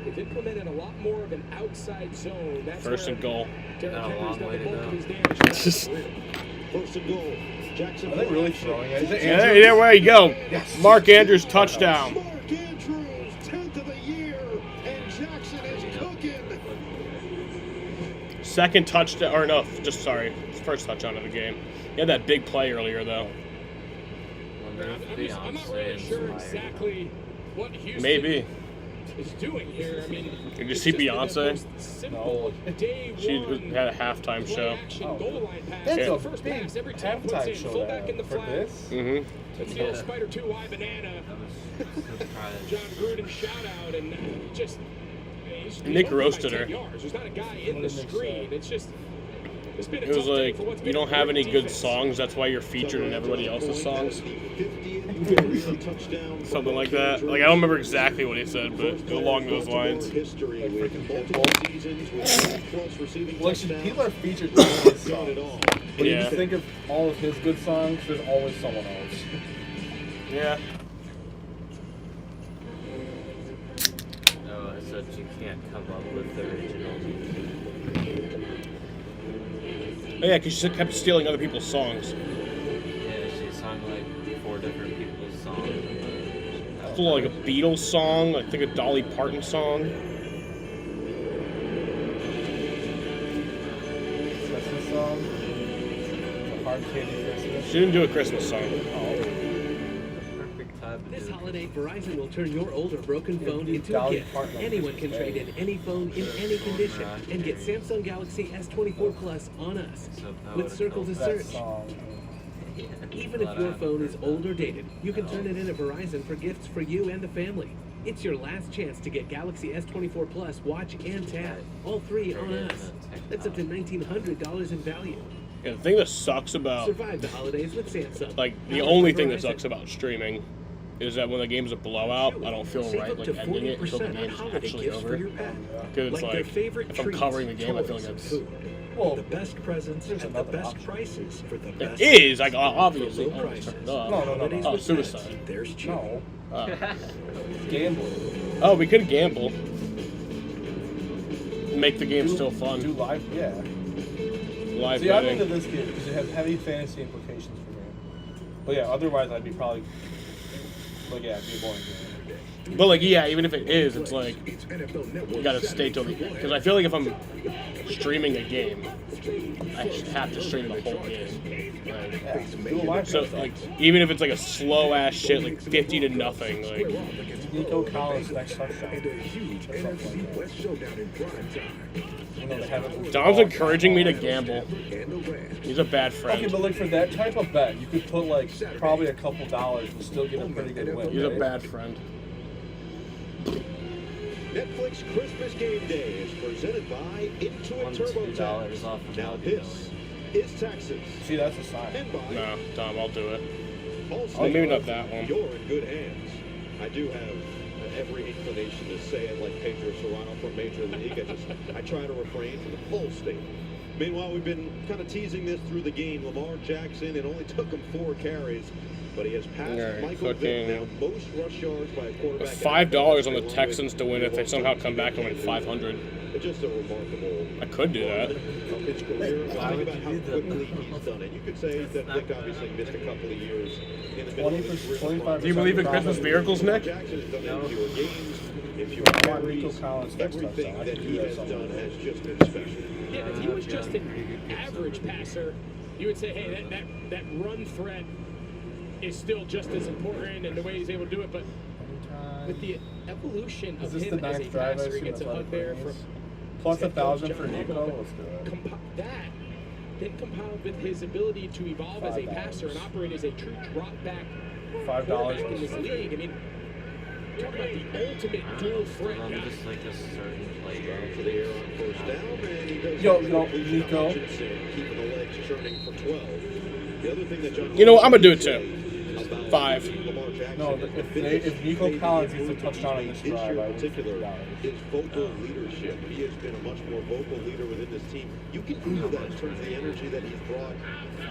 Speaker 14: they've implemented a lot more of an outside zone. That's
Speaker 3: First and goal.
Speaker 14: Derrick Henry's done the bulk of his damage.
Speaker 13: First and goal. Jackson.
Speaker 18: Are they really throwing it? Is it
Speaker 3: Yeah,
Speaker 18: Andrews?
Speaker 3: there you go.
Speaker 18: Yes.
Speaker 3: Mark Andrews touchdown.
Speaker 13: Mark Andrews, 10th of the year, and Jackson is cooking.
Speaker 3: Second touchdown, or no, first touchdown of the game. He had that big play earlier, though.
Speaker 14: I'm not really sure exactly what Houston
Speaker 3: Maybe.
Speaker 14: is doing here. I mean,
Speaker 3: Did you see Beyonce?
Speaker 14: No.
Speaker 3: She had a halftime show.
Speaker 18: That's
Speaker 3: Yeah.
Speaker 18: a big halftime show for this.
Speaker 3: Mm-hmm.
Speaker 14: It's the old Spider 2 Y Banana. John Gruden shout out, and just
Speaker 3: Nick roasted her.
Speaker 14: There's not a guy in the screen. It's just it's been a
Speaker 3: It was
Speaker 14: tough day
Speaker 3: like,
Speaker 14: for what's
Speaker 3: you
Speaker 14: been
Speaker 3: don't
Speaker 14: a
Speaker 3: have
Speaker 14: great
Speaker 3: any good
Speaker 14: defense.
Speaker 3: songs, that's why you're featured in everybody else's songs. Something like that. Like, I don't remember exactly what he said, but along those lines.
Speaker 18: Well, people are featured in his songs. When you
Speaker 3: Yeah.
Speaker 18: just think of all of his good songs, there's always someone else.
Speaker 3: Yeah.
Speaker 11: No, I said you can't come up with the original.
Speaker 3: Oh, yeah, because she kept stealing other people's songs.
Speaker 11: Yeah, she sung like 4 different people's songs.
Speaker 3: It's like a Beatles song, I think a Dolly Parton song.
Speaker 18: Christmas song. The Hard Candy Christmas.
Speaker 3: She didn't do a Christmas song.
Speaker 10: This holiday, Verizon will turn your old or broken phone into a
Speaker 18: Dolly
Speaker 10: gift.
Speaker 18: Parton.
Speaker 10: Anyone can trade in any phone in any condition and get Samsung Galaxy S24 Plus on us with Circle to
Speaker 18: That
Speaker 10: Search.
Speaker 18: song.
Speaker 10: Even if your phone is old or dated, you can turn it in at Verizon for gifts for you and the family. It's your last chance to get Galaxy S24 Plus watch and tab, all 3 on us. That's up to $1,900 in value.
Speaker 3: Yeah, the thing that sucks about,
Speaker 10: Survive the holidays with Samsung.
Speaker 3: like, the
Speaker 10: Powered
Speaker 3: only
Speaker 10: by
Speaker 3: thing that
Speaker 10: Verizon.
Speaker 3: sucks about streaming is that when the game's a blowout, I don't feel right like ending it until the game's actually over. Because it's like, if I'm covering the game, I feel like that's...
Speaker 12: Well, the best presents and the best prices for the best.
Speaker 3: It is, like, obviously. Oh, turn it off.
Speaker 12: No.
Speaker 3: Oh, suicide.
Speaker 12: There's cheap.
Speaker 18: No. Gamble.
Speaker 3: Oh, we could gamble. Make the game still fun.
Speaker 18: Do live, yeah.
Speaker 3: Live
Speaker 18: See, I'm
Speaker 3: betting.
Speaker 18: into this game because it has heavy fantasy implications for me. But yeah, otherwise I'd be probably like, yeah, it'd be a boring game.
Speaker 3: But like, yeah, even if it is, it's like you gotta stay till the end. Because I feel like if I'm streaming a game, I have to stream the whole game. Like, so like, even if it's like a slow ass shit, like 50-0, like.
Speaker 18: Nico Collins next touchdown.
Speaker 3: Dom's encouraging me to gamble. He's a bad friend.
Speaker 18: Okay, but like for that type of bet, you could put like probably a couple dollars and still get a pretty good win.
Speaker 3: He's a bad friend.
Speaker 13: Netflix Christmas Game Day is presented by Intuit TurboTax. Now this is Texas.
Speaker 18: See, that's a sign.
Speaker 3: No, Dom, I'll do it.
Speaker 13: Also,
Speaker 3: Oh, maybe not that one.
Speaker 13: You're in good hands. I do have every inclination to say it like Pedro Serrano from Major League. I try to refrain from the full statement. Meanwhile, we've been kind of teasing this through the game. Lamar Jackson, it only took him 4 carries, but he has passed Michael Vick now most rush yards by a quarterback.
Speaker 3: $5 on the Texans to win if they somehow come back and win 500.
Speaker 13: It's just a remarkable.
Speaker 3: I could do that.
Speaker 13: His career. Think about how quickly he's done it. You could say that Vick obviously missed a couple of years in the middle of his career.
Speaker 18: 25%.
Speaker 3: Do you believe in Christmas miracles, Nick?
Speaker 13: Jackson's done it in fewer games, in fewer carries. Everything that he has done has just been special.
Speaker 14: Yeah, if he was just an average passer, you would say, hey, that run threat is still just as important and the way he's able to do it. But with the evolution of him as a passer, he gets a hug there from
Speaker 18: plus 1,000 for Nico. Let's do it.
Speaker 14: That then compiled with his ability to evolve as a passer and operate as a true drop back
Speaker 18: $5
Speaker 14: in this league. I mean, talk about the ultimate dual threat guy.
Speaker 11: Just like a certain play.
Speaker 13: For the air on first down, and he does
Speaker 18: Yo,
Speaker 13: have completion
Speaker 18: Nico.
Speaker 13: options, keeping the legs churning for 12. The other thing that John
Speaker 3: You know what? I'm gonna do it too. 5.
Speaker 18: No, if Nico Collins gets a touchdown in this drive, I would
Speaker 13: particular, his vocal leadership. He has been a much more vocal leader within this team. You can feel that in terms of the energy that he's brought,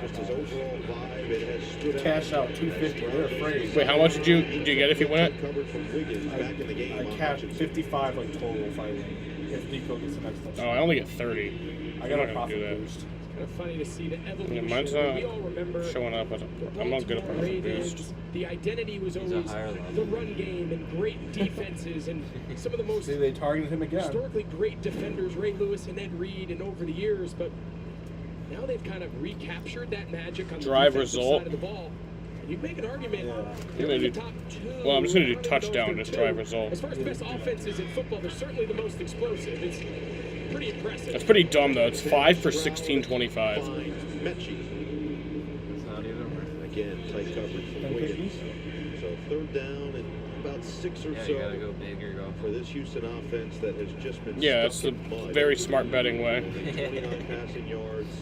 Speaker 13: just his overall vibe. It has stood out.
Speaker 18: Cash out 250. They're afraid.
Speaker 3: Wait, how much did you get if you win it?
Speaker 13: Covered from Wiggins back in the game.
Speaker 18: I cashed 55 like total fighting. If Nico gets the next touchdown.
Speaker 3: Oh, I only get 30.
Speaker 18: I
Speaker 3: I'm
Speaker 18: got
Speaker 3: not
Speaker 18: a
Speaker 3: gonna do
Speaker 18: profit
Speaker 3: that.
Speaker 18: boost.
Speaker 14: Kind of funny to see the evolution.
Speaker 3: Mine's
Speaker 14: we
Speaker 3: not
Speaker 14: all remember
Speaker 3: showing up. I'm not good at profit boost.
Speaker 14: the identity was always the run game and great defenses and some of the most
Speaker 18: See, they targeted him again.
Speaker 14: historically great defenders, Ray Lewis and Ed Reed, and over the years. But now they've kind of recaptured that magic on the
Speaker 3: Drive
Speaker 14: defensive
Speaker 3: result.
Speaker 14: side of the ball. You make an argument.
Speaker 3: I'm gonna do, well, I'm just gonna do touchdown, just drive result.
Speaker 14: As far as the best offenses in football, they're certainly the most explosive. It's pretty impressive.
Speaker 3: That's pretty dumb though. It's 5 for 1625.
Speaker 13: Mechie. Again, tight coverage from Wiggins. So 3rd down and about 6 or
Speaker 11: Yeah,
Speaker 13: so
Speaker 11: you gotta go big or go
Speaker 13: for this Houston offense that has just been
Speaker 3: Yeah, that's the
Speaker 13: stuck in mud.
Speaker 3: very smart betting way.
Speaker 13: 29 passing yards.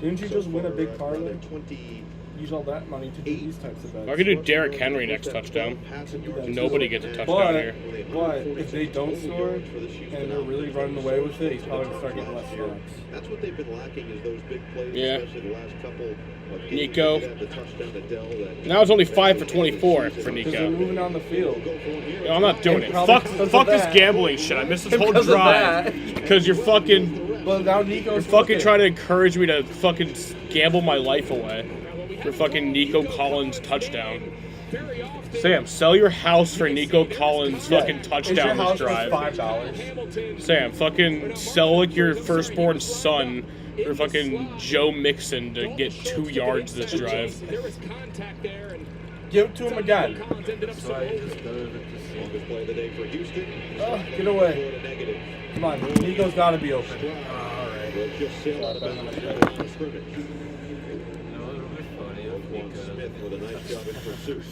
Speaker 18: Didn't you just win a big
Speaker 13: far,
Speaker 18: parlay?
Speaker 13: 20.
Speaker 18: Use all that money to do these types of bets.
Speaker 3: I could do Derrick Henry next touchdown. Nobody gets a touchdown here.
Speaker 18: But if they don't score and they're really running away with it, he's probably going to start getting less yards.
Speaker 13: That's what they've been lacking is those big plays,
Speaker 3: Yeah.
Speaker 13: especially the last couple of games.
Speaker 3: Nico.
Speaker 13: They had the touchdown to Dell that
Speaker 3: Now it's only 5 for 24 for
Speaker 18: Because they're
Speaker 3: Nico.
Speaker 18: moving down the field.
Speaker 3: No, I'm not doing it.
Speaker 18: Probably
Speaker 3: Fuck
Speaker 18: because of
Speaker 3: this
Speaker 18: that.
Speaker 3: gambling shit. I missed this whole
Speaker 18: Because of
Speaker 3: drive.
Speaker 18: that.
Speaker 3: Because you're fucking...
Speaker 18: Well, now Nico's
Speaker 3: You're fucking trying to encourage me to fucking gamble my life away for fucking Nico Collins touchdown. Sam, sell your house for Nico Collins fucking touchdown this drive.
Speaker 18: $5.
Speaker 3: Sam, fucking sell like your firstborn son for fucking Joe Mixon to get 2 yards this drive.
Speaker 14: There was contact there, and
Speaker 18: Give it to him again.
Speaker 14: Collins ended up so open.
Speaker 13: longest play of the day for Houston.
Speaker 18: Oh, get away.
Speaker 13: To negative.
Speaker 18: Come on, Nico's got to be open.
Speaker 13: Will just sail out of bounds at the line of scrimmage. One Smith with a nice job in pursuit.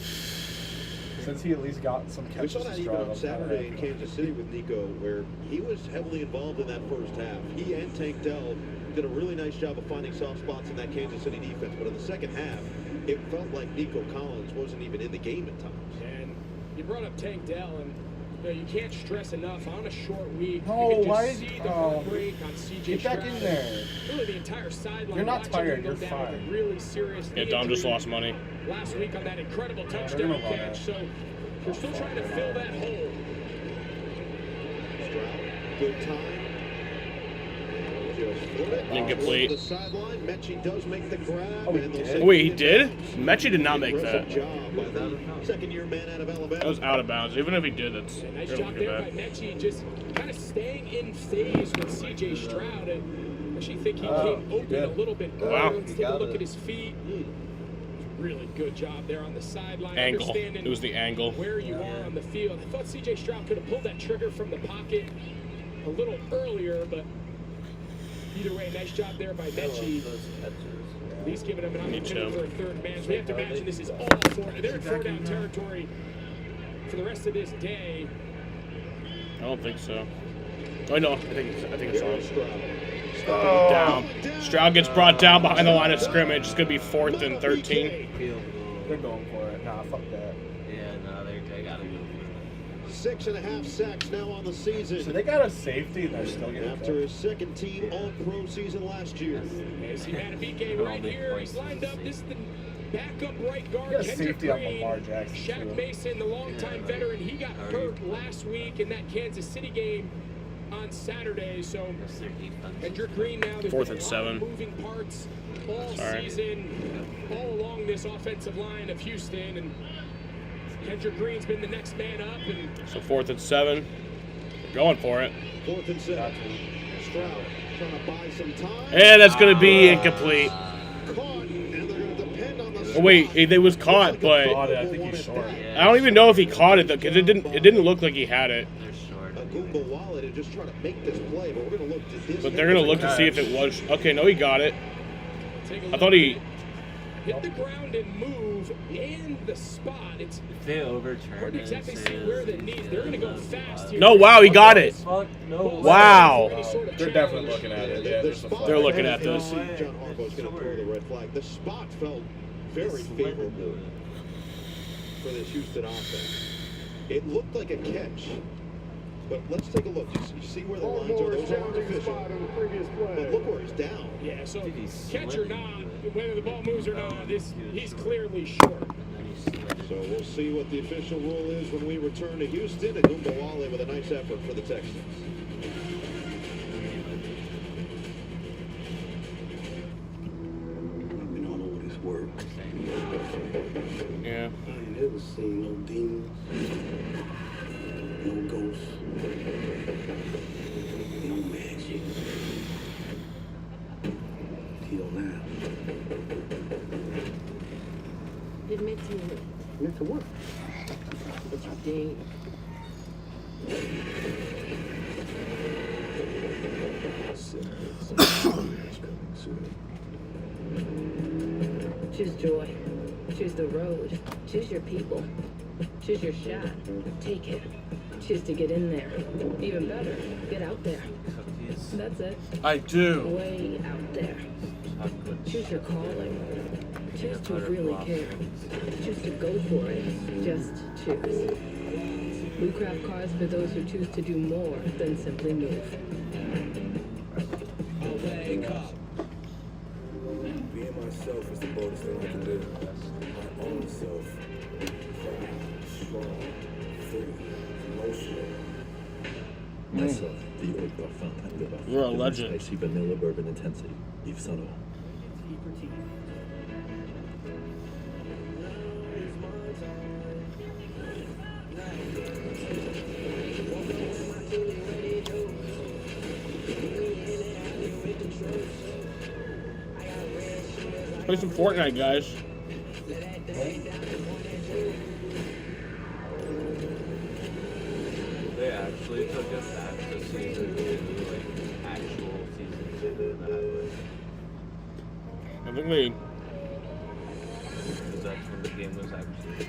Speaker 18: Since he at least got some
Speaker 13: We
Speaker 18: catches
Speaker 13: saw
Speaker 18: to
Speaker 13: that even
Speaker 18: drive
Speaker 13: on
Speaker 18: up
Speaker 13: Saturday in Kansas City with Nico, where he was heavily involved in that first half. He and Tank Dell did a really nice job of finding soft spots in that Kansas City defense. But in the second half, it felt like Nico Collins wasn't even in the game at times.
Speaker 14: And you brought up Tank Dell, and you can't stress enough on a short week.
Speaker 18: No,
Speaker 14: you can
Speaker 18: why
Speaker 14: just
Speaker 18: is
Speaker 14: see the heartbreak on CJ
Speaker 18: get back
Speaker 14: Stroud.
Speaker 18: in there?
Speaker 14: Really, the entire sideline.
Speaker 18: You're not
Speaker 14: watching
Speaker 18: tired,
Speaker 14: him go
Speaker 18: you're
Speaker 14: down
Speaker 18: fine.
Speaker 14: with a really serious
Speaker 3: Yeah,
Speaker 14: knee
Speaker 3: Dom just
Speaker 14: injury
Speaker 3: lost money.
Speaker 14: last week on that incredible
Speaker 18: they're
Speaker 14: touchdown
Speaker 18: gonna run
Speaker 14: catch.
Speaker 18: it.
Speaker 14: So they're still trying to fill that hole.
Speaker 13: Stroud, good time.
Speaker 3: Incomplete.
Speaker 13: The sideline, Mechie does make the grab.
Speaker 18: Oh, he
Speaker 13: and they'll
Speaker 18: did?
Speaker 13: say
Speaker 3: Wait, he did? Mechie did not make
Speaker 13: impressive
Speaker 3: that.
Speaker 13: job by the second-year man out of Alabama.
Speaker 3: That was out of bounds. Even if he did, that's
Speaker 14: Nice
Speaker 3: really
Speaker 14: job there by
Speaker 3: bad.
Speaker 14: Mechie, just kind of staying in phase with CJ Stroud. I actually think he came open a little bit earlier.
Speaker 3: Wow.
Speaker 14: Let's take a look at his feet. Really good job there on the sideline.
Speaker 3: Angle.
Speaker 14: Understanding
Speaker 3: It was the angle.
Speaker 14: where you are on the field. I thought CJ Stroud could have pulled that trigger from the pocket a little earlier, but either way, nice job there by Mechie. At least giving him an opportunity for a third man. So we have to imagine this is all four. They're in four-down territory for the rest of this day.
Speaker 3: I don't think so. Oh no, I think it's on.
Speaker 13: Oh.
Speaker 3: Down. Stroud gets brought down behind the line of scrimmage. It's gonna be 4th and 13.
Speaker 18: They're going for it. Nah, fuck that.
Speaker 11: Yeah, no, they gotta go for it.
Speaker 13: 6.5 sacks now on the season.
Speaker 18: So they got a safety and they're still getting
Speaker 13: After his second team All-Pro season last year.
Speaker 14: AC Matabike right here. He's lined up. This is the backup right guard.
Speaker 18: You got a
Speaker 14: Kendrick
Speaker 18: safety on
Speaker 14: Green.
Speaker 18: Lamar Jackson,
Speaker 14: Shaq
Speaker 18: too.
Speaker 14: Mason, the longtime veteran. He got hurt last week in that Kansas City game on Saturday. So Kendrick Green now. There's
Speaker 3: 4th
Speaker 14: been
Speaker 3: and
Speaker 14: a lot
Speaker 3: 7.
Speaker 14: of moving parts all
Speaker 3: Sorry.
Speaker 14: season, all along this offensive line of Houston. And Kendrick Green's been the next man up. And
Speaker 3: So 4th and 7. They're going for it.
Speaker 13: 4th and 7. Stroud trying to buy some time.
Speaker 3: And that's gonna be incomplete.
Speaker 13: Caught, and they're going to depend on the
Speaker 3: Oh wait, it was caught, but
Speaker 18: Caught it. I think he's short.
Speaker 3: I don't even know if he caught it though, because it didn't look like he had it.
Speaker 13: Goomba Wallet to just try to make this play, but we're going to look to this.
Speaker 3: But they're gonna look to see if it was. Okay, no, he got it. I thought he.
Speaker 14: hit the ground and move in the spot. It's
Speaker 11: If they overturn
Speaker 14: hard to
Speaker 11: it,
Speaker 14: exactly
Speaker 11: say
Speaker 14: see where the knees. They're going to go fast here.
Speaker 3: No, wow, he got it.
Speaker 11: Fuck no.
Speaker 3: Wow.
Speaker 18: They're definitely looking at it. Yeah, there's
Speaker 3: They're looking at this.
Speaker 13: John Harbaugh's going to throw the red flag. The spot felt very favorable for this Houston offense. It looked like a catch, but let's take a look. You see where the lines are. Those are artificial. But look where he's down.
Speaker 14: Yeah, so catch or not, whether the ball moves or not, he's clearly short.
Speaker 13: So we'll see what the official rule is when we return to Houston. And Goomba Wale with a nice effort for the Texans.
Speaker 2: I've been all over this work.
Speaker 3: Yeah.
Speaker 2: I ain't ever seen no demons, no ghosts, no magic. Till now.
Speaker 5: Admit to it.
Speaker 2: Admit to what?
Speaker 5: That you did. Choose joy. Choose the road. Choose your people. Choose your shot. Take it. Choose to get in there. Even better, get out there. That's it.
Speaker 18: I do.
Speaker 5: Way out there. Choose your calling. Choose to really care. Choose to go for it. Just choose. We craft cars for those who choose to do more than simply move.
Speaker 24: Being myself is the boldest thing I can do. My own self. Strong, free, emotional.
Speaker 9: Myself, the old parfum de parfum.
Speaker 3: You're a legend.
Speaker 9: Spicy vanilla bourbon intensity. Yves Saint Laurent.
Speaker 3: Play some Fortnite, guys.
Speaker 11: They actually took us back to season 2, like actual season 2 that way.
Speaker 3: I think they.
Speaker 11: Because that's when the game was actually.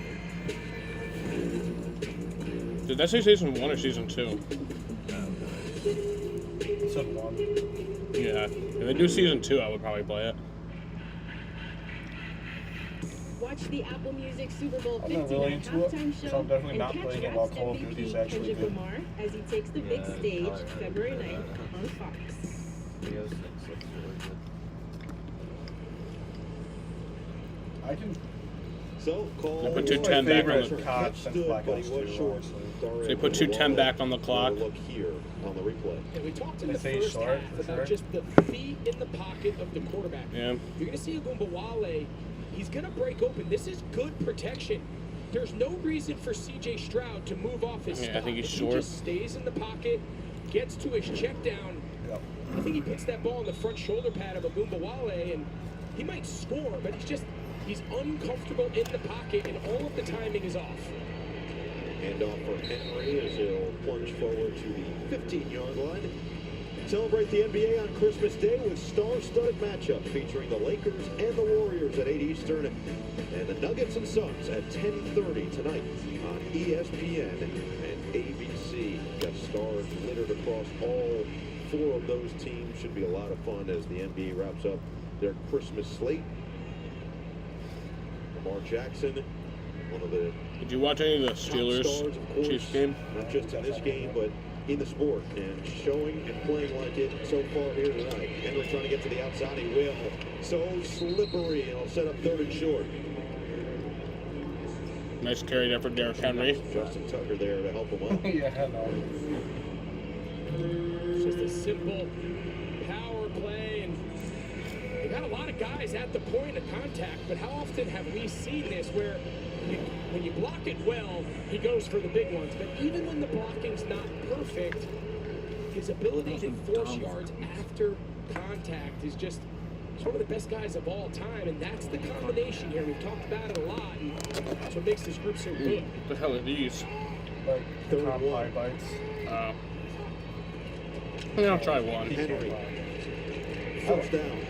Speaker 3: Did that say season 1 or season 2?
Speaker 18: Season 1.
Speaker 3: Yeah. If they do season 2, I would probably play it.
Speaker 5: Watch the Apple Music Super Bowl
Speaker 18: I'm
Speaker 5: 50
Speaker 18: not really into it,
Speaker 5: halftime
Speaker 18: so
Speaker 5: show
Speaker 18: I'm definitely
Speaker 5: and
Speaker 18: not
Speaker 5: catch
Speaker 18: playing it
Speaker 5: Raps
Speaker 18: while Call of Duty is
Speaker 5: MVP
Speaker 18: actually
Speaker 5: Kendrick
Speaker 18: good.
Speaker 5: Lamar as he takes the big stage February 9th on Fox.
Speaker 18: I can.
Speaker 24: So, call.
Speaker 3: They put 2:10 back on the
Speaker 24: clock.
Speaker 3: They put 2:10 back on the clock.
Speaker 24: Look here on the replay.
Speaker 14: And we talked in
Speaker 18: They
Speaker 14: the
Speaker 18: say
Speaker 14: first
Speaker 18: short,
Speaker 14: half
Speaker 18: for
Speaker 14: about
Speaker 18: sure.
Speaker 14: just the feet in the pocket of the quarterback.
Speaker 3: Yeah.
Speaker 14: You're going to see Agumbawale. He's going to break open. This is good protection. There's no reason for C.J. Stroud to move off his
Speaker 3: Yeah, I
Speaker 14: spot.
Speaker 3: think he's
Speaker 14: If
Speaker 3: short.
Speaker 14: He just stays in the pocket, gets to his check down. I think he puts that ball in the front shoulder pad of Agumbawale, and he might score, but he's uncomfortable in the pocket, and all of the timing is off.
Speaker 24: Handoff for Henry as he'll plunge forward to the 15-yard line. Celebrate the NBA on Christmas Day with star-studded matchup featuring the Lakers and the Warriors at 8 Eastern and the Nuggets and Suns at 10:30 tonight on ESPN and ABC. Got stars littered across all 4 of those teams. Should be a lot of fun as the NBA wraps up their Christmas slate. Lamar Jackson, one of the
Speaker 3: Did you watch any of the Steelers
Speaker 24: stars, of course,
Speaker 3: Chiefs game?
Speaker 24: not just in this game, but in the sport, and showing and playing like it so far here tonight. Henry trying to get to the outside, he will. So slippery, and he'll set up 3rd and short.
Speaker 3: Nice carry there for Derrick Henry.
Speaker 24: Justin Tucker there to help him out.
Speaker 18: Yeah, no.
Speaker 14: It's just a simple power play, and they got a lot of guys at the point of contact, but how often have we seen this where when you block it well, he goes for the big ones, but even when the blocking's not perfect, his ability to force yards after contact is just one of the best guys of all time, and that's the combination here. We've talked about it a lot, and that's what makes this group so good.
Speaker 3: What the hell are these?
Speaker 18: Like top pie bites.
Speaker 3: I'll try one.
Speaker 24: Henry. First down.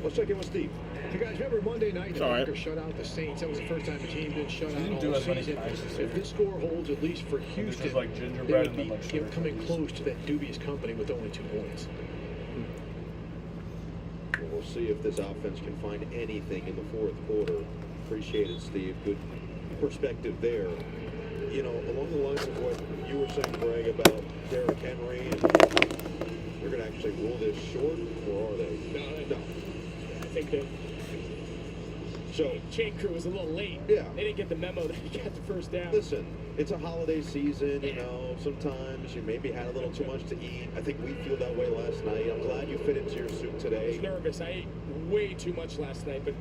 Speaker 24: Let's check in with Steve.
Speaker 17: You guys remember Monday night the
Speaker 3: All right.
Speaker 17: Packers shut out the Saints? That was the first time a team been shut out
Speaker 18: didn't
Speaker 17: all
Speaker 18: do as many
Speaker 17: season.
Speaker 18: times this
Speaker 17: If this score holds at least for Houston,
Speaker 18: just like
Speaker 17: they
Speaker 18: gingerbread
Speaker 17: would
Speaker 18: and
Speaker 17: be
Speaker 18: then like sugar
Speaker 17: coming
Speaker 18: cookies.
Speaker 17: close to that dubious company with only 2 points.
Speaker 24: Well, we'll see if this offense can find anything in the 4th quarter. Appreciate it, Steve. Good perspective there. You know, along the lines of what you were saying, Greg, about Derrick Henry, and they're going to actually rule this short, or are they? No.
Speaker 14: I think that chain crew was a little late.
Speaker 24: Yeah.
Speaker 14: They didn't get the memo that he got the first down.
Speaker 24: Listen, it's a holiday season, you know, sometimes you maybe had a little too much to eat. I think we feel that way last night. I'm glad you fit into your suit
Speaker 14: I was
Speaker 24: today.
Speaker 14: nervous. I ate way too much last night, but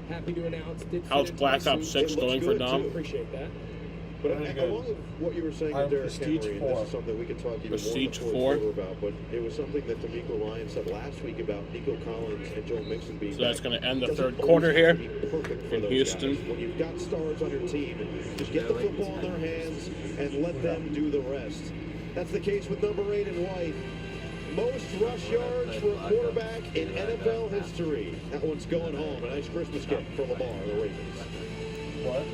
Speaker 14: happy to announce did fit
Speaker 3: How's
Speaker 14: into
Speaker 3: Black
Speaker 14: my
Speaker 3: Ops
Speaker 14: suit.
Speaker 3: 6 going for Dom?
Speaker 14: Appreciate that.
Speaker 24: But
Speaker 18: Very good.
Speaker 24: along with what you were saying
Speaker 18: I'm
Speaker 24: with Derrick
Speaker 18: Prestige
Speaker 24: Henry, and
Speaker 18: 4.
Speaker 24: this is something we could talk even
Speaker 3: Prestige
Speaker 24: more in the
Speaker 3: 4.
Speaker 24: fourth quarter about, but it was something that D'Amico Ryan said last week about Nico Collins and Joe Mixon being
Speaker 3: So that's
Speaker 24: back.
Speaker 3: going to end the
Speaker 24: Doesn't
Speaker 3: 3rd
Speaker 24: always
Speaker 3: quarter
Speaker 24: have
Speaker 3: here
Speaker 24: to be perfect for
Speaker 3: in
Speaker 24: those
Speaker 3: Houston.
Speaker 24: guys. When you've got stars on your team, just get the football in their hands and let them do the rest. That's the case with number 8 in white. Most rush yards for a quarterback in NFL history. That one's going home. A nice Christmas gift for Lamar, the Ravens.
Speaker 18: What?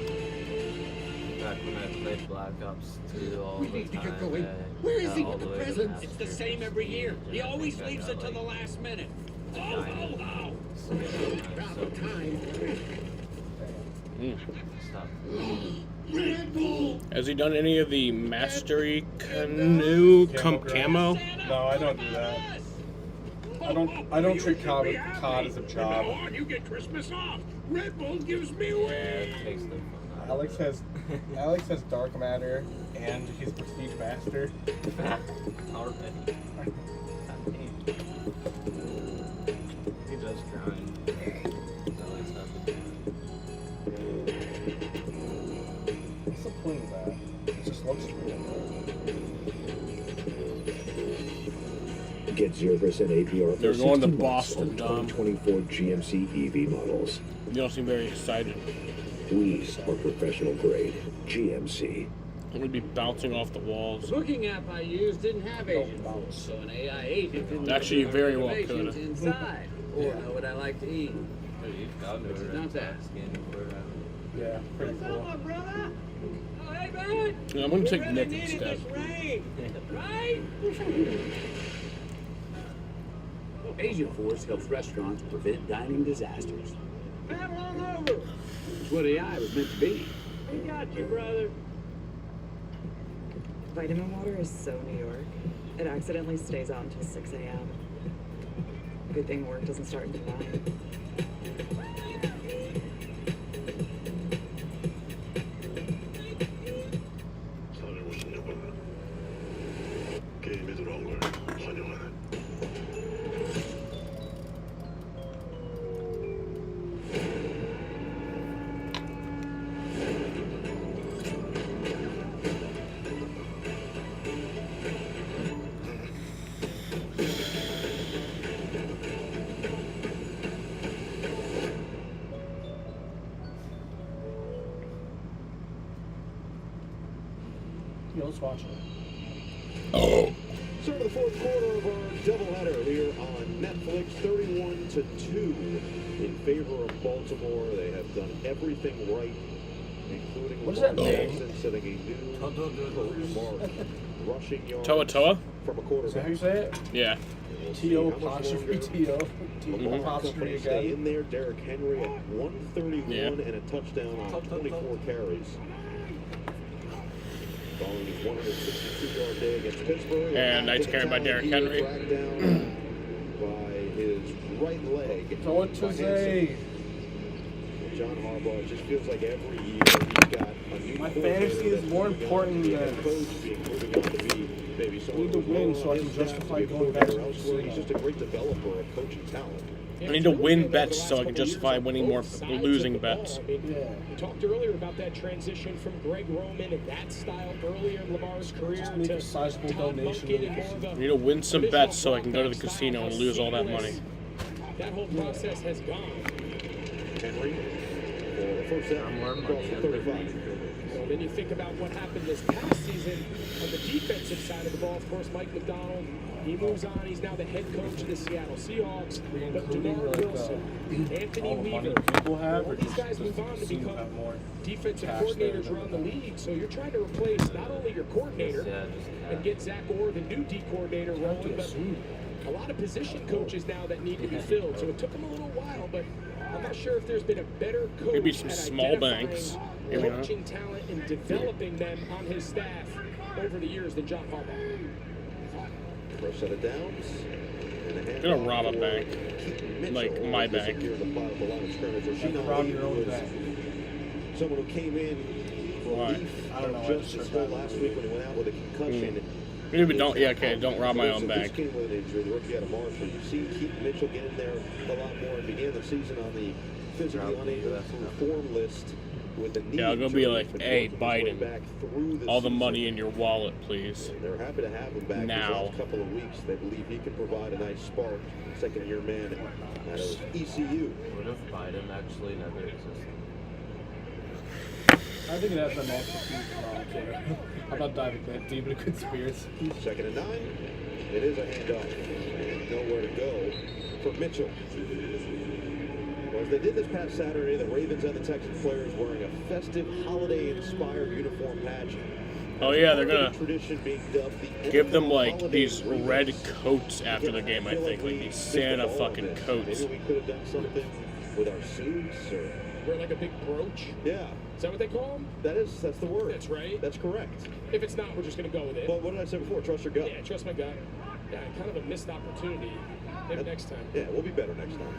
Speaker 11: Back when I played Black Ops 2 all the time.
Speaker 4: Where is he
Speaker 11: all
Speaker 4: with the
Speaker 11: way to
Speaker 4: presents?
Speaker 11: half
Speaker 4: It's the
Speaker 11: time.
Speaker 4: same every year. He always leaves it to the last minute. Oh, oh, oh! About time.
Speaker 11: Stop.
Speaker 4: Red Bull!
Speaker 3: Has he done any of the Mastery Canoe Camo?
Speaker 18: No, I don't do that. I don't treat COD as a job.
Speaker 4: On, you get Christmas off. Red Bull gives me away.
Speaker 18: Alex has dark matter and he's prestige master.
Speaker 11: Already. He does grind.
Speaker 18: What's the point of that? It just looks real.
Speaker 24: Get 0% APR
Speaker 3: They're
Speaker 24: for
Speaker 3: going to
Speaker 24: 60 months
Speaker 3: Boston,
Speaker 24: on
Speaker 3: Dom.
Speaker 24: 2024 GMC EV models.
Speaker 3: You don't seem very excited.
Speaker 24: We are professional grade GMC.
Speaker 3: I'm going to be bouncing off the walls.
Speaker 4: The booking app I used didn't have agents, so an AI agent didn't
Speaker 3: Actually,
Speaker 4: look at
Speaker 3: very well
Speaker 4: reservations
Speaker 3: could.
Speaker 4: inside or know what I like to eat.
Speaker 11: You've got
Speaker 4: Which is not that.
Speaker 18: Yeah, pretty cool.
Speaker 4: Brother? Oh, hey, man!
Speaker 3: Yeah, I'm going to take
Speaker 4: We
Speaker 3: Nick
Speaker 4: really needed
Speaker 3: instead.
Speaker 4: this rain, right? Agent Force helps restaurants prevent dining disasters. Battle on over.
Speaker 6: It's what AI was meant to be.
Speaker 4: We got you, brother.
Speaker 8: Vitamin water is so New York. It accidentally stays out until 6 a.m. Good thing work doesn't start until 9.
Speaker 9: 게임에 돌아온 걸 환영하네.
Speaker 18: Yeah, let's watch it.
Speaker 24: Start of the fourth quarter of our doubleheader here on Netflix, 31-2 in favor of Baltimore. They have done everything right, including
Speaker 18: What does that
Speaker 24: Lamar
Speaker 18: mean?
Speaker 24: Jackson setting a new career mark. Rushing yards
Speaker 3: Toa Toa?
Speaker 24: from a
Speaker 18: Is that how you
Speaker 24: quarterback.
Speaker 18: say it?
Speaker 3: Yeah.
Speaker 18: T.O. apostrophe T.O.
Speaker 24: Lamar
Speaker 18: apostrophe
Speaker 24: Company stay
Speaker 18: again.
Speaker 24: in there. Derrick Henry at 131
Speaker 3: Yeah.
Speaker 24: and a touchdown on 24 carries. Following his 162-yard day against Pittsburgh.
Speaker 3: And nice carry by Derrick Henry.
Speaker 24: Dragged down by his right leg.
Speaker 18: So what to say?
Speaker 24: John Harbaugh, it just feels like every year he's got a new
Speaker 18: My
Speaker 24: coordinator
Speaker 18: fantasy is
Speaker 24: that's
Speaker 18: more
Speaker 24: moving on
Speaker 18: important
Speaker 24: to be a
Speaker 18: than
Speaker 24: head coach, being moving on to be maybe
Speaker 18: I
Speaker 24: someone
Speaker 18: need to
Speaker 24: who's
Speaker 18: win
Speaker 24: lower
Speaker 18: so I
Speaker 24: on
Speaker 18: can
Speaker 24: his staff,
Speaker 18: justify
Speaker 24: to be a
Speaker 18: going back to
Speaker 24: coordinator
Speaker 18: the
Speaker 24: elsewhere. He's
Speaker 18: casino.
Speaker 24: just a great developer of coaching talent.
Speaker 3: I need to win bets so I can justify winning more losing bets.
Speaker 14: We talked earlier about that transition from Greg Roman and that style earlier in Lamar's career
Speaker 18: Just make
Speaker 14: to
Speaker 18: a sizable
Speaker 14: Todd
Speaker 18: donation
Speaker 14: Monken
Speaker 18: to
Speaker 14: and
Speaker 18: the
Speaker 14: more of a
Speaker 3: I need to win some bets so I can go to the casino and lose all that money.
Speaker 14: That whole process has gone.
Speaker 24: Henry, for the first down,
Speaker 11: more
Speaker 24: across
Speaker 11: money
Speaker 24: the
Speaker 11: than
Speaker 24: 35.
Speaker 14: So then you think about what happened this past season on the defensive side of the ball. Of course, Mike McDonald, he moves on. He's now the head coach of the Seattle Seahawks. But
Speaker 18: Including
Speaker 14: DeMar
Speaker 18: like
Speaker 14: Wilson, Anthony
Speaker 18: all the money
Speaker 14: Weaver,
Speaker 18: people have,
Speaker 14: all
Speaker 18: or
Speaker 14: these
Speaker 18: just
Speaker 14: guys move on to
Speaker 18: does he
Speaker 14: become
Speaker 18: have more
Speaker 14: defensive
Speaker 18: cash there
Speaker 14: coordinators
Speaker 18: than
Speaker 14: around the
Speaker 18: that?
Speaker 14: league. So you're trying to replace not only your coordinator and get Zach Orr, the new D coordinator, rolling, but a lot of position coaches now that need to be filled. So it took them a little while, but I'm not sure if there's been a better coach
Speaker 3: Maybe some
Speaker 14: at
Speaker 3: small
Speaker 14: identifying
Speaker 3: banks. Maybe not.
Speaker 14: coaching talent and developing them on his staff over the years than John Harbaugh.
Speaker 24: First set of downs.
Speaker 3: I'm gonna rob a bank. Like my bank.
Speaker 24: Rob
Speaker 18: your own bank.
Speaker 24: Someone who came in
Speaker 3: Why?
Speaker 24: relief
Speaker 18: I don't know, I
Speaker 24: of
Speaker 18: just
Speaker 24: Justice
Speaker 18: heard
Speaker 24: Hill
Speaker 18: that.
Speaker 24: last week when he went out with a concussion.
Speaker 3: Maybe don't. Yeah, okay. Don't rob my own bank.
Speaker 24: This came with an injury, the rookie out of Marshall. You've seen Keaton Mitchell get in there a lot more and began the season on the physically unable to perform list with the knee
Speaker 3: Yeah, I'll go
Speaker 24: injury.
Speaker 3: be like,
Speaker 24: He's been
Speaker 3: hey,
Speaker 24: working his way
Speaker 3: Biden,
Speaker 24: back through the
Speaker 3: all the
Speaker 24: season.
Speaker 3: money in your wallet, please.
Speaker 24: They're happy to have him back
Speaker 3: Now.
Speaker 24: these last couple of weeks. They believe he can provide a nice spark. Second-year man out of ECU.
Speaker 11: What if Biden actually never existed?
Speaker 18: I think it has been also I'm not diving that deep into conspiracy.
Speaker 24: Second and 9. It is a handoff. And nowhere to go for Mitchell. Well, as they did this past Saturday, the Ravens and the Texans players wearing a festive, holiday-inspired uniform patch.
Speaker 3: Oh yeah, they're gonna
Speaker 24: Tradition being dubbed the
Speaker 3: give them like
Speaker 24: holiday
Speaker 3: these
Speaker 24: Ravens.
Speaker 3: red coats after the game. I think like these Santa fucking coats.
Speaker 24: Maybe we could have done something with our suits or
Speaker 14: Wear like a big brooch.
Speaker 24: yeah.
Speaker 14: Is that what they call them?
Speaker 24: That's the word.
Speaker 14: That's right.
Speaker 24: That's correct.
Speaker 14: If it's not, we're just going to go with it.
Speaker 24: Well, what did I say before? Trust your gut.
Speaker 14: Yeah, trust my gut. Yeah, kind of a missed opportunity. Maybe next time.
Speaker 24: Yeah, we'll be better next time.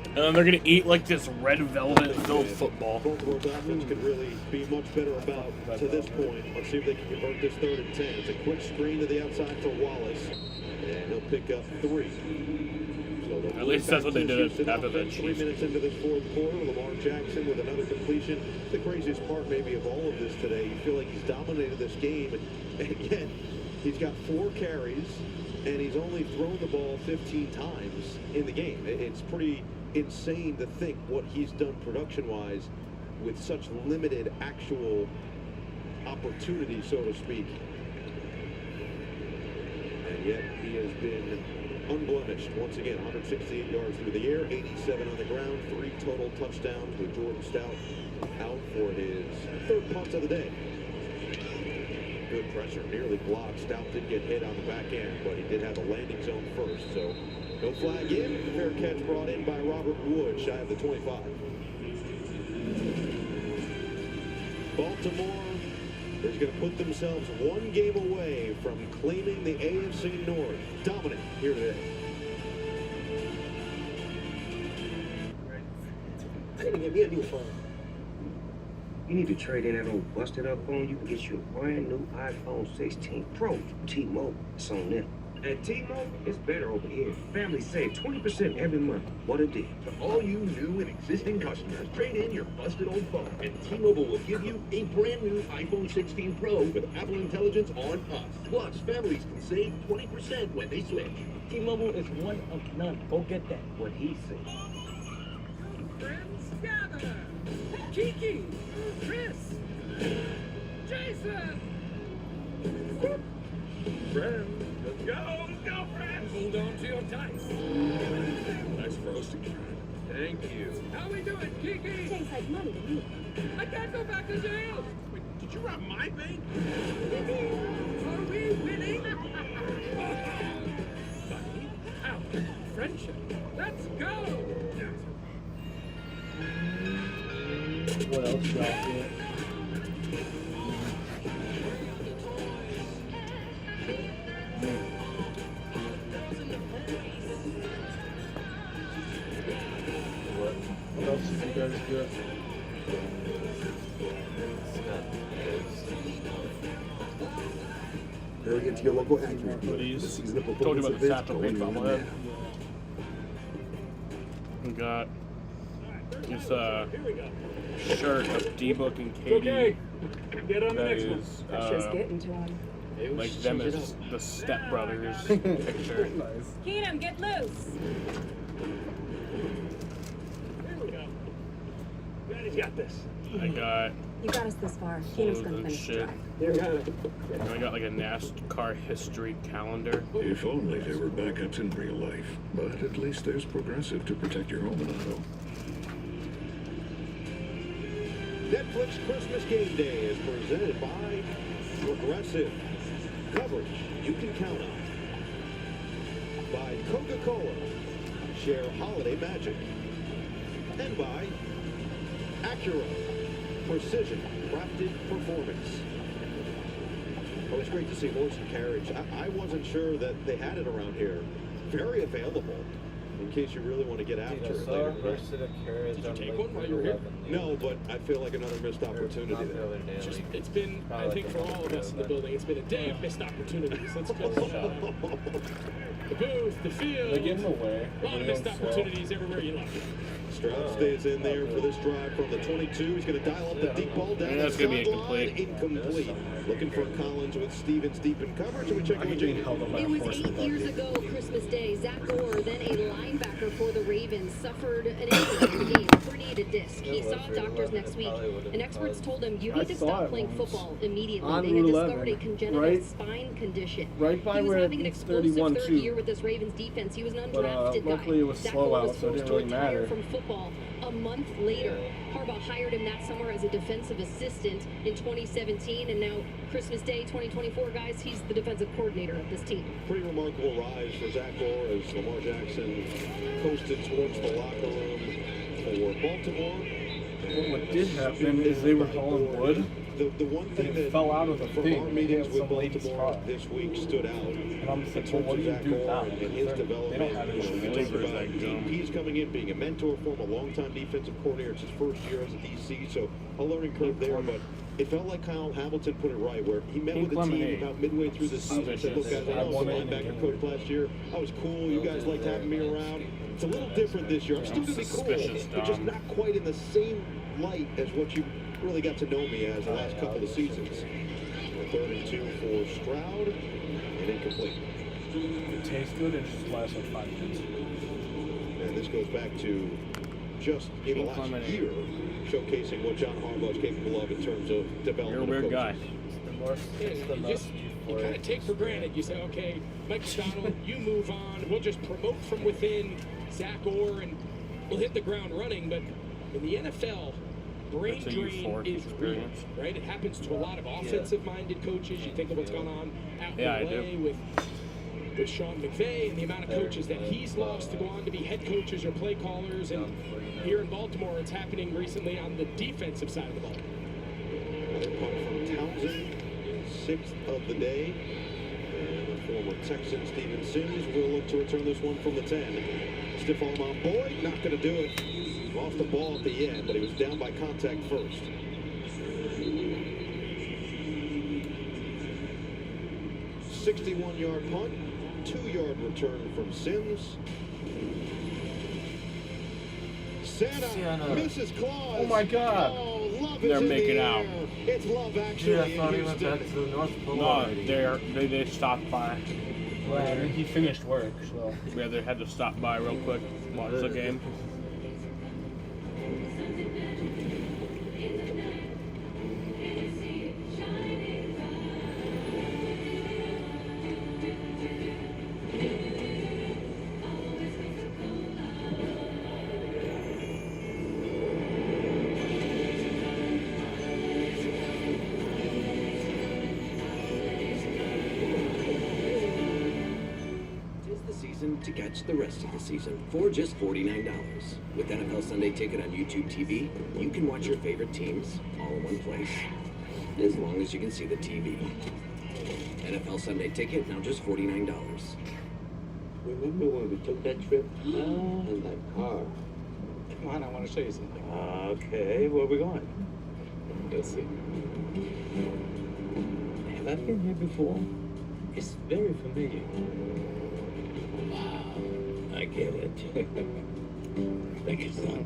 Speaker 3: And then they're gonna eat like this red velvet filled football.
Speaker 24: Baltimore's offense could really be much better about to this point. Let's see if they can convert this 3rd and 10. It's a quick screen to the outside for Wallace, and he'll pick up 3. So
Speaker 3: At least that's what they did
Speaker 24: Houston
Speaker 3: after the
Speaker 24: offense, 3
Speaker 3: Chiefs.
Speaker 24: minutes into this fourth quarter, Lamar Jackson with another completion. The craziest part maybe of all of this today, you feel like he's dominated this game, and yet he's got 4 carries, and he's only thrown the ball 15 times in the game. It's pretty insane to think what he's done production-wise with such limited actual opportunity, so to speak. And yet he has been unblemished once again. 168 yards through the air, 87 on the ground, 3 total touchdowns with Jordan Stout out for his 3rd punt of the day. Good pressure, nearly blocked. Stout did get hit on the back end, but he did have a landing zone first, so No flag in. Fair catch brought in by Robert Wood, shy of the 25. Baltimore is going to put themselves one game away from claiming the AFC North. Dominant here today.
Speaker 20: I need to get me a new phone. You need to trade in that old busted up phone. You can get you a brand new iPhone 16 Pro. T-Mobile, it's on them. At T-Mobile, it's better over here. Families save 20% every month. What a deal.
Speaker 12: For all you new and existing customers, trade in your busted old phone, and T-Mobile will give you a brand new iPhone 16 Pro with Apple Intelligence on us. Plus, families can save 20% when they switch.
Speaker 20: T-Mobile is one of none. Go get that. What he said.
Speaker 4: Friends gather. Kiki, Chris, Jason.
Speaker 12: Friends, let's go, friends.
Speaker 4: Hold on to your dice.
Speaker 12: Nice frosting, friend. Thank you.
Speaker 4: How we doing, Kiki?
Speaker 7: Tastes like money to me.
Speaker 4: I can't go back to jail.
Speaker 12: Wait, did you rob my bank?
Speaker 4: Are we winning? Money, power, friendship. Let's go.
Speaker 3: What else you got here? What else did you guys get?
Speaker 21: Get to your local Acura.
Speaker 3: Hoodies.
Speaker 21: The season of
Speaker 3: Told you about the
Speaker 21: performance
Speaker 3: satchel
Speaker 21: events
Speaker 3: paint on my
Speaker 21: going
Speaker 3: head.
Speaker 21: on
Speaker 3: We got this shirt of D-Book and Katie.
Speaker 15: Okay. Get on the
Speaker 3: That
Speaker 15: next one.
Speaker 3: is
Speaker 5: That's just getting to him.
Speaker 3: like them as the Step Brothers picture.
Speaker 21: Nice.
Speaker 5: Keenum, get loose.
Speaker 15: Here we go. Daddy's got this.
Speaker 3: I got
Speaker 5: You got us this far.
Speaker 3: clothes
Speaker 5: Keenum's gonna
Speaker 3: and
Speaker 5: finish the
Speaker 3: shit.
Speaker 5: drive.
Speaker 15: You got it.
Speaker 3: And I got like a NASCAR history calendar.
Speaker 9: If only there were backups in real life. But at least there's Progressive to protect your home and auto.
Speaker 24: Netflix Christmas Game Day is presented by Progressive. Coverage you can count on. By Coca-Cola. Share holiday magic. And by Acura. Precision crafted performance. Oh, it's great to see horse and carriage. I wasn't sure that they had it around here. Very available. In case you really want to get after it later.
Speaker 11: Did
Speaker 14: you take one while you were here?
Speaker 24: No, but I feel like another missed opportunity there.
Speaker 14: It's been, I think, for all of us in the building, it's been a day of missed opportunities. Let's go. The booth, the field.
Speaker 3: They give them away.
Speaker 14: A lot of missed opportunities everywhere you look.
Speaker 24: Stroud stays in there for this drive from the 22. He's going to dial up the deep ball down
Speaker 3: That's
Speaker 24: the
Speaker 3: gonna be
Speaker 24: sideline. Incomplete. Looking for Collins with Stevens deep in coverage. And we check in with Jane.
Speaker 7: It was 8 years ago, Christmas Day. Zach Orr, then a linebacker for the Ravens, suffered an injury in the game, a herniated disc. He saw doctors next week, and experts told him, you need to stop playing football immediately.
Speaker 21: On
Speaker 7: They had
Speaker 21: Route
Speaker 7: discovered a
Speaker 21: 11,
Speaker 7: congenital
Speaker 21: right?
Speaker 7: spine condition.
Speaker 21: Right by
Speaker 7: he was
Speaker 21: where
Speaker 7: having an
Speaker 21: it's
Speaker 7: explosive
Speaker 21: 31
Speaker 7: third
Speaker 21: too.
Speaker 7: year with this Ravens defense. He was an
Speaker 21: But
Speaker 7: undrafted
Speaker 21: luckily
Speaker 7: guy.
Speaker 21: it was
Speaker 7: Zach
Speaker 21: slow
Speaker 7: Orr
Speaker 21: out,
Speaker 7: was
Speaker 21: so it
Speaker 7: forced
Speaker 21: didn't
Speaker 7: to
Speaker 21: really
Speaker 7: retire
Speaker 21: matter.
Speaker 7: from football a month later. Harbaugh hired him that summer as a defensive assistant in 2017, and now Christmas Day 2024, guys, he's the defensive coordinator of this team.
Speaker 24: Pretty remarkable rise for Zach Orr as Lamar Jackson coasted towards the locker room for Baltimore.
Speaker 21: Well, what did happen is they were hauling wood.
Speaker 24: The one thing
Speaker 21: and it
Speaker 24: that
Speaker 21: fell out of the
Speaker 24: from
Speaker 21: thing.
Speaker 24: our
Speaker 21: and
Speaker 24: meetings
Speaker 21: hit
Speaker 24: with
Speaker 21: some lady's
Speaker 24: Baltimore
Speaker 21: car.
Speaker 24: this week stood out.
Speaker 21: And I'm
Speaker 24: In
Speaker 21: thinking,
Speaker 24: terms
Speaker 21: what
Speaker 24: of
Speaker 21: do you
Speaker 24: Zach
Speaker 21: do
Speaker 24: Orr
Speaker 21: now?
Speaker 24: and his
Speaker 21: They don't
Speaker 24: development,
Speaker 21: have any
Speaker 24: you
Speaker 21: shooters.
Speaker 24: talk about DPs coming in, being a mentor for him, a longtime defensive coordinator. It's his first year as a DC, so a learning curve there. But it felt like Kyle Hamilton put it right, where he met with the team about midway through the season and said, look, guys, I was a linebacker coach last year. I was cool. You guys liked having me around. It's a little different this year. I'm still going to be cool, but just not quite in the same light as what you really got to know me as the last couple of seasons. 3rd and 2 for Stroud, and incomplete.
Speaker 21: It tastes good, it just lasts like 5 minutes.
Speaker 24: And this goes back to just in the last year, showcasing what John Harbaugh is capable of in terms of development.
Speaker 3: You're a weird guy.
Speaker 14: You kind of take for granted. You say, okay, Mike McDonald, you move on. We'll just promote from within Zach Orr, and we'll hit the ground running. But in the NFL, brain
Speaker 3: That's a
Speaker 14: drain
Speaker 3: euphoric
Speaker 14: is real,
Speaker 3: experience.
Speaker 14: right? It happens to a lot of offensive-minded coaches. You think of what's gone on out in LA with with Sean McVay and the amount of coaches that he's lost to go on to be head coaches or play callers. And here in Baltimore, it's happening recently on the defensive side of the ball.
Speaker 24: Another punt from Townsend, 6th of the day. And the former Texan Steven Sims will look to return this one from the 10. Stiff arm on Boyd, not going to do it. Lost the ball at the end, but he was down by contact first. 61-yard punt, 2-yard return from Sims. Santa misses Claus.
Speaker 3: Oh my God.
Speaker 24: Oh, love
Speaker 3: They're
Speaker 24: is in
Speaker 3: making
Speaker 24: the
Speaker 3: out.
Speaker 24: air. It's love actually in Houston.
Speaker 3: No, they stopped by. Well, I mean, he finished work, so yeah, they had to stop by real quick, watch the game.
Speaker 16: To catch the rest of the season for just $49. With NFL Sunday Ticket on YouTube TV, you can watch your favorite teams all in one place, as long as you can see the TV. NFL Sunday Ticket, now just $49.
Speaker 19: Remember when we took that trip in that car?
Speaker 15: Come on, I want to show you something.
Speaker 19: Okay, where are we going?
Speaker 15: Let's see.
Speaker 19: Have I been here before? It's very familiar. I get it. Thank you, son.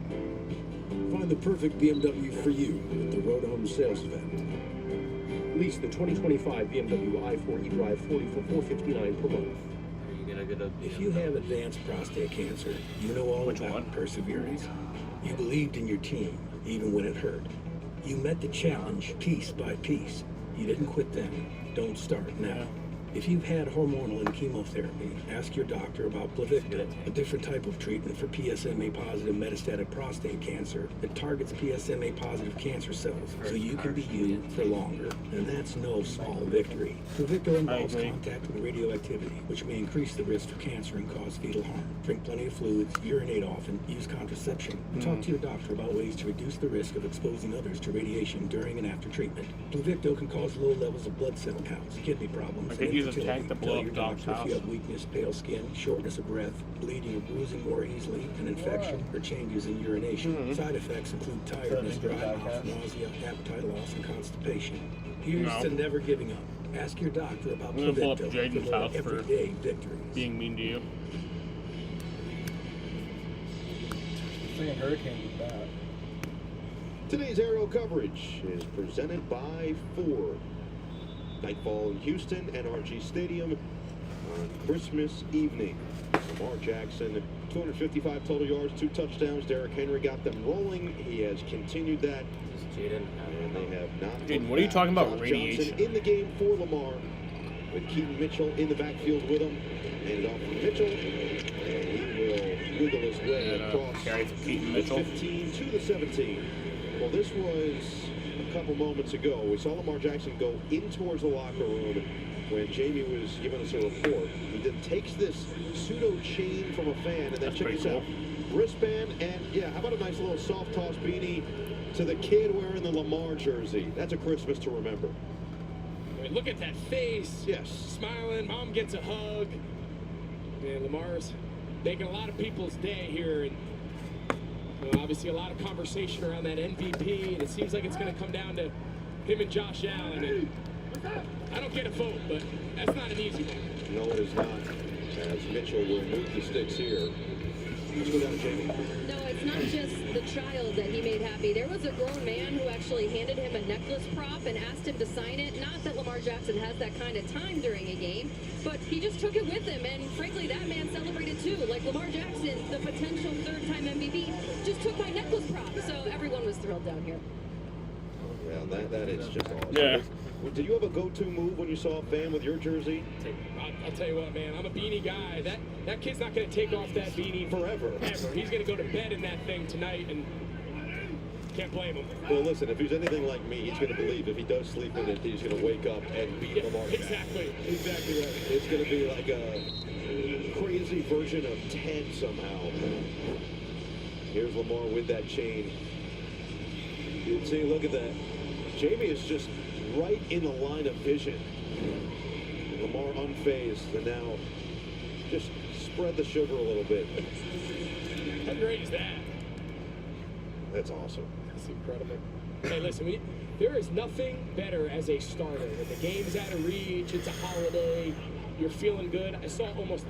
Speaker 2: Find the perfect BMW for you at the Road Home Sales Event.
Speaker 22: Lease the 2025 BMW i4 eDrive 40 for $459 per month.
Speaker 2: If you have advanced prostate cancer, you know all about perseverance. You believed in your team, even when it hurt. You met the challenge piece by piece. You didn't quit then. Don't start now. If you've had hormonal and chemotherapy, ask your doctor about Pluvicto, a different type of treatment for PSMA-positive metastatic prostate cancer that targets PSMA-positive cancer cells, so you can be you for longer. And that's no small victory. Pluvicto involves contact with radioactivity, which may increase the risk for cancer and cause fetal harm. Drink plenty of fluids, urinate often, use contraception, and talk to your doctor about ways to reduce the risk of exposing others to radiation during and after treatment. Pluvicto can cause low levels of blood cell counts, kidney problems, and
Speaker 3: use a tank to blow up dog's house.
Speaker 2: If you have weakness, pale skin, shortness of breath, bleeding or bruising more easily, an infection, or changes in urination. Side effects include tiredness, dry mouth, nausea, appetite loss, and constipation. Here's to never giving up. Ask your doctor about
Speaker 3: I'm gonna pull up
Speaker 2: Pluvicto
Speaker 3: Jaden's house for
Speaker 2: everyday victories.
Speaker 3: being mean to you.
Speaker 18: Freaking hurricane with that.
Speaker 24: Today's aerial coverage is presented by Ford. Nightfall in Houston, NRG Stadium on Christmas evening. Lamar Jackson, 255 total yards, 2 touchdowns. Derrick Henry got them rolling. He has continued that. And they have not.
Speaker 3: Jaden, what are you talking about?
Speaker 24: Josh
Speaker 3: Radiation.
Speaker 24: Johnson in the game for Lamar, with Keaton Mitchell in the backfield with him. Handed off from Mitchell, and he will wiggle his way across
Speaker 3: carry to Keaton
Speaker 24: the
Speaker 3: Mitchell.
Speaker 24: 15 to the 17. Well, this was a couple moments ago. We saw Lamar Jackson go in towards the locker room when Jamie was giving us a report. He then takes this pseudo chain from a fan, and then check this out. Wristband, and yeah, how about a nice little soft toss beanie to the kid wearing the Lamar jersey. That's a Christmas to remember.
Speaker 14: I mean, look at that face.
Speaker 24: Yes.
Speaker 14: Smiling, mom gets a hug. Man, Lamar's making a lot of people's day here. And obviously a lot of conversation around that MVP, and it seems like it's going to come down to him and Josh Allen. And I don't get a vote, but that's not an easy one.
Speaker 24: No, it is not. As Mitchell will move the sticks here. Let's go down to Jamie.
Speaker 7: No, it's not just the child that he made happy. There was a grown man who actually handed him a necklace prop and asked him to sign it. Not that Lamar Jackson has that kind of time during a game, but he just took it with him. And frankly, that man celebrated too. Like Lamar Jackson, the potential third-time MVP, just took my necklace prop. So everyone was thrilled down here.
Speaker 24: Yeah, that is just awesome.
Speaker 3: Yeah.
Speaker 24: Did you have a go-to move when you saw a fan with your jersey?
Speaker 14: I'll tell you what, man, I'm a beanie guy. That kid's not going to take off that beanie
Speaker 24: forever.
Speaker 14: Ever. He's going to go to bed in that thing tonight. And Can't blame him.
Speaker 24: Well, listen, if he's anything like me, he's going to believe if he does sleep in it, he's going to wake up and beat Lamar Jackson.
Speaker 14: Exactly right.
Speaker 24: It's going to be like a crazy version of Ted somehow. Here's Lamar with that chain. See, look at that. Jamie is just right in the line of vision. Lamar unfazed, and now just spread the sugar a little bit.
Speaker 14: How great is that?
Speaker 24: That's awesome.
Speaker 14: That's incredible. Hey, listen, there is nothing better as a starter. When the game's out of reach, it's a holiday, you're feeling good.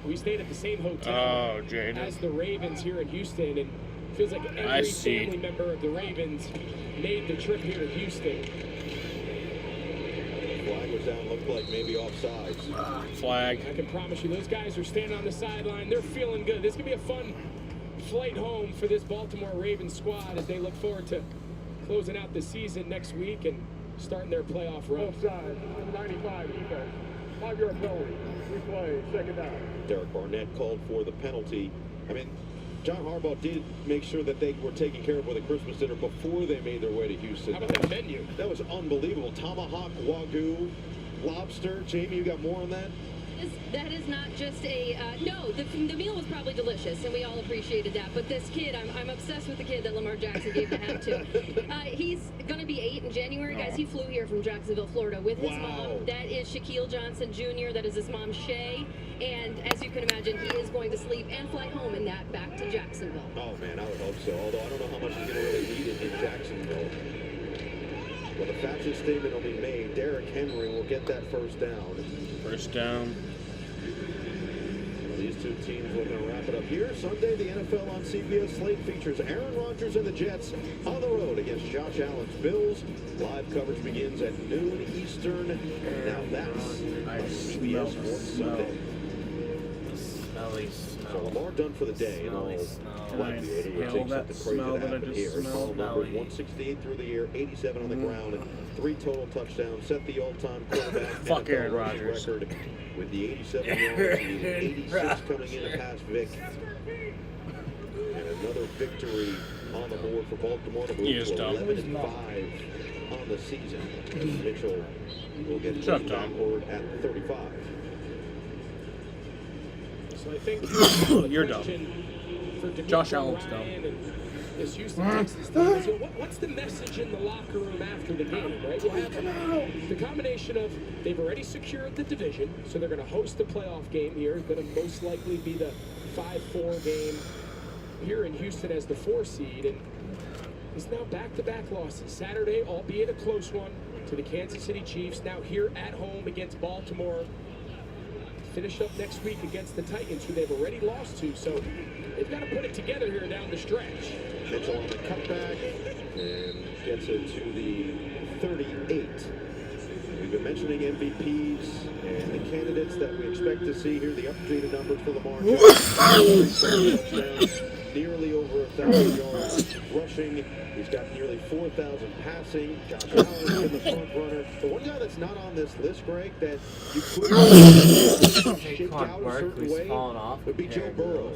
Speaker 14: We stayed at the same hotel as the Ravens here in Houston, and it feels like every family member of the Ravens made the trip here to Houston.
Speaker 24: Flag was down, looked like maybe offsides.
Speaker 3: Flag.
Speaker 14: I can promise you, those guys are standing on the sideline. They're feeling good. This could be a fun flight home for this Baltimore Ravens squad as they look forward to closing out the season next week and starting their playoff run.
Speaker 1: Offside, 95 defense. 5-yard penalty. Replay, second down.
Speaker 24: Derek Barnett called for the penalty. I mean, John Harbaugh did make sure that they were taken care of with a Christmas dinner before they made their way to Houston.
Speaker 14: How about that menu?
Speaker 24: That was unbelievable. Tomahawk, Wagyu, lobster. Jamie, you got more on that?
Speaker 7: That is not just a no. The meal was probably delicious, and we all appreciated that. But this kid, I'm obsessed with the kid that Lamar Jackson gave the hat to. He's gonna be 8 in January, guys. He flew here from Jacksonville, Florida, with his mom. That is Shaquille Johnson Jr. That is his mom Shay. And as you can imagine, he is going to sleep and fly home in that back to Jacksonville.
Speaker 24: Oh man, I would hope so. Although I don't know how much he's gonna really need it in Jacksonville. Well, the fashion statement will be made. Derrick Henry will get that first down.
Speaker 3: First down.
Speaker 24: These two teams will going to wrap it up here. Sunday, the NFL on CBS slate features Aaron Rodgers and the Jets on the road against Josh Allen's Bills. Live coverage begins at noon Eastern. Now that's CBS Sports Sunday. So Lamar done for the day in all likelihood. It would take something crazy to happen here. Column number 168 through the year, 87 on the ground, 3 total touchdowns, set the all-time quarterback
Speaker 3: Fuck Aaron Rodgers.
Speaker 24: record with the 87 yards, and 86 coming in to pass Vic. And another victory on the board for Baltimore to move to 11-5 on the season. As Mitchell will get backward at 35.
Speaker 14: So I think
Speaker 3: you're dumb. Josh Allen's dumb.
Speaker 14: This Houston Texans team is, what's the message in the locker room after the game, right? You have the combination of they've already secured the division, so they're going to host the playoff game here. It's going to most likely be the 5-4 game here in Houston as the 4 seed, and it's now back-to-back losses. Saturday, albeit a close one, to the Kansas City Chiefs. Now here at home against Baltimore. Finish up next week against the Titans, who they've already lost to. So they've got to put it together here down the stretch.
Speaker 24: Mitchell on the cutback and gets it to the 38. We've been mentioning MVPs and the candidates that we expect to see here. The updated numbers for Lamar Jackson. Nearly over 1,000 yards rushing. He's got nearly 4,000 passing. Josh Allen's been the front runner. The one guy that's not on this list, Greg, that you could shake out a certain way would be Joe Burrow.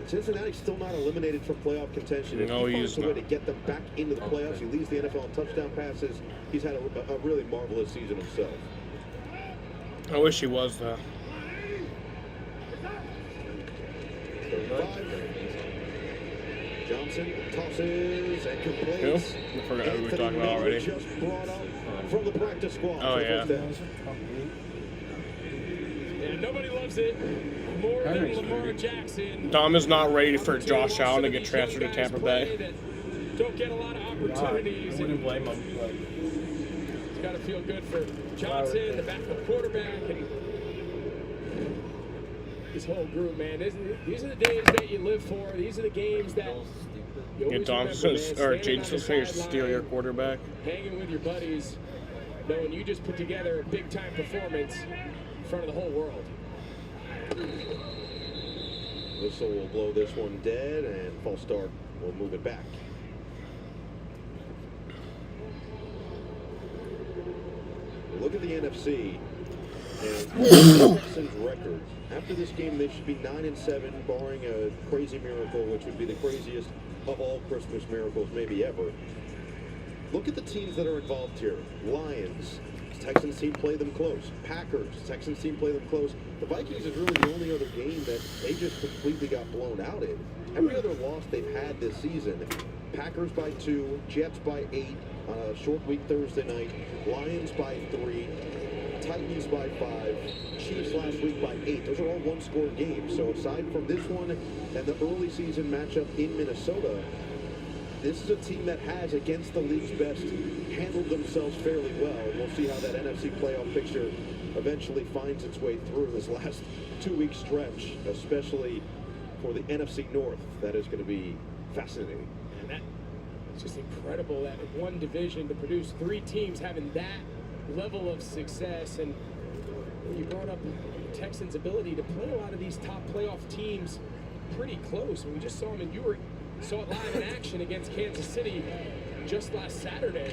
Speaker 24: Cincinnati's still not eliminated from playoff contention. If he finds a way to get them back into the playoffs, he leads the NFL in touchdown passes. He's had a really marvelous season himself.
Speaker 3: I wish he was, though.
Speaker 24: 35. Johnson tosses and completes.
Speaker 3: I forgot who we were talking about already.
Speaker 24: Just brought up from the practice squad.
Speaker 3: Oh, yeah.
Speaker 14: And nobody loves it more than Lamar Jackson.
Speaker 3: Dom is not ready for Josh Allen to get transferred to Tampa Bay.
Speaker 14: Don't get a lot of opportunities.
Speaker 18: I wouldn't blame him.
Speaker 14: It's got to feel good for Johnson, the backup quarterback, and this whole group, man. These are the days that you live for. These are the games that you always remember,
Speaker 3: or Jason's fingers steal your quarterback.
Speaker 14: Hanging with your buddies, knowing you just put together a big-time performance in front of the whole world.
Speaker 24: Whistle will blow this one dead, and false start will move it back. Look at the NFC and the Texans' record. After this game, they should be 9-7, barring a crazy miracle, which would be the craziest of all Christmas miracles, maybe ever. look at the teams that are involved here. Lions, Texans team play them close. Packers, Texans team play them close. The Vikings is really the only other game that they just completely got blown out in. Every other loss they've had this season, Packers by 2, Jets by 8 on a short week Thursday night, Lions by 3, Titans by 5, Chiefs last week by 8. Those are all one-score games. So aside from this one and the early season matchup in Minnesota, this is a team that has, against the league's best, handled themselves fairly well. And we'll see how that NFC playoff picture eventually finds its way through this last 2-week stretch, especially for the NFC North. That is going to be fascinating.
Speaker 14: And it's just incredible that in one division to produce 3 teams having that level of success. And you brought up the Texans' ability to play a lot of these top playoff teams pretty close. And we just saw them, and you saw it live in action against Kansas City just last Saturday.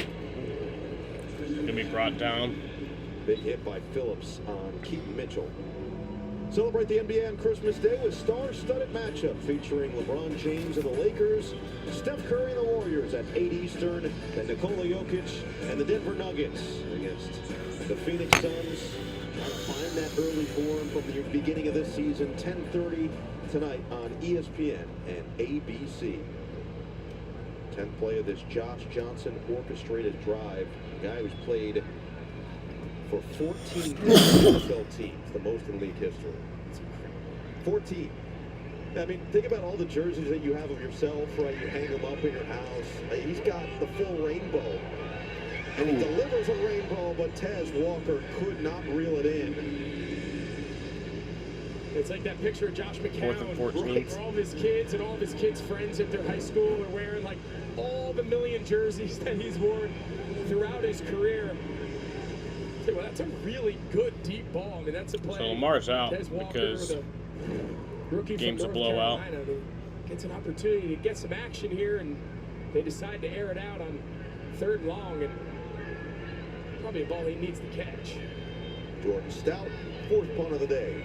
Speaker 3: Gonna be brought down.
Speaker 24: Big hit by Phillips on Keaton Mitchell. Celebrate the NBA on Christmas Day with star-studded matchup featuring LeBron James and the Lakers, Steph Curry and the Warriors at 8 Eastern, and Nikola Jokic and the Denver Nuggets against the Phoenix Suns. Trying to find that early form from the beginning of this season. 10:30 tonight on ESPN and ABC. 10th play of this Josh Johnson orchestrated drive. A guy who's played for 14 NFL teams, the most in league history. 14. I mean, think about all the jerseys that you have of yourself, right? You hang them up in your house. He's got the full rainbow. And he delivers a rainbow, but Tez Walker could not reel it in.
Speaker 14: It's like that picture of Josh McCown, where all of his kids and all of his kids' friends at their high school are wearing like all the million jerseys that he's worn throughout his career. Well, that's a really good deep ball. I mean, that's a play.
Speaker 3: So Lamar's out
Speaker 14: Tez Walker,
Speaker 3: because
Speaker 14: the rookie
Speaker 3: game's a
Speaker 14: from North
Speaker 3: blowout.
Speaker 14: Carolina, who gets an opportunity to get some action here, and they decide to air it out on 3rd and long, and probably a ball he needs to catch.
Speaker 24: Jordan Stout, 4th punt of the day.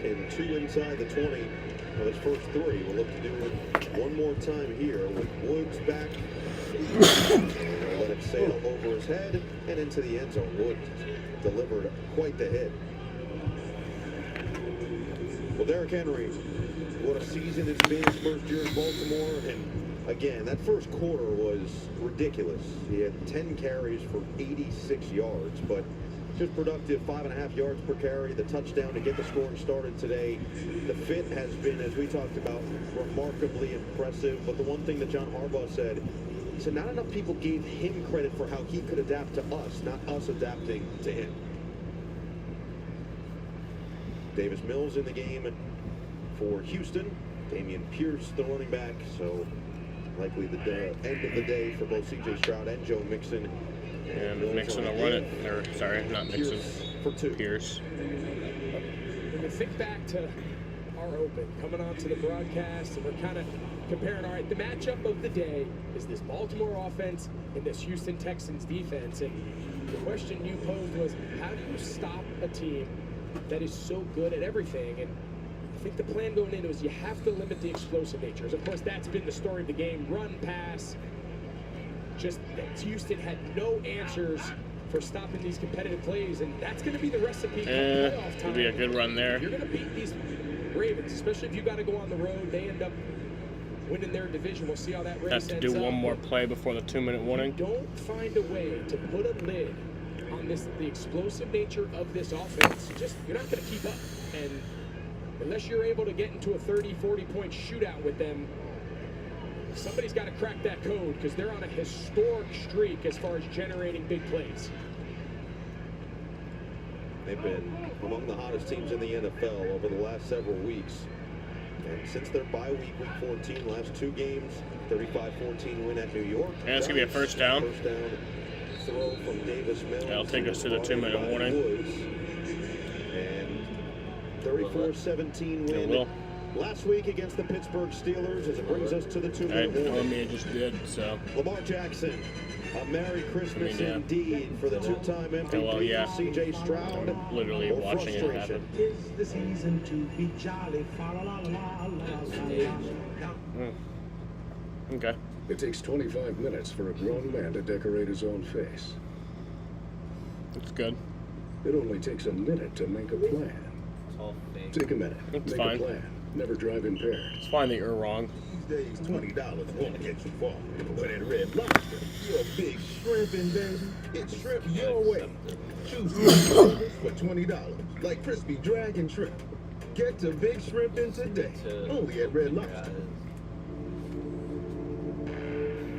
Speaker 24: And 2 inside the 20 of his first 3. We'll look to do it one more time here with Woods back. Let it sail over his head and into the end zone. Woods delivered quite the hit. Well, Derrick Henry, what a season it's been, his first year in Baltimore. And again, that first quarter was ridiculous. He had 10 carries for 86 yards, but just productive, 5.5 yards per carry, the touchdown to get the scoring started today. The fit has been, as we talked about, remarkably impressive. But the one thing that John Harbaugh said, he said not enough people gave him credit for how he could adapt to us, not us adapting to him. Davis Mills in the game for Houston. Damian Pierce, the running back. So likely the end of the day for both C.J. Stroud and Joe Mixon.
Speaker 3: And Mixon will run it. Or, sorry, not Mixon.
Speaker 24: For 2.
Speaker 3: Pierce.
Speaker 14: When we think back to our open, coming on to the broadcast, and we're kind of comparing, all right, the matchup of the day is this Baltimore offense and this Houston Texans defense. And the question you posed was, how do you stop a team that is so good at everything? And I think the plan going into is you have to limit the explosive natures. Of course, that's been the story of the game. Run, pass. Just that Houston had no answers for stopping these competitive plays, and that's going to be the recipe come playoff time.
Speaker 3: It'll be a good run there.
Speaker 14: You're going to beat these Ravens, especially if you got to go on the road. They end up winning their division. We'll see how that race
Speaker 3: Have to
Speaker 14: ends
Speaker 3: do
Speaker 14: up.
Speaker 3: one more play before the 2-minute warning.
Speaker 14: Don't find a way to put a lid on this, the explosive nature of this offense. Just you're not going to keep up, and unless you're able to get into a 30, 40-point shootout with them, somebody's got to crack that code, because they're on a historic streak as far as generating big plays.
Speaker 24: They've been among the hottest teams in the NFL over the last several weeks. And since their bye week, week 14, last 2 games, 35-14 win at New York.
Speaker 3: And it's going to be a first down.
Speaker 24: First down throw from Davis Mills.
Speaker 3: That'll take us to the 2-minute warning.
Speaker 24: Woods. And 34-17 win.
Speaker 3: It will.
Speaker 24: Last week against the Pittsburgh Steelers, as it brings us to the 2-minute warning.
Speaker 3: It just did, so.
Speaker 24: Lamar Jackson, a Merry Christmas indeed for the 2-time MVP, C.J. Stroud.
Speaker 3: I'm literally watching it happen.
Speaker 10: It's the season to be jolly. Fa la la la la la la.
Speaker 3: Okay.
Speaker 9: It takes 25 minutes for a grown man to decorate his own face.
Speaker 3: That's good.
Speaker 9: It only takes a minute to make a plan.
Speaker 11: It's all fake.
Speaker 9: Take a minute.
Speaker 3: It's
Speaker 9: make
Speaker 3: fine.
Speaker 9: a plan. Never drive impaired.
Speaker 3: It's fine that you're wrong.
Speaker 24: These days, $20 won't get you far. But at Red Lobster, you're a big shrimping baby. It's shrimp your way. Choose for $20, like crispy dragon shrimp. Get to big shrimping today, only at Red Lobster.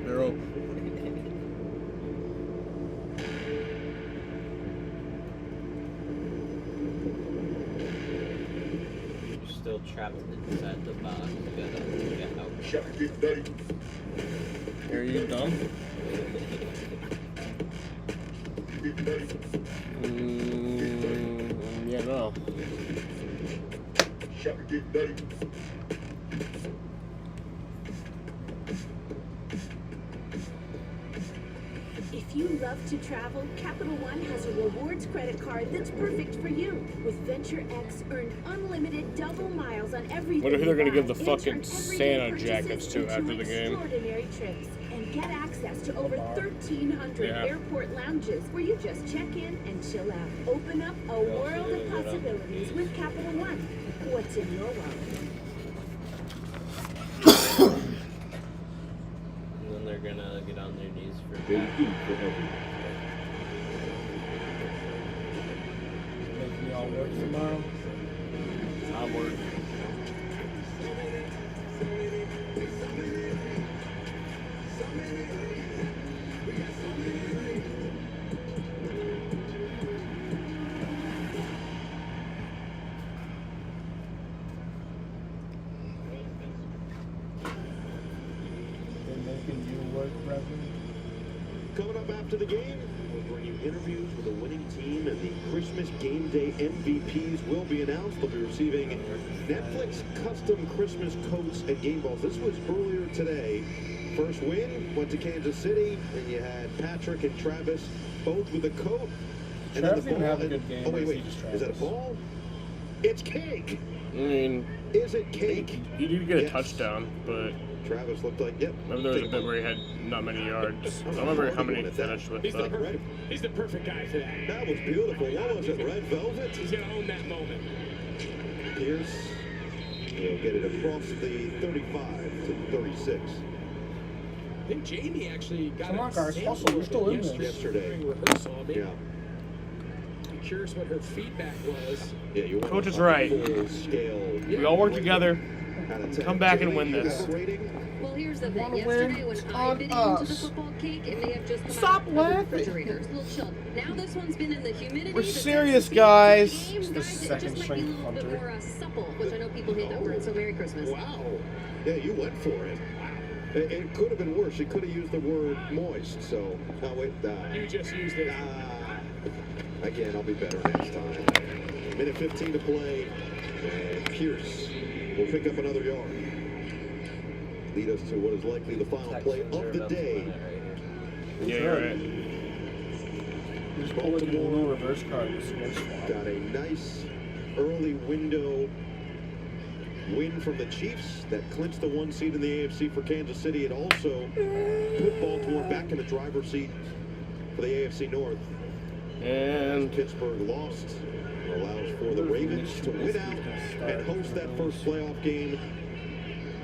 Speaker 3: They're open.
Speaker 11: Still trapped inside the box. You gotta get out.
Speaker 3: Are you done? Yeah, no.
Speaker 10: If you love to travel, Capital One has a rewards credit card that's perfect for you. With Venture X, earn unlimited double miles on everything.
Speaker 3: Wonder who they're gonna
Speaker 10: you
Speaker 3: give the
Speaker 10: buy,
Speaker 3: fucking
Speaker 10: and turn
Speaker 3: Santa
Speaker 10: everyday
Speaker 3: jackets to
Speaker 10: purchases
Speaker 3: after
Speaker 10: into
Speaker 3: the game.
Speaker 10: extraordinary trips and get access to over 1,300
Speaker 3: Yeah.
Speaker 10: airport lounges where you just check in and chill out. Open up a world of possibilities with Capital One. What's in your wallet?
Speaker 11: And then they're gonna get on their knees for
Speaker 21: Making y'all work tomorrow.
Speaker 3: I'm working.
Speaker 21: They're making you work, brother.
Speaker 24: Coming up after the game, we'll bring you interviews with the winning team, and the Christmas Game Day MVPs will be announced. They'll be receiving Netflix custom Christmas coats and game balls. This was earlier today. First win went to Kansas City, and you had Patrick and Travis both with a coat. And
Speaker 21: Travis
Speaker 24: then
Speaker 21: didn't
Speaker 24: the ball.
Speaker 21: have a good game.
Speaker 24: Oh, wait.
Speaker 21: It's just
Speaker 24: Is that a
Speaker 21: Travis.
Speaker 24: ball? It's cake.
Speaker 3: I mean,
Speaker 24: Is it cake?
Speaker 3: he did get a
Speaker 24: Yes.
Speaker 3: touchdown, but
Speaker 24: Travis looked like, yep.
Speaker 3: maybe there was a bit where he had not many yards. I don't remember how many he finished with.
Speaker 14: He's the perfect guy for that.
Speaker 24: That was beautiful. What was it, Red Velvet?
Speaker 14: He's gonna own that moment.
Speaker 24: Pierce will get it across the 35 to 36.
Speaker 14: I think Jamie actually got
Speaker 21: Come
Speaker 14: a
Speaker 21: on, guys,
Speaker 14: sample
Speaker 21: hustle, we're
Speaker 14: of
Speaker 21: still
Speaker 14: it
Speaker 21: in this.
Speaker 24: Yesterday.
Speaker 14: during rehearsal. I mean,
Speaker 24: Yeah.
Speaker 14: I'm curious what her feedback was.
Speaker 24: Yeah, you want
Speaker 3: Coach
Speaker 24: a
Speaker 3: is right.
Speaker 24: full scale.
Speaker 3: We all work together.
Speaker 24: Out of 10.
Speaker 3: Come back and
Speaker 24: Jamie,
Speaker 3: win
Speaker 24: you
Speaker 3: this.
Speaker 24: have a rating?
Speaker 7: Well, here's the thing.
Speaker 21: wanna
Speaker 7: Yesterday,
Speaker 21: win?
Speaker 7: when
Speaker 21: It's
Speaker 7: I
Speaker 21: on
Speaker 7: bit into the
Speaker 21: us.
Speaker 7: football cake, it may have just come
Speaker 21: Stop
Speaker 7: out of
Speaker 21: laughing.
Speaker 7: the refrigerator. It's a little chilled. Now this one's been in the humidity.
Speaker 21: We're
Speaker 7: the
Speaker 21: serious,
Speaker 7: density,
Speaker 21: guys.
Speaker 7: the
Speaker 21: It's the
Speaker 7: guys,
Speaker 21: second
Speaker 7: it just might
Speaker 21: string
Speaker 7: be a little bit
Speaker 21: punter.
Speaker 7: more supple, which I know people hate that word. So Merry Christmas.
Speaker 24: Wow. Yeah, you went for it. It could have been worse. You could have used the word moist. So, no, wait.
Speaker 14: You just used it.
Speaker 24: Again, I'll be better next time. Minute 15 to play. And Pierce will pick up another yard. Lead us to what is likely the final play
Speaker 11: Texans are
Speaker 24: of the
Speaker 11: about to
Speaker 24: day.
Speaker 11: win it right here.
Speaker 3: Yeah, you're right.
Speaker 21: Just pull like a little reverse card.
Speaker 24: Got a nice early window win from the Chiefs that clinched the 1 seed in the AFC for Kansas City. It also put Baltimore back in the driver's seat for the AFC North.
Speaker 3: And
Speaker 24: Pittsburgh lost. Allows for the Ravens to win out and host that first playoff game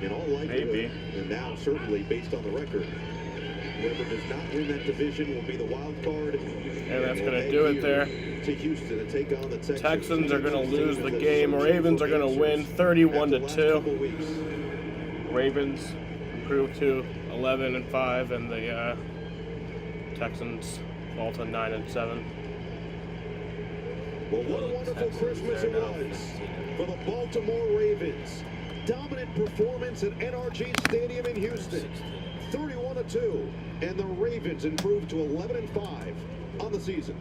Speaker 24: in all likelihood.
Speaker 3: Maybe.
Speaker 24: And now, certainly, based on the record, whoever does not win that division will be the wild card.
Speaker 3: And that's
Speaker 24: will
Speaker 3: gonna
Speaker 24: head
Speaker 3: do it
Speaker 24: here
Speaker 3: there.
Speaker 24: To Houston to take on the Texans.
Speaker 3: Texans are gonna lose the game. Ravens are gonna win 31-2. Ravens improve to 11-5, and the Texans fall to 9-7.
Speaker 24: Well, what a wonderful Christmas it was for the Baltimore Ravens. Dominant performance at NRG Stadium in Houston. 31-2, and the Ravens improved to 11-5 on the season.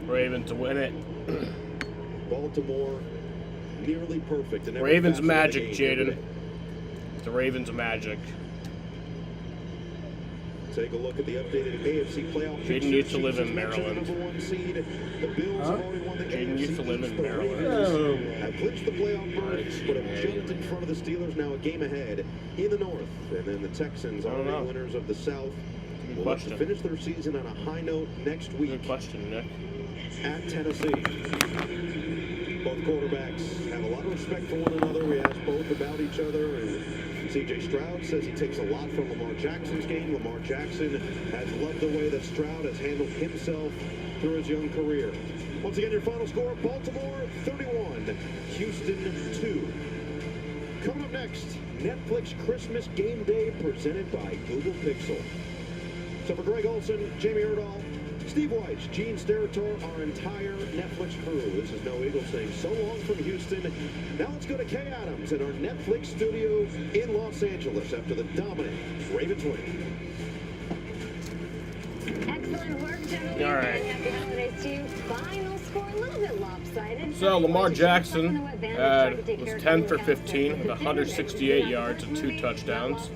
Speaker 3: Ravens win it.
Speaker 24: Baltimore nearly perfect. In every
Speaker 3: Ravens
Speaker 24: facet of the
Speaker 3: magic,
Speaker 24: game
Speaker 3: Jaden. The Ravens magic.
Speaker 24: Take a look at the updated AFC playoff picture.
Speaker 3: Jaden used to live in
Speaker 24: Chiefs
Speaker 3: Maryland.
Speaker 24: number 1 seed. The Bills have already won the
Speaker 3: Jaden
Speaker 24: AFC
Speaker 3: used to live
Speaker 24: East.
Speaker 3: in
Speaker 24: The
Speaker 3: Maryland.
Speaker 24: Ravens have clinched the playoff berth, but have jumped in front of the Steelers, now a game ahead in the North. And then the Texans are the winners of the South. Will look to finish their season on a high note next week.
Speaker 3: Good question, Nick.
Speaker 24: At Tennessee. Both quarterbacks have a lot of respect for one another. We asked both about each other, and C.J. Stroud says he takes a lot from Lamar Jackson's game. Lamar Jackson has loved the way that Stroud has handled himself through his young career. Once again, your final score, Baltimore 31, Houston 2. Coming up next, Netflix Christmas Game Day presented by Google Pixel. So for Greg Olson, Jamie Erdahl, Steve Weitz, Gene Steratore, our entire Netflix crew. This is No Eagle saying so long from Houston. Now let's go to Kay Adams at our Netflix studio in Los Angeles after the dominant Ravens win.
Speaker 7: Excellent work, gentlemen.
Speaker 3: All right.
Speaker 7: And happy holidays to you. Final score a little bit lopsided.
Speaker 3: So Lamar Jackson was 10 for 15 with 168 yards and 2 touchdowns.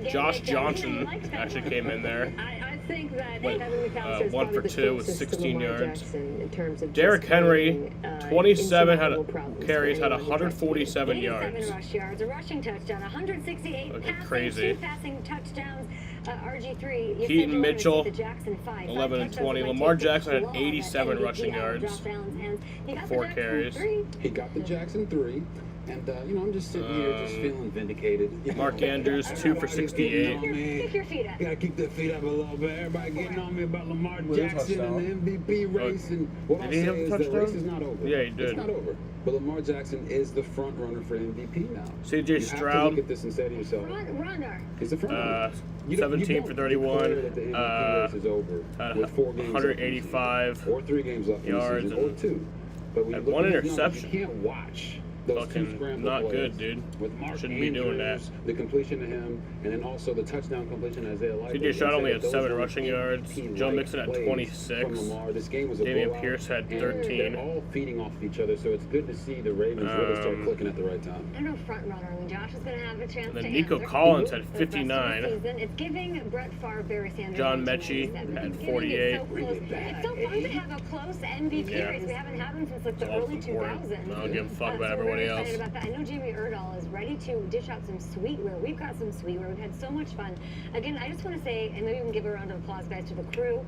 Speaker 3: Josh Johnson actually came in there.
Speaker 7: I think that
Speaker 3: Went,
Speaker 7: Kevin McAllister is
Speaker 3: 1 for
Speaker 7: probably the
Speaker 3: 2 with
Speaker 7: closest to
Speaker 3: 16
Speaker 7: Lamar
Speaker 3: yards.
Speaker 7: Jackson in terms of
Speaker 3: Derrick
Speaker 7: just
Speaker 3: Henry,
Speaker 7: creating,
Speaker 3: 27
Speaker 7: insurmountable
Speaker 3: carries, had
Speaker 7: problems for anyone
Speaker 3: 147
Speaker 7: 87
Speaker 3: yards.
Speaker 7: rush yards, a rushing touchdown, 168
Speaker 3: Looking
Speaker 7: passing,
Speaker 3: crazy.
Speaker 7: 2 passing touchdowns. RG3, you
Speaker 3: Keaton
Speaker 7: said
Speaker 3: Mitchell,
Speaker 7: the Jackson 5,
Speaker 3: 11 and 20.
Speaker 7: touchdowns
Speaker 3: Lamar
Speaker 7: might take
Speaker 3: Jackson had
Speaker 7: long,
Speaker 3: 87
Speaker 7: MVP
Speaker 3: rushing
Speaker 7: hour,
Speaker 3: yards,
Speaker 7: Josh Allen's hands. He got the
Speaker 3: 4
Speaker 7: Jackson
Speaker 3: carries.
Speaker 7: 3.
Speaker 6: He got the Jackson 3, and I'm just sitting here just feeling vindicated.
Speaker 3: Mark Andrews, 2 for 68.
Speaker 7: Kick your feet up.
Speaker 6: Gotta keep their feet up a little bit. Everybody getting on me about Lamar
Speaker 18: With a
Speaker 6: Jackson
Speaker 18: touchdown.
Speaker 6: and the MVP race, and what I'll
Speaker 3: Did he
Speaker 6: say
Speaker 3: have a
Speaker 6: is the
Speaker 3: touchdown?
Speaker 6: race is not over.
Speaker 3: Yeah, he did.
Speaker 6: It's not over. But Lamar Jackson is the front runner for MVP now.
Speaker 3: C.J.
Speaker 6: You have to
Speaker 3: Stroud,
Speaker 6: look at this and say to yourself,
Speaker 7: Runner.
Speaker 6: he's the front runner. You
Speaker 3: 17 for 31,
Speaker 6: declare that the MVP race is over with 4 games
Speaker 3: 185
Speaker 6: or 3 games left in the
Speaker 3: yards
Speaker 6: season, or
Speaker 3: and
Speaker 6: 2. But when you
Speaker 3: had
Speaker 6: look
Speaker 3: 1
Speaker 6: at these numbers,
Speaker 3: interception.
Speaker 6: you can't watch those 2
Speaker 3: Fucking
Speaker 6: scramble
Speaker 3: not
Speaker 6: plays
Speaker 3: good, dude.
Speaker 6: with Mark
Speaker 3: Shouldn't be doing that.
Speaker 6: Andrews, the completion to him, and then also the touchdown completion to Isaiah Likely.
Speaker 3: C.J. Stroud only had
Speaker 6: Those
Speaker 3: 7
Speaker 6: were
Speaker 3: rushing yards.
Speaker 6: MVP
Speaker 3: Joe
Speaker 6: like
Speaker 3: Mixon had
Speaker 6: plays
Speaker 3: 26.
Speaker 6: from Lamar. This game was a
Speaker 3: Damian
Speaker 6: blowout,
Speaker 3: Pierce had
Speaker 6: and
Speaker 3: 13.
Speaker 6: They're all feeding off each other, so it's good to see the Ravens really start clicking at the right time.
Speaker 7: I don't know front runner. I mean, Josh is going to have a chance
Speaker 3: And then
Speaker 7: to
Speaker 3: Nico
Speaker 7: answer
Speaker 3: Collins
Speaker 7: for
Speaker 3: had
Speaker 7: the rest of the
Speaker 3: 59.
Speaker 7: season. It's giving Brett Favre, Barry Sanders,
Speaker 3: John
Speaker 7: and
Speaker 3: Mechie
Speaker 7: 27.
Speaker 3: had
Speaker 7: It's giving
Speaker 3: 48.
Speaker 7: it so close. It's so fun to have a close MVP
Speaker 3: Yeah.
Speaker 7: race. We haven't had them since like the
Speaker 3: It's all
Speaker 7: early
Speaker 3: important.
Speaker 7: 2000s.
Speaker 3: I don't give a fuck about
Speaker 7: So we're
Speaker 3: everybody
Speaker 7: excited
Speaker 3: else.
Speaker 7: about that. I know Jamie Erdahl is ready to dish out some sweetware. We've got some sweetware. We've had so much fun. Again, I just want to say, and maybe we can give a round of applause, guys, to the crew,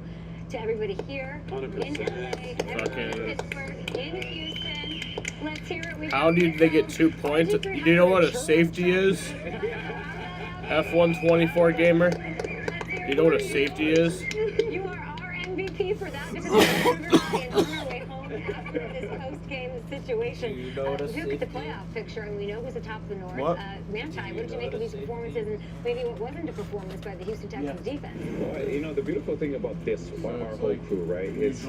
Speaker 7: to everybody here
Speaker 6: 100%.
Speaker 7: in LA, everyone in
Speaker 3: Fucking-
Speaker 7: Pittsburgh, in Houston. Let's hear it. We've
Speaker 3: How
Speaker 7: got
Speaker 3: did they get 2 points? Do you know what a safety is? F124 gamer? Do you know what a safety is?
Speaker 7: You are our MVP for that because we're everybody on our way home after this post-game situation.
Speaker 3: You know what a
Speaker 7: we look at the playoff picture and we know who's the top of the North.
Speaker 3: What?
Speaker 7: Manti, what did you make of these performances and maybe what wasn't a performance by the Houston Texans defense?
Speaker 6: Well, the beautiful thing about this, our whole crew, right, is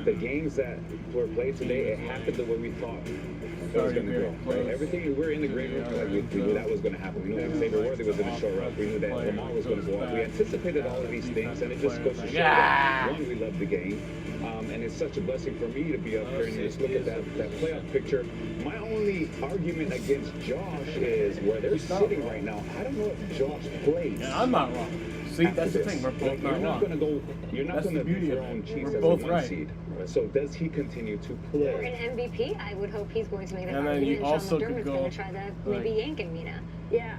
Speaker 6: the games that were played today, it happened the way we thought it was going to go. Right? Everything, we were in the green room, like we knew that was going to happen. We knew Xavier Worthy was going to show up. We knew that Lamar was going to go up. We anticipated all of these things, and it just goes to show that, one, we love the game. And it's such a blessing for me to be up here and just look at that playoff picture. My only argument against Josh is where they're sitting right now. I don't know if Josh plays.
Speaker 18: Yeah, I'm not wrong. See, that's the thing. We're both not wrong.
Speaker 6: You're not
Speaker 18: That's
Speaker 6: going to
Speaker 18: the beauty
Speaker 6: be
Speaker 18: of
Speaker 6: thrown
Speaker 18: it.
Speaker 6: cheese
Speaker 18: We're
Speaker 6: as
Speaker 18: both
Speaker 6: a 1
Speaker 18: right.
Speaker 6: seed. So does he continue to
Speaker 7: For
Speaker 6: play?
Speaker 7: an MVP, I would hope he's going to make that
Speaker 3: And then
Speaker 7: argument.
Speaker 3: you
Speaker 7: And
Speaker 3: also
Speaker 7: Sean
Speaker 3: could
Speaker 7: McDermott's
Speaker 3: go,
Speaker 7: going to try to maybe
Speaker 3: like-
Speaker 7: yank him, Mina. Yeah,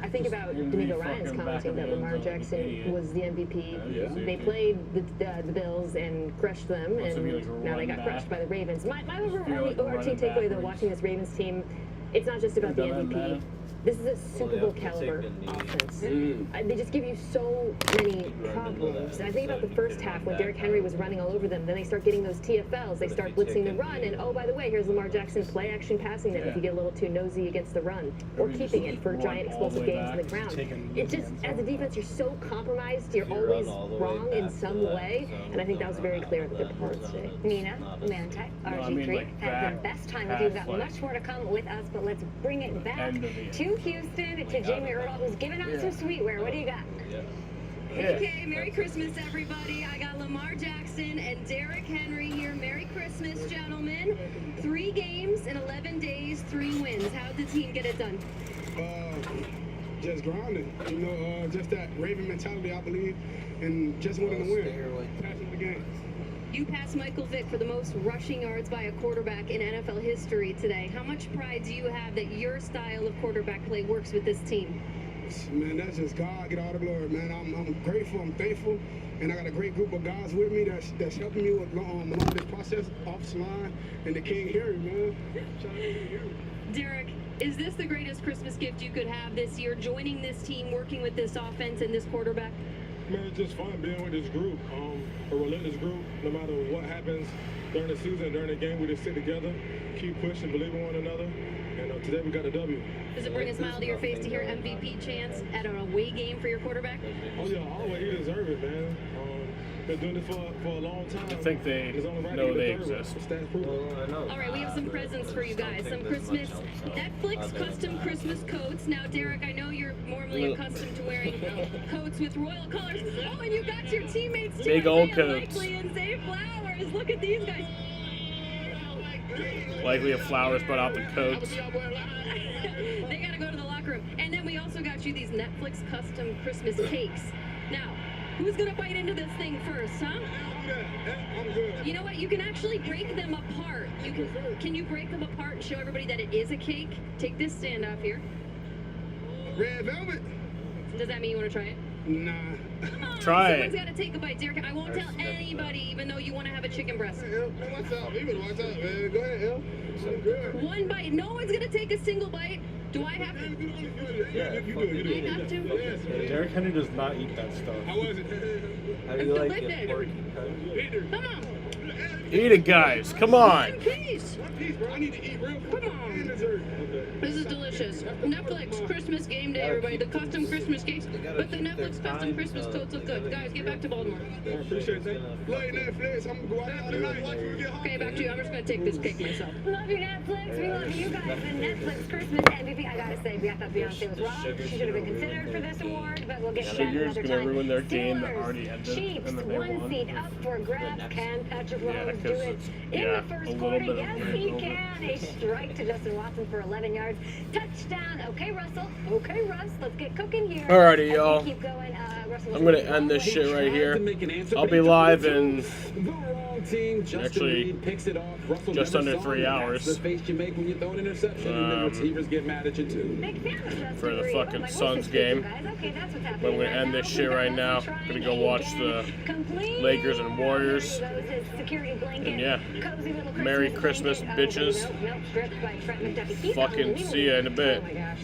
Speaker 7: I think about D'Amico Ryan's commenting that Lamar Jackson was the MVP. They played the Bills and crushed them, and now they got crushed by the Ravens. My overarching takeaway, though, watching this Ravens team, it's not just about the MVP. This is a Super Bowl caliber offense. They just give you so many problems. And I think about the first half when Derrick Henry was running all over them. Then they start getting those TFLs. They start blitzing the run. And oh, by the way, here's Lamar Jackson play action passing them if you get a little too nosy against the run. Or keeping it for giant explosive gains on the ground. It just, as a defense, you're so compromised. You're always wrong in some way. And I think that was very clear at the performance today. Nina, Manti, RG3 had the best time with you. We've got much more to come with us, but let's bring it back to Houston, to Jamie Erdahl, who's giving out some sweetware. What do you got?
Speaker 13: Okay, Merry Christmas, everybody. I got Lamar Jackson and Derrick Henry here. Merry Christmas, gentlemen. 3 games in 11 days, 3 wins. How'd the team get it done?
Speaker 8: just grinding. You know, just that Raven mentality, I believe, and just wanting to win. Passion of the game.
Speaker 13: You passed Michael Vick for the most rushing yards by a quarterback in NFL history today. How much pride do you have that your style of quarterback play works with this team?
Speaker 8: Man, that's just God. Get all the glory, man. I'm grateful. I'm thankful. And I got a great group of guys with me that's helping me with along this process, offensive line, and the King Harry, man. Shout out to King Harry.
Speaker 13: Derek, is this the greatest Christmas gift you could have this year, joining this team, working with this offense and this quarterback?
Speaker 1: Man, it's just fun being with this group, a relentless group. No matter what happens during the season, during the game, we just sit together, keep pushing, believe in one another, and today we got a W.
Speaker 13: Does it bring a smile to your face to hear MVP chants at an away game for your quarterback?
Speaker 1: Oh yeah, always. He deserves it, man. Been doing this for a long time.
Speaker 3: I think they know they exist.
Speaker 13: All right, we have some presents for you guys. Some Christmas Netflix custom Christmas coats. Now, Derek, I know you're normally accustomed to wearing coats with royal colors. Oh, and you got your teammates too.
Speaker 3: Big old coats.
Speaker 13: Likely and Zay Flowers. Look at these guys.
Speaker 3: Likely have flowers, but out the coats.
Speaker 13: They gotta go to the locker room. And then we also got you these Netflix custom Christmas cakes. Now, who's gonna bite into this thing first, huh?
Speaker 8: I'm good.
Speaker 13: You know what? You can actually break them apart. Can you break them apart and show everybody that it is a cake? Take this stand off here.
Speaker 8: Red velvet.
Speaker 13: Does that mean you want to try it?
Speaker 8: Nah.
Speaker 3: Try
Speaker 13: Someone's
Speaker 3: it.
Speaker 13: got to take a bite, Derek. I won't tell anybody, even though you want to have a chicken breast.
Speaker 8: What's up? You better watch out, man. Go ahead, El. I'm good.
Speaker 13: One bite. No one's gonna take a single bite. Do I have to?
Speaker 8: Yeah, you do.
Speaker 13: I have to?
Speaker 8: Yes,
Speaker 21: Derek Henry does not eat that stuff.
Speaker 8: How was it?
Speaker 11: How do you like
Speaker 13: delicious.
Speaker 11: it, porky?
Speaker 13: Come on.
Speaker 3: Eat it, guys. Come on.
Speaker 13: One piece.
Speaker 8: One piece, bro. I need to eat real quick.
Speaker 13: Come on.
Speaker 8: And dessert.
Speaker 13: This is delicious. Netflix Christmas game day, everybody. The custom Christmas cakes. But the Netflix custom Christmas coats look good. Guys, get back to Baltimore.
Speaker 8: I appreciate that. Play Netflix. I'm going to go out tonight. Watch when we get home.
Speaker 13: Okay, back to you. I'm just going to take this cake myself.
Speaker 7: Love you, Netflix. We love you guys. And Netflix Christmas MVP. I gotta say, I thought Beyonce was wrong. She should have been considered for this award, but we'll get to that
Speaker 3: Sugar's
Speaker 7: another
Speaker 3: gonna
Speaker 7: time.
Speaker 3: ruin their game that
Speaker 7: Steelers,
Speaker 3: already ended,
Speaker 7: Chiefs,
Speaker 3: and then they
Speaker 7: one
Speaker 3: won.
Speaker 7: seed up for grabs. Can Patrick
Speaker 3: Yeah,
Speaker 7: Mahomes do
Speaker 3: because
Speaker 7: it
Speaker 3: it's-
Speaker 7: in
Speaker 3: yeah,
Speaker 7: the first
Speaker 3: a little
Speaker 7: quarter?
Speaker 3: bit of
Speaker 7: Yes,
Speaker 3: rain
Speaker 7: he
Speaker 3: over.
Speaker 7: can. A strike to Justin Watson for 11 yards. Touchdown. Okay, Russell. Okay, Russ. Let's get cooking here.
Speaker 3: Alrighty,
Speaker 7: As we
Speaker 3: y'all.
Speaker 7: keep going, Russell,
Speaker 3: I'm gonna end this shit right here. I'll be live in actually just under 3 hours.
Speaker 6: The face you make when you throw an interception, and then receivers get mad at you too.
Speaker 3: For the fucking Suns game. But I'm gonna end this shit right now. I'm gonna go watch the Lakers and Warriors. And yeah, Merry Christmas, bitches. Fucking see ya in a bit.